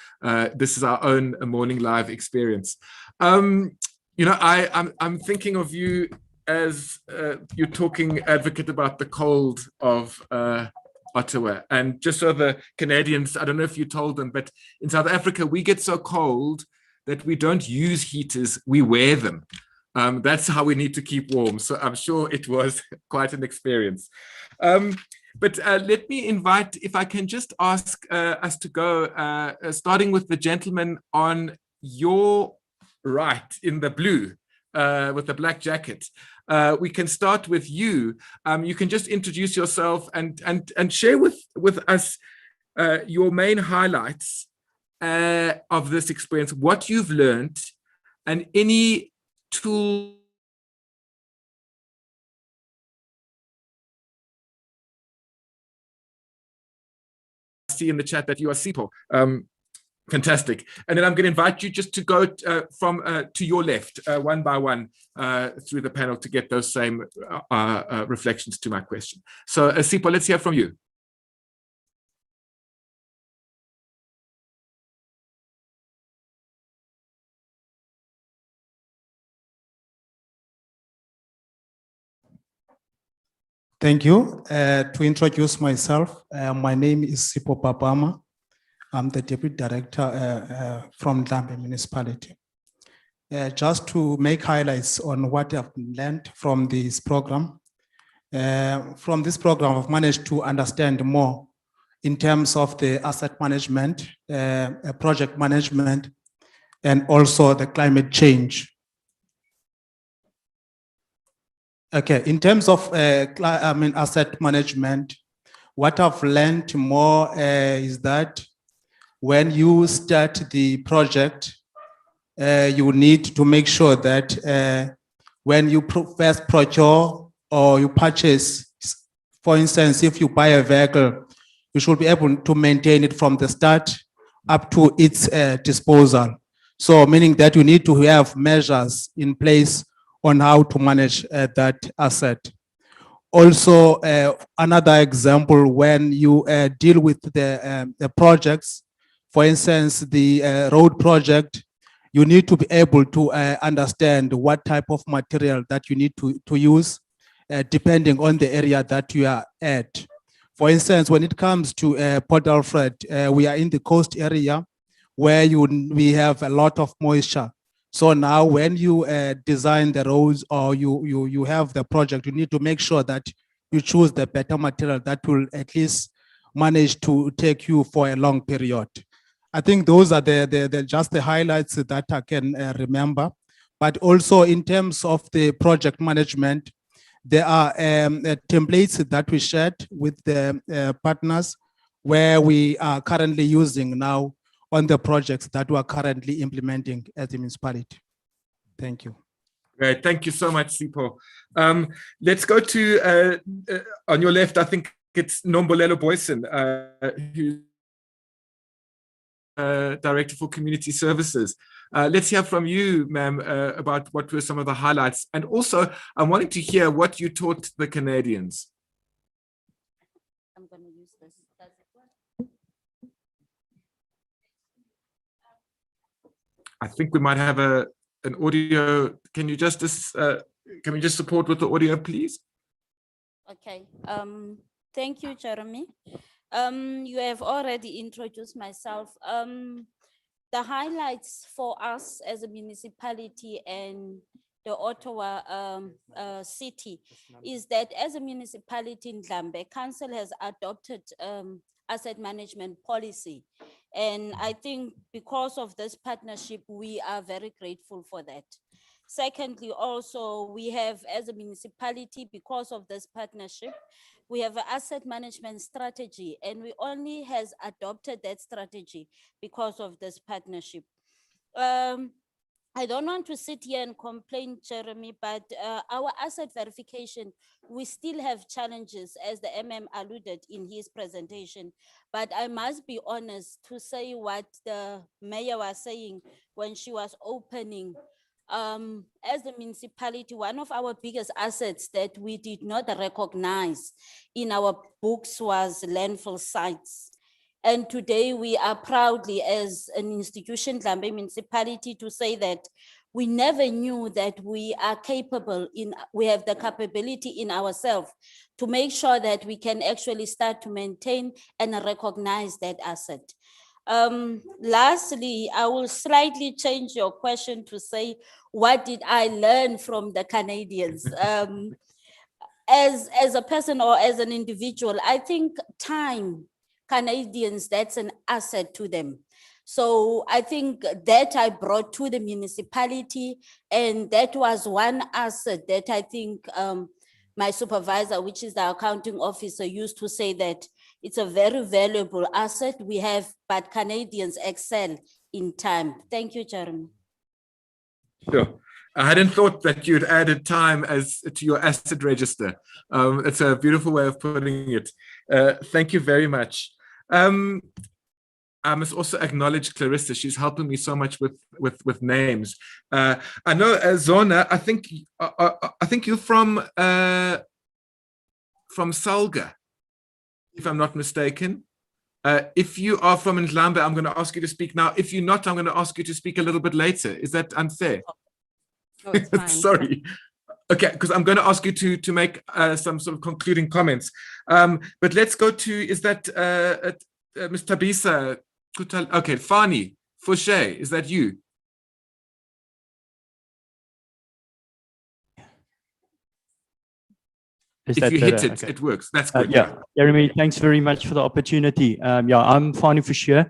This is our own morning live experience. I'm thinking of you as you're talking, advocate, about the cold of Ottawa. And just so the Canadians, I don't know if you told them, but in South Africa, we get so cold that we don't use heaters, we wear them. That's how we need to keep warm. So I'm sure it was quite an experience. But let me invite, if I can just ask us to go, starting with the gentleman on your right in the blue, with the black jacket. We can start with you. You can just introduce yourself and share with us your main highlights of this experience, what you've learned, and any tool see in the chat that you are SIPO. Fantastic. And then I'm going to invite you just to go from to your left, one by one, through the panel to get those same reflections to my question. So SIPO, let's hear from you. Thank you. To introduce myself, my name is Sipo Papama. I'm the Deputy Director from Ndlambe Municipality. Just to make highlights on what I've learned from this program. From this program, I've managed to understand more in terms of the asset management, project management, and also the climate change. Okay, in terms of asset management, what I've learned more is that when you start the project, you need to make sure that when you first procure or you purchase, for instance, if you buy a vehicle, you should be able to maintain it from the start up to its disposal. So meaning that you need to have measures in place on how to manage that asset. Also, another example, when you deal with the projects, for instance, the road project, you need to be able to understand what type of material that you need to use, depending on the area that you are at. For instance, when it comes to Port Alfred, we are in the coast area where we have a lot of moisture. So now when you design the roads or you have the project, you need to make sure that you choose the better material that will at least manage to take you for a long period. I think those are just the highlights that I can remember. But also in terms of the project management, there are templates that we shared with the partners where we are currently using now on the projects that we are currently implementing as a municipality. Thank you. Great, thank you so much, Sipho. Let's go to, on your left, I think it's Nombolelo Boyson, who's Director for Community Services. Let's hear from you, ma'am, about what were some of the highlights. And also, I'm wanting to hear what you taught the Canadians. I'm going to use this. Does it work? I think we might have an audio. Can you just can we just support with the audio, please? Okay. Thank you, Jeremy. You have already introduced myself. The highlights for us as a municipality and the Ottawa city is that as a municipality in Ndlambe, council has adopted asset management policy. And I think because of this partnership, we are very grateful for that. Secondly, also, we have as a municipality, because of this partnership, we have an asset management strategy, and we only has adopted that strategy because of this partnership. I don't want to sit here and complain, Jeremy, but our asset verification, we still have challenges, as the MM alluded in his presentation. But I must be honest to say what the mayor was saying when she was opening. As a municipality, one of our biggest assets that we did not recognize in our books was landfill sites. And today we are proudly, as an institution, Ndlambe Municipality, to say that we never knew that we are capable we have the capability in ourselves to make sure that we can actually start to maintain and recognize that asset. Lastly, I will slightly change your question to say, what did I learn from the Canadians? As a person or as an individual, I think time, Canadians, that's an asset to them. So I think that I brought to the municipality, and that was one asset that I think my supervisor, which is the accounting officer, used to say that it's a very valuable asset we have, but Canadians excel in time. Thank you, Jeremy. Sure. I hadn't thought that you'd added time as to your asset register. It's a beautiful way of putting it. Thank you very much. I must also acknowledge Clarissa. She's helping me so much with names. I know Zona. I think you're from Salga, if I'm not mistaken. If you are from Ndlambe, I'm going to ask you to speak now. If you're not, I'm going to ask you to speak a little bit later. Is that unfair? No, it's fine. Sorry. Okay, because I'm going to ask you to make some sort of concluding comments. But let's go to, is that Ms. Tabisa? Okay, Fani Fouché, is that you? If you hit it, it works. That's good. Yeah, Jeremy, thanks very much for the opportunity. Yeah, I'm Fani Fouché.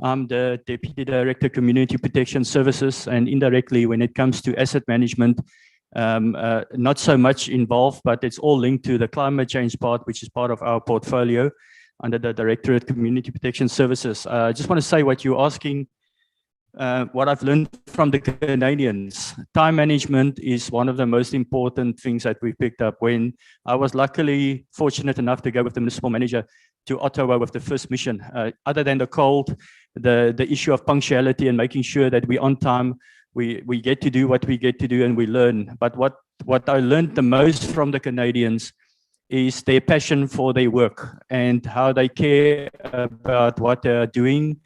I'm the Deputy Director, Community Protection Services, and indirectly, when it comes to asset management, not so much involved, but it's all linked to the climate change part, which is part of our portfolio under the Directorate Community Protection Services. I just want to say what you're asking, what I've learned from the Canadians. Time management is one of the most important things that we picked up. When I was luckily fortunate enough to go with the municipal manager to Ottawa with the first mission, other than the cold, the issue of punctuality and making sure that we're on time, we get to do what we get to do and we learn. But what I learned the most from the Canadians is their passion for their work and how they care about what they're doing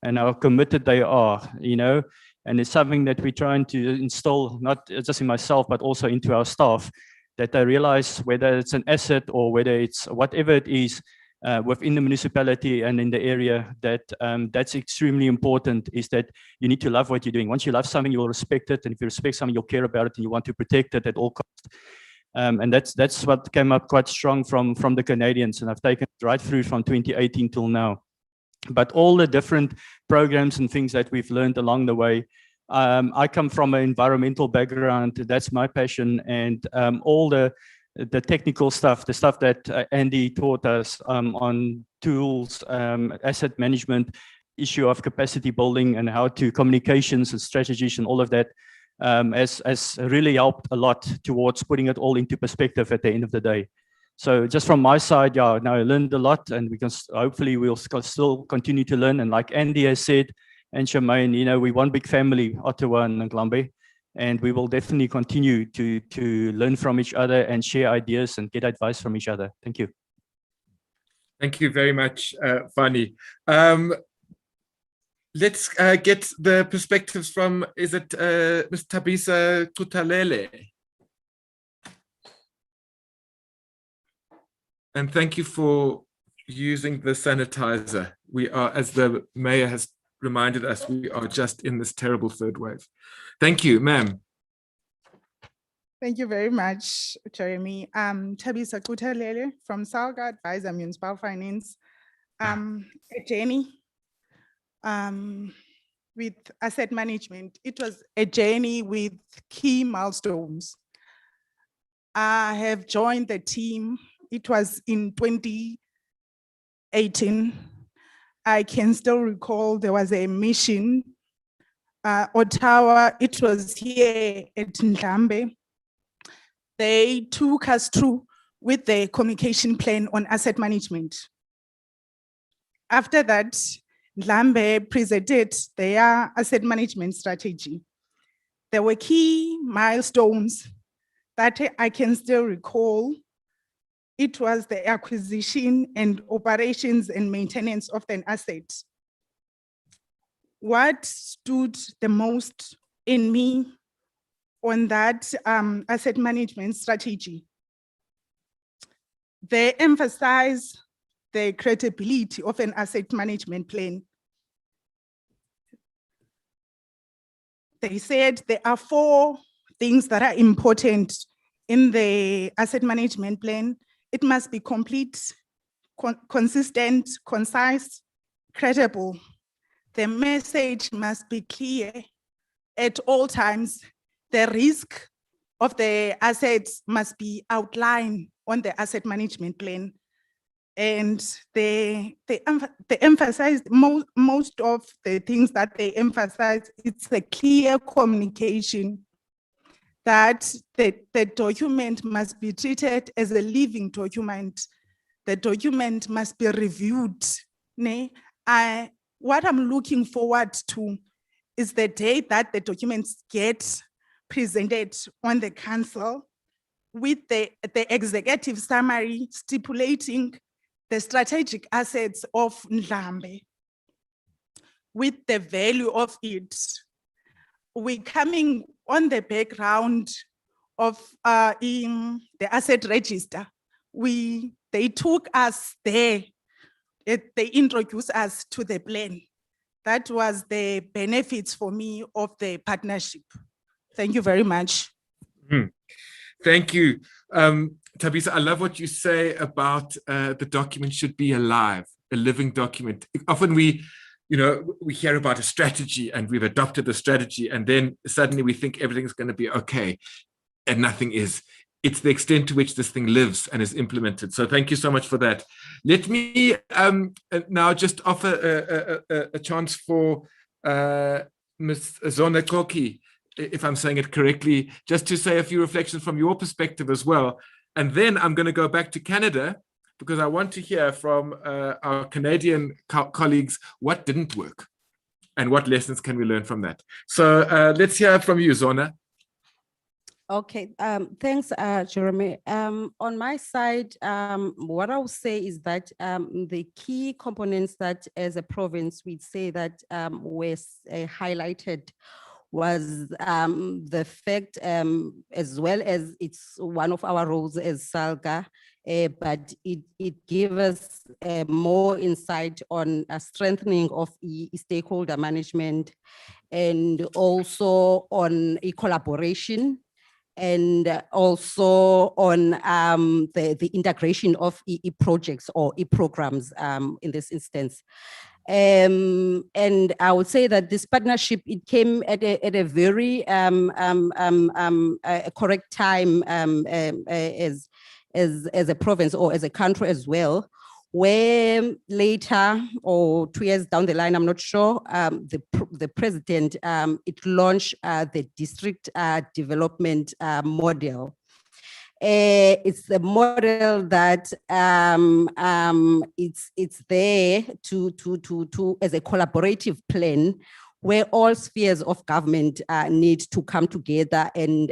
and how committed they are, and it's something that we're trying to install, not just in myself, but also into our staff, that they realize whether it's an asset or whether it's whatever it is within the municipality and in the area, that that's extremely important, is that you need to love what you're doing. Once you love something, you will respect it. And if you respect something, you'll care about it and you want to protect it at all costs. And that's what came up quite strong from the Canadians, and I've taken it right through from 2018 till now. But all the different programs and things that we've learned along the way, I come from an environmental background. That's my passion, and all the technical stuff, the stuff that Andy taught us on tools, asset management, issue of capacity building, and how to communications and strategies and all of that has really helped a lot towards putting it all into perspective at the end of the day. So just from my side, now I learned a lot, and we can hopefully we'll still continue to learn. And like Andy has said, and Charmaine, we one big family, Ottawa and Ndlambe, and we will definitely continue to learn from each other and share ideas and get advice from each other. Thank you. Thank you very much, Fani. Let's get the perspectives from, is it Ms. Thabisa Kutalele? And thank you for using the sanitizer. We are, as the mayor has reminded us, we are just in this terrible third wave. Thank you, ma'am. Thank you very much, Jeremy. Thabisa Kutalele from Salga Advisor Municipal Finance. A journey with asset management. It was a journey with key milestones. I have joined the team. It was in 2018. I can still recall there was a mission, Ottawa, it was here at Ndlambe. They took us through with the communication plan on asset management. After that, Ndlambe presented their asset management strategy. There were key milestones that I can still recall. It was the acquisition and operations and maintenance of an asset. What stood the most in me on that asset management strategy? They emphasize the credibility of an asset management plan. They said there are 4 things that are important in the asset management plan. It must be complete, consistent, concise, credible. The message must be clear at all times. The risk of the assets must be outlined on the asset management plan. And they emphasized most of the things that they emphasize. It's a clear communication that the document must be treated as a living document. The document must be reviewed. What I'm looking forward to is the day that the documents get presented on the council with the executive summary stipulating the strategic assets of Ndlambe with the value of it. We're coming on the background of in the asset register. They took us there, they introduced us to the plan. That was the benefits for me of the partnership. Thank you very much. Thank you. Thabisa, I love what you say about the document should be alive, a living document. Often we hear about a strategy and we've adopted the strategy and then suddenly we think everything's going to be okay. and nothing is. It's the extent to which this thing lives and is implemented. So thank you so much for that. Let me now just offer a chance for Ms. Zona Koki, if I'm saying it correctly, just to say a few reflections from your perspective as well. And then I'm going to go back to Canada, because I want to hear from our Canadian colleagues what didn't work and what lessons can we learn from that. So let's hear from you, Zona. Okay, thanks, Jeremy. On my side, what I will say is that the key components that as a province we'd say that were highlighted was the fact, as well as it's one of our roles as SALGA, but it gave us more insight on a strengthening of stakeholder management and also on collaboration, and also on the integration of projects or programs in this instance. And I would say that this partnership, it came at a very correct time as a province or as a country as well, where later or 2 years down the line, I'm not sure, the president, it launched the district development model. It's the model that it's there to as a collaborative plan where all spheres of government need to come together and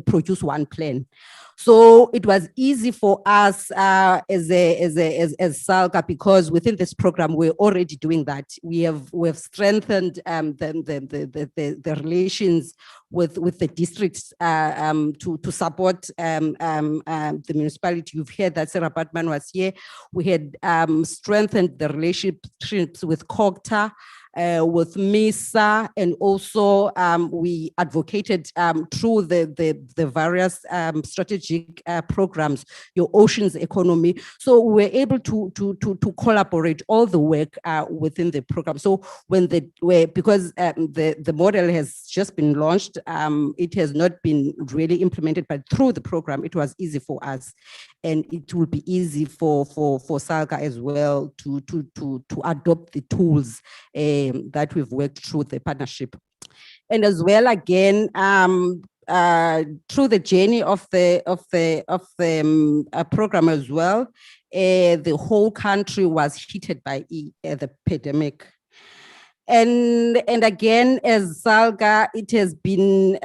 produce one plan. So it was easy for us as SALGA, because within this program we're already doing that. We have strengthened the relations with the districts to support the municipality. You've heard that Sarah Batman was here. We had strengthened the relationships with COGTA, with MISA, and also we advocated through the various strategic programs, your oceans economy. So we're able to collaborate all the work within the program. So because the model has just been launched, it has not been really implemented, but through the program, it was easy for us. And it will be easy for SALGA as well to adopt the tools that we've worked through the partnership. And as well, again, through the journey of the program as well, the whole country was hit by the pandemic. And again, as SALGA, it has been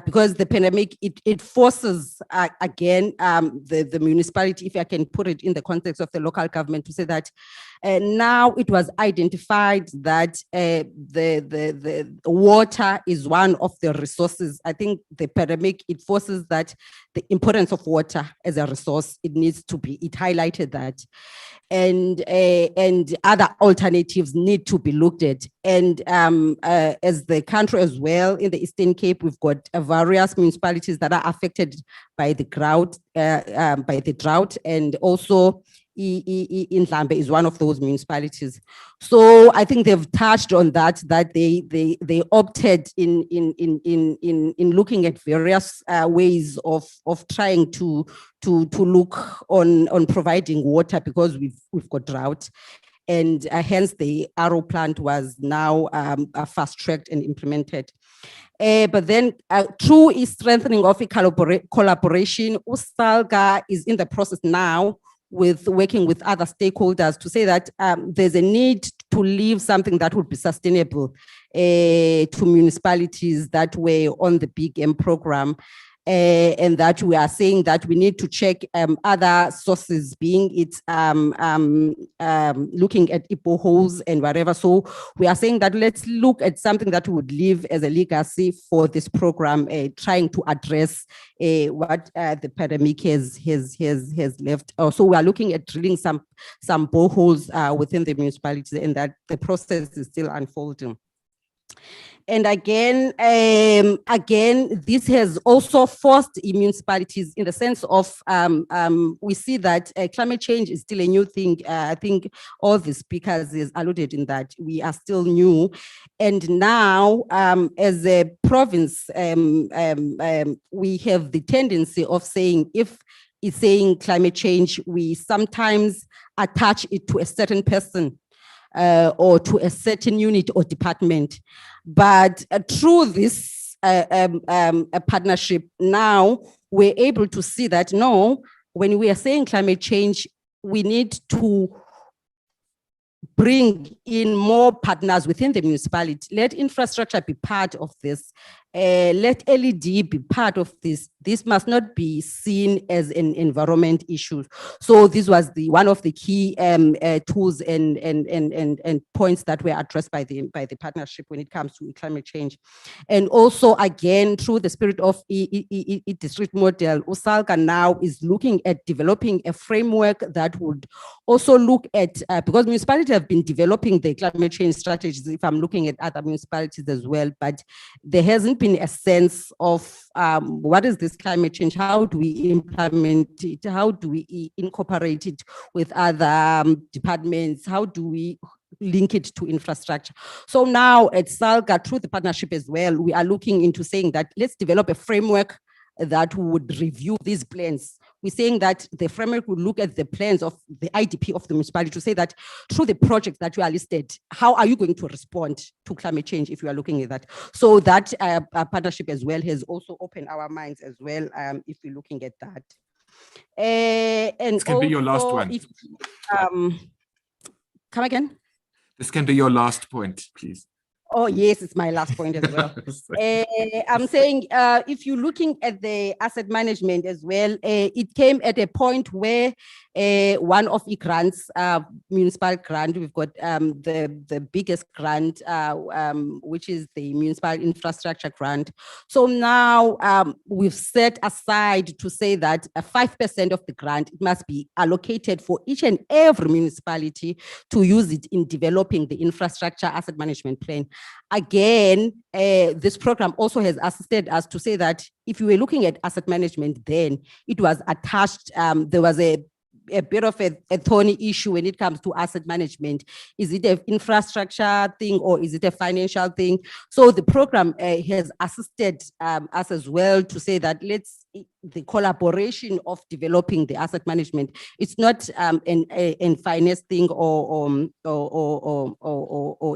because the pandemic, it forces again the municipality, if I can put it in the context of the local government, to say that now it was identified that the water is one of the resources. I think the pandemic, it forces that the importance of water as a resource, it needs to be, it highlighted that. And other alternatives need to be looked at. And as the country as well, in the Eastern Cape, we've got various municipalities that are affected by the drought, and also Ndlambe is one of those municipalities. So I think they've touched on that they opted in looking at various ways of trying to look on providing water, because we've got drought. And hence the Arrow plant was now fast-tracked and implemented. But then through strengthening of a collaboration, SALGA is in the process now with working with other stakeholders to say that there's a need to leave something that would be sustainable to municipalities that were on the Big M program. And that we are saying that we need to check other sources, being it looking at boreholes and whatever. So we are saying that let's look at something that would leave as a legacy for this program, trying to address what the pandemic has left. So we are looking at drilling some boreholes within the municipalities, and that the process is still unfolding. And again, this has also forced municipalities in the sense of we see that climate change is still a new thing. I think all the speakers has alluded in that we are still new. And now, as a province, we have the tendency of saying, if it's saying climate change, we sometimes attach it to a certain person or to a certain unit or department. But through this a partnership, now we're able to see that, no, when we are saying climate change, we need to bring in more partners within the municipality. Let infrastructure be part of this. Let LED be part of this. This must not be seen as an environment issue. So this was one of the key tools and points that were addressed by the partnership when it comes to climate change. And also, again, through the spirit of district model, USALGA now is looking at developing a framework that would also look at, because municipalities have been developing the climate change strategies, if I'm looking at other municipalities as well, but there hasn't been a sense of what is this climate change? How do we implement it? How do we incorporate it with other departments? How do we link it to infrastructure? So now at SALGA, through the partnership as well, we are looking into saying that let's develop a framework that would review these plans. We're saying that the framework would look at the plans of the IDP of the municipality to say that through the projects that you are listed, how are you going to respond to climate change if you are looking at that? So that partnership as well has also opened our minds as well, if we're looking at that. And this can be your last one. If, come again? This can be your last point, please. Oh, yes, it's my last point as well. I'm saying if you're looking at the asset management as well, it came at a point where one of the grants, municipal grant, we've got the biggest grant, which is the municipal infrastructure grant. So now we've set aside to say that 5% of the grant, it must be allocated for each and every municipality to use it in developing the infrastructure asset management plan. Again, this program also has assisted us to say that if you were looking at asset management, then it was attached, there was a bit of a thorny issue when it comes to asset management. Is it an infrastructure thing or is it a financial thing? So the program has assisted us as well to say that the collaboration of developing the asset management, it's not an finance thing or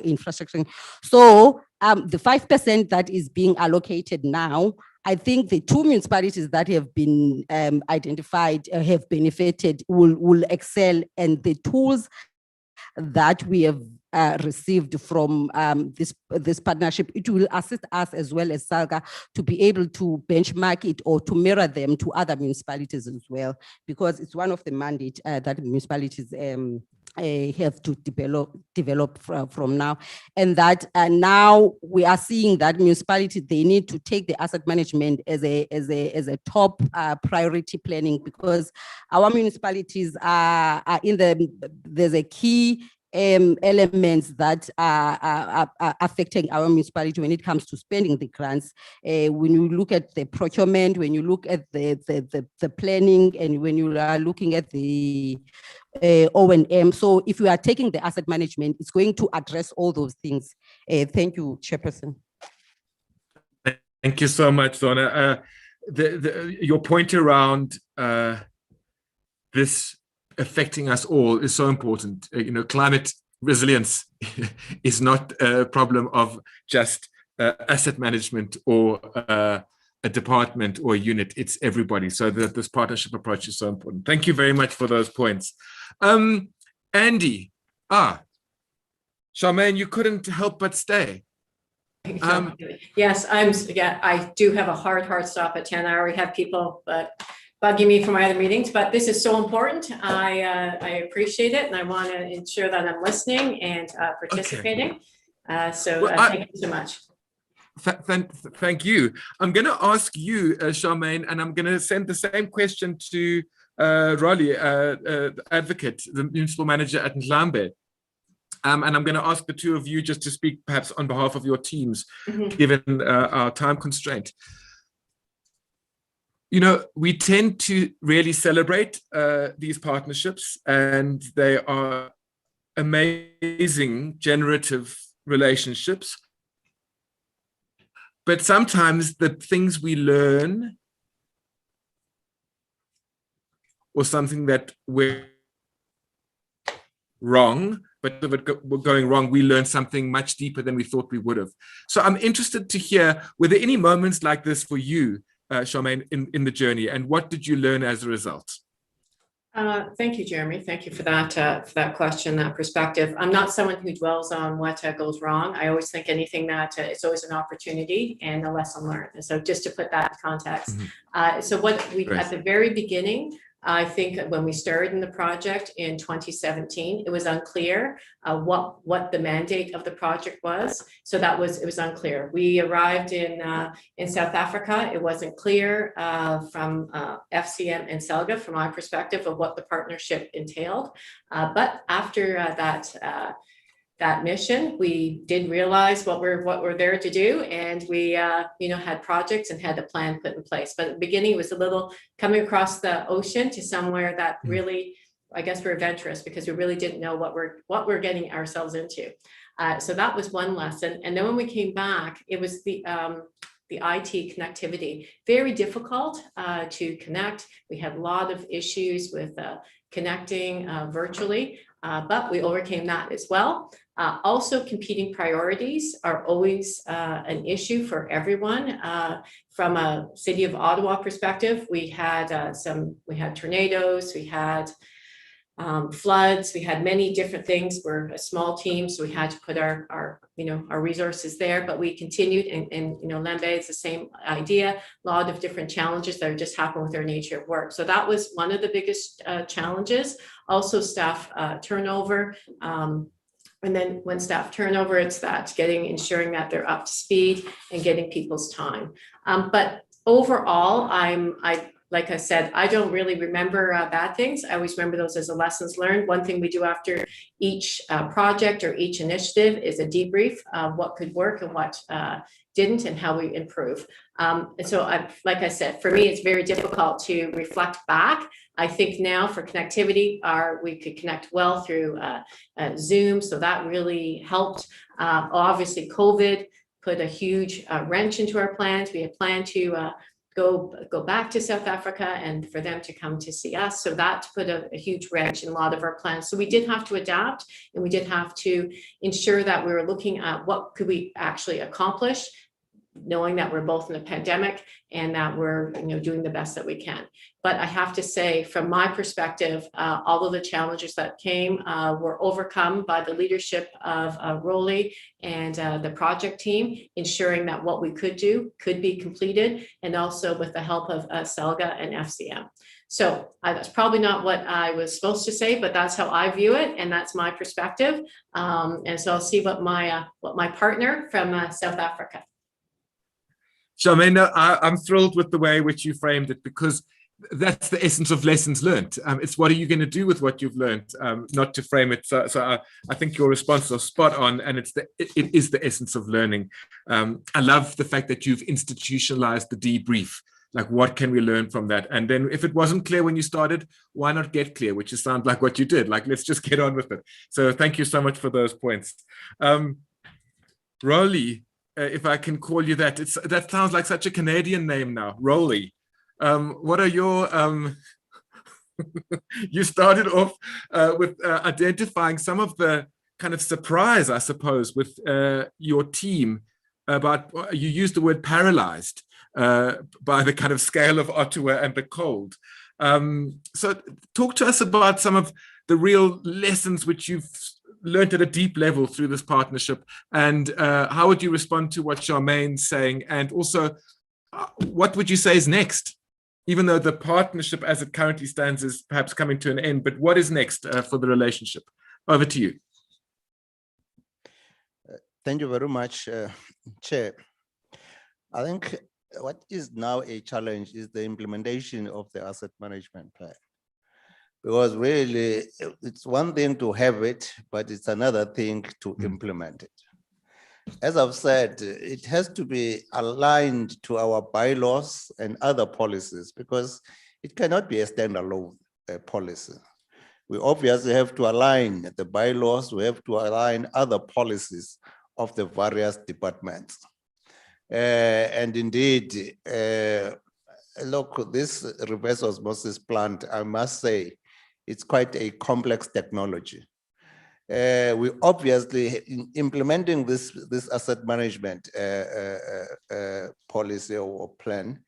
infrastructure. So the 5% that is being allocated now, I think the 2 municipalities that have been identified have benefited will excel, and the tools that we have received from this partnership, it will assist us as well as SALGA to be able to benchmark it or to mirror them to other municipalities as well, because it's one of the mandates that municipalities have to develop from now. And that now we are seeing that municipalities, they need to take the asset management as a top priority planning, because our municipalities are there's a key elements that are affecting our municipality when it comes to spending the grants. When you look at the procurement, when you look at the planning, and when you are looking at the O&M. So if you are taking the asset management, it's going to address all those things. Thank you, Chairperson. Thank you so much, Zona. Your point around this affecting us all is so important. Climate resilience is not a problem of just asset management or a department or a unit. It's everybody. So this partnership approach is so important. Thank you very much for those points. Andy, Charmaine, you couldn't help but stay. Yes, I do have a hard stop at 10 hour. We have people bugging me for my other meetings, but this is so important. I appreciate it, and I want to ensure that I'm listening and participating. Okay. Thank you so much. Thank you. I'm going to ask you, Charmaine, and I'm going to send the same question to Rolly, advocate, the municipal manager at Ndlambe. And I'm going to ask the two of you just to speak perhaps on behalf of your teams, Mhm. given our time constraint. You know, we tend to really celebrate these partnerships, and they are amazing generative relationships. But sometimes the things we learn, or something that we're wrong, but if we're going wrong, we learn something much deeper than we thought we would have. So I'm interested to hear, were there any moments like this for you, Charmaine, in the journey, and what did you learn as a result? Thank you, Jeremy. Thank you for that question, that perspective. I'm not someone who dwells on what goes wrong. I always think anything that it's always an opportunity and a lesson learned. And so just to put that in context. So what we, at the very beginning, I think when we started in the project in 2017, it was unclear what the mandate of the project was. So it was unclear. We arrived in South Africa. It wasn't clear from FCM and SELGA, from my perspective, of what the partnership entailed. But after that mission, we did realize what we're there to do, and we had projects and had a plan put in place. But at the beginning, it was a little coming across the ocean to somewhere that really, I guess, we're adventurous, because we really didn't know what we're getting ourselves into. So that was one lesson. And then when we came back, it was the IT connectivity, very difficult to connect. We had a lot of issues with connecting virtually, but we overcame that as well. Also, competing priorities are always an issue for everyone. From a City of Ottawa perspective, we had tornadoes, we had floods, we had many different things. We're a small team, so we had to put our resources there, but we continued, and Ndlambe, it's the same idea, a lot of different challenges that just happen with our nature of work. So that was one of the biggest challenges. Also staff turnover. And then when staff turnover, it's that ensuring that they're up to speed and getting people's time. But overall, like I said, I don't really remember bad things. I always remember those as a lessons learned. One thing we do after each project or each initiative is a debrief of what could work and what didn't, and how we improve. And so, like I said, for me, it's very difficult to reflect back. I think now for connectivity, we could connect well through Zoom, so that really helped. Obviously, COVID put a huge wrench into our plans. We had planned to go back to South Africa and for them to come to see us. So that put a huge wrench in a lot of our plans. So we did have to adapt, and we did have to ensure that we were looking at what could we actually accomplish, knowing that we're both in a pandemic and that we're doing the best that we can. But I have to say, from my perspective, all of the challenges that came were overcome by the leadership of Rolly and the project team, ensuring that what we could do could be completed, and also with the help of SELGA and FCM. So that's probably not what I was supposed to say, but that's how I view it, and that's my perspective. And so I'll see what my partner from South Africa. Charmaine, I'm thrilled with the way in which you framed it, because that's the essence of lessons learned. It's what are you going to do with what you've learned, not to frame it. So I think your response was spot on, and it is the essence of learning. I love the fact that you've institutionalized the debrief. Like, what can we learn from that? And then if it wasn't clear when you started, why not get clear, which is sound like what you did. Like, let's just get on with it. So thank you so much for those points. Rolly, if I can call you that, that sounds like such a Canadian name now, Rolly. What are your, you started off with identifying some of the kind of surprise, I suppose, with your team about, you used the word paralyzed by the kind of scale of Ottawa and the cold. So talk to us about some of the real lessons which you've learned at a deep level through this partnership, and how would you respond to what Charmaine's saying, and also what would you say is next, even though the partnership as it currently stands is perhaps coming to an end, but what is next for the relationship? Over to you. Thank you very much, Chair. I think what is now a challenge is the implementation of the asset management plan. Because really, it's one thing to have it, but it's another thing to implement it. As I've said, it has to be aligned to our bylaws and other policies because it cannot be a standalone policy. We obviously have to align the bylaws, we have to align other policies of the various departments. And indeed, look, this reverse osmosis plant, I must say, it's quite a complex technology. We obviously, in implementing this asset management policy or plan,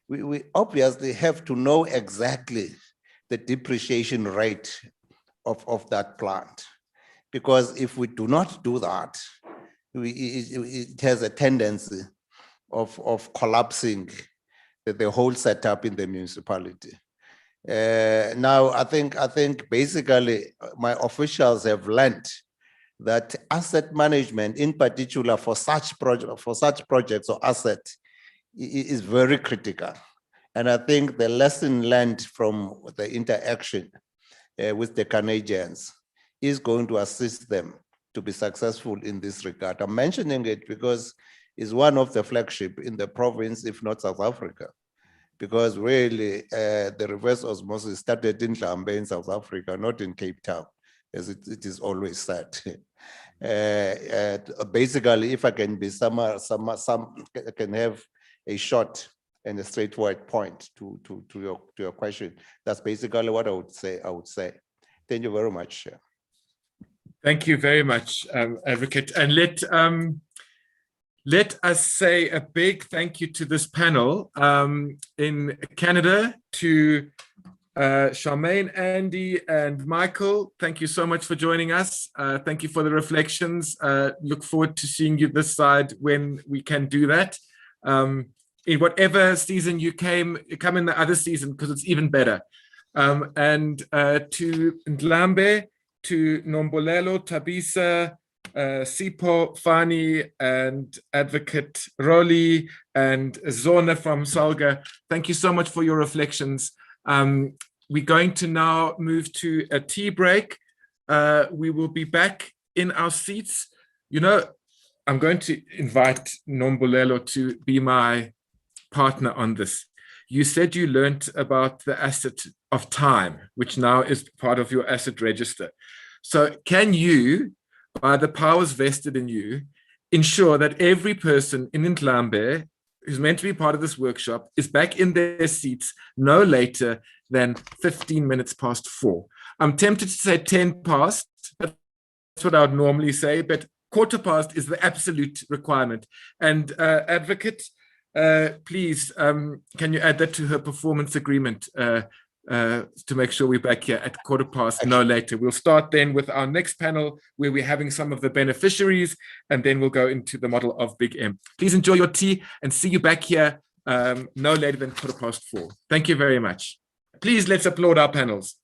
we obviously have to know exactly the depreciation rate of that plant. Because if we do not do that, it has a tendency of collapsing the whole setup in the municipality. Now, I think basically my officials have learned that asset management, in particular for such projects or assets, is very critical. And I think the lesson learned from the interaction with the Canadians is going to assist them to be successful in this regard. I'm mentioning it because it's one of the flagship in the province, if not South Africa. Because really, the reverse osmosis started in Ndlambe in South Africa, not in Cape Town, as it is always said. Basically, if I can be I can have a short and a straightforward point to your question. That's basically what I would say. Thank you very much. Thank you very much, Advocate. And let us say a big thank you to this panel in Canada, to Charmaine, Andy, and Michael. Thank you so much for joining us. Thank you for the reflections. Look forward to seeing you this side when we can do that. In whatever season you come in the other season, because it's even better. And to Ndlambe, to Nombolelo, Tabisa, Sipo, Fani, and Advocate Roli, and Zona from Salga, thank you so much for your reflections. We're going to now move to a tea break. We will be back in our seats. You know, I'm going to invite Nombolelo to be my partner on this. You said you learned about the asset of time, which now is part of your asset register. So can you, by the powers vested in you, ensure that every person in Ndlambe who's meant to be part of this workshop is back in their seats no later than 15 minutes past 4? I'm tempted to say 10 past, but that's what I would normally say, but quarter past is the absolute requirement. And Advocate, please, can you add that to her performance agreement to make sure we're back here at quarter past, no later. We'll start then with our next panel where we're having some of the beneficiaries, and then we'll go into the model of Big M. Please enjoy your tea and see you back here no later than quarter past 4. Thank you very much. Please let's applaud our panels.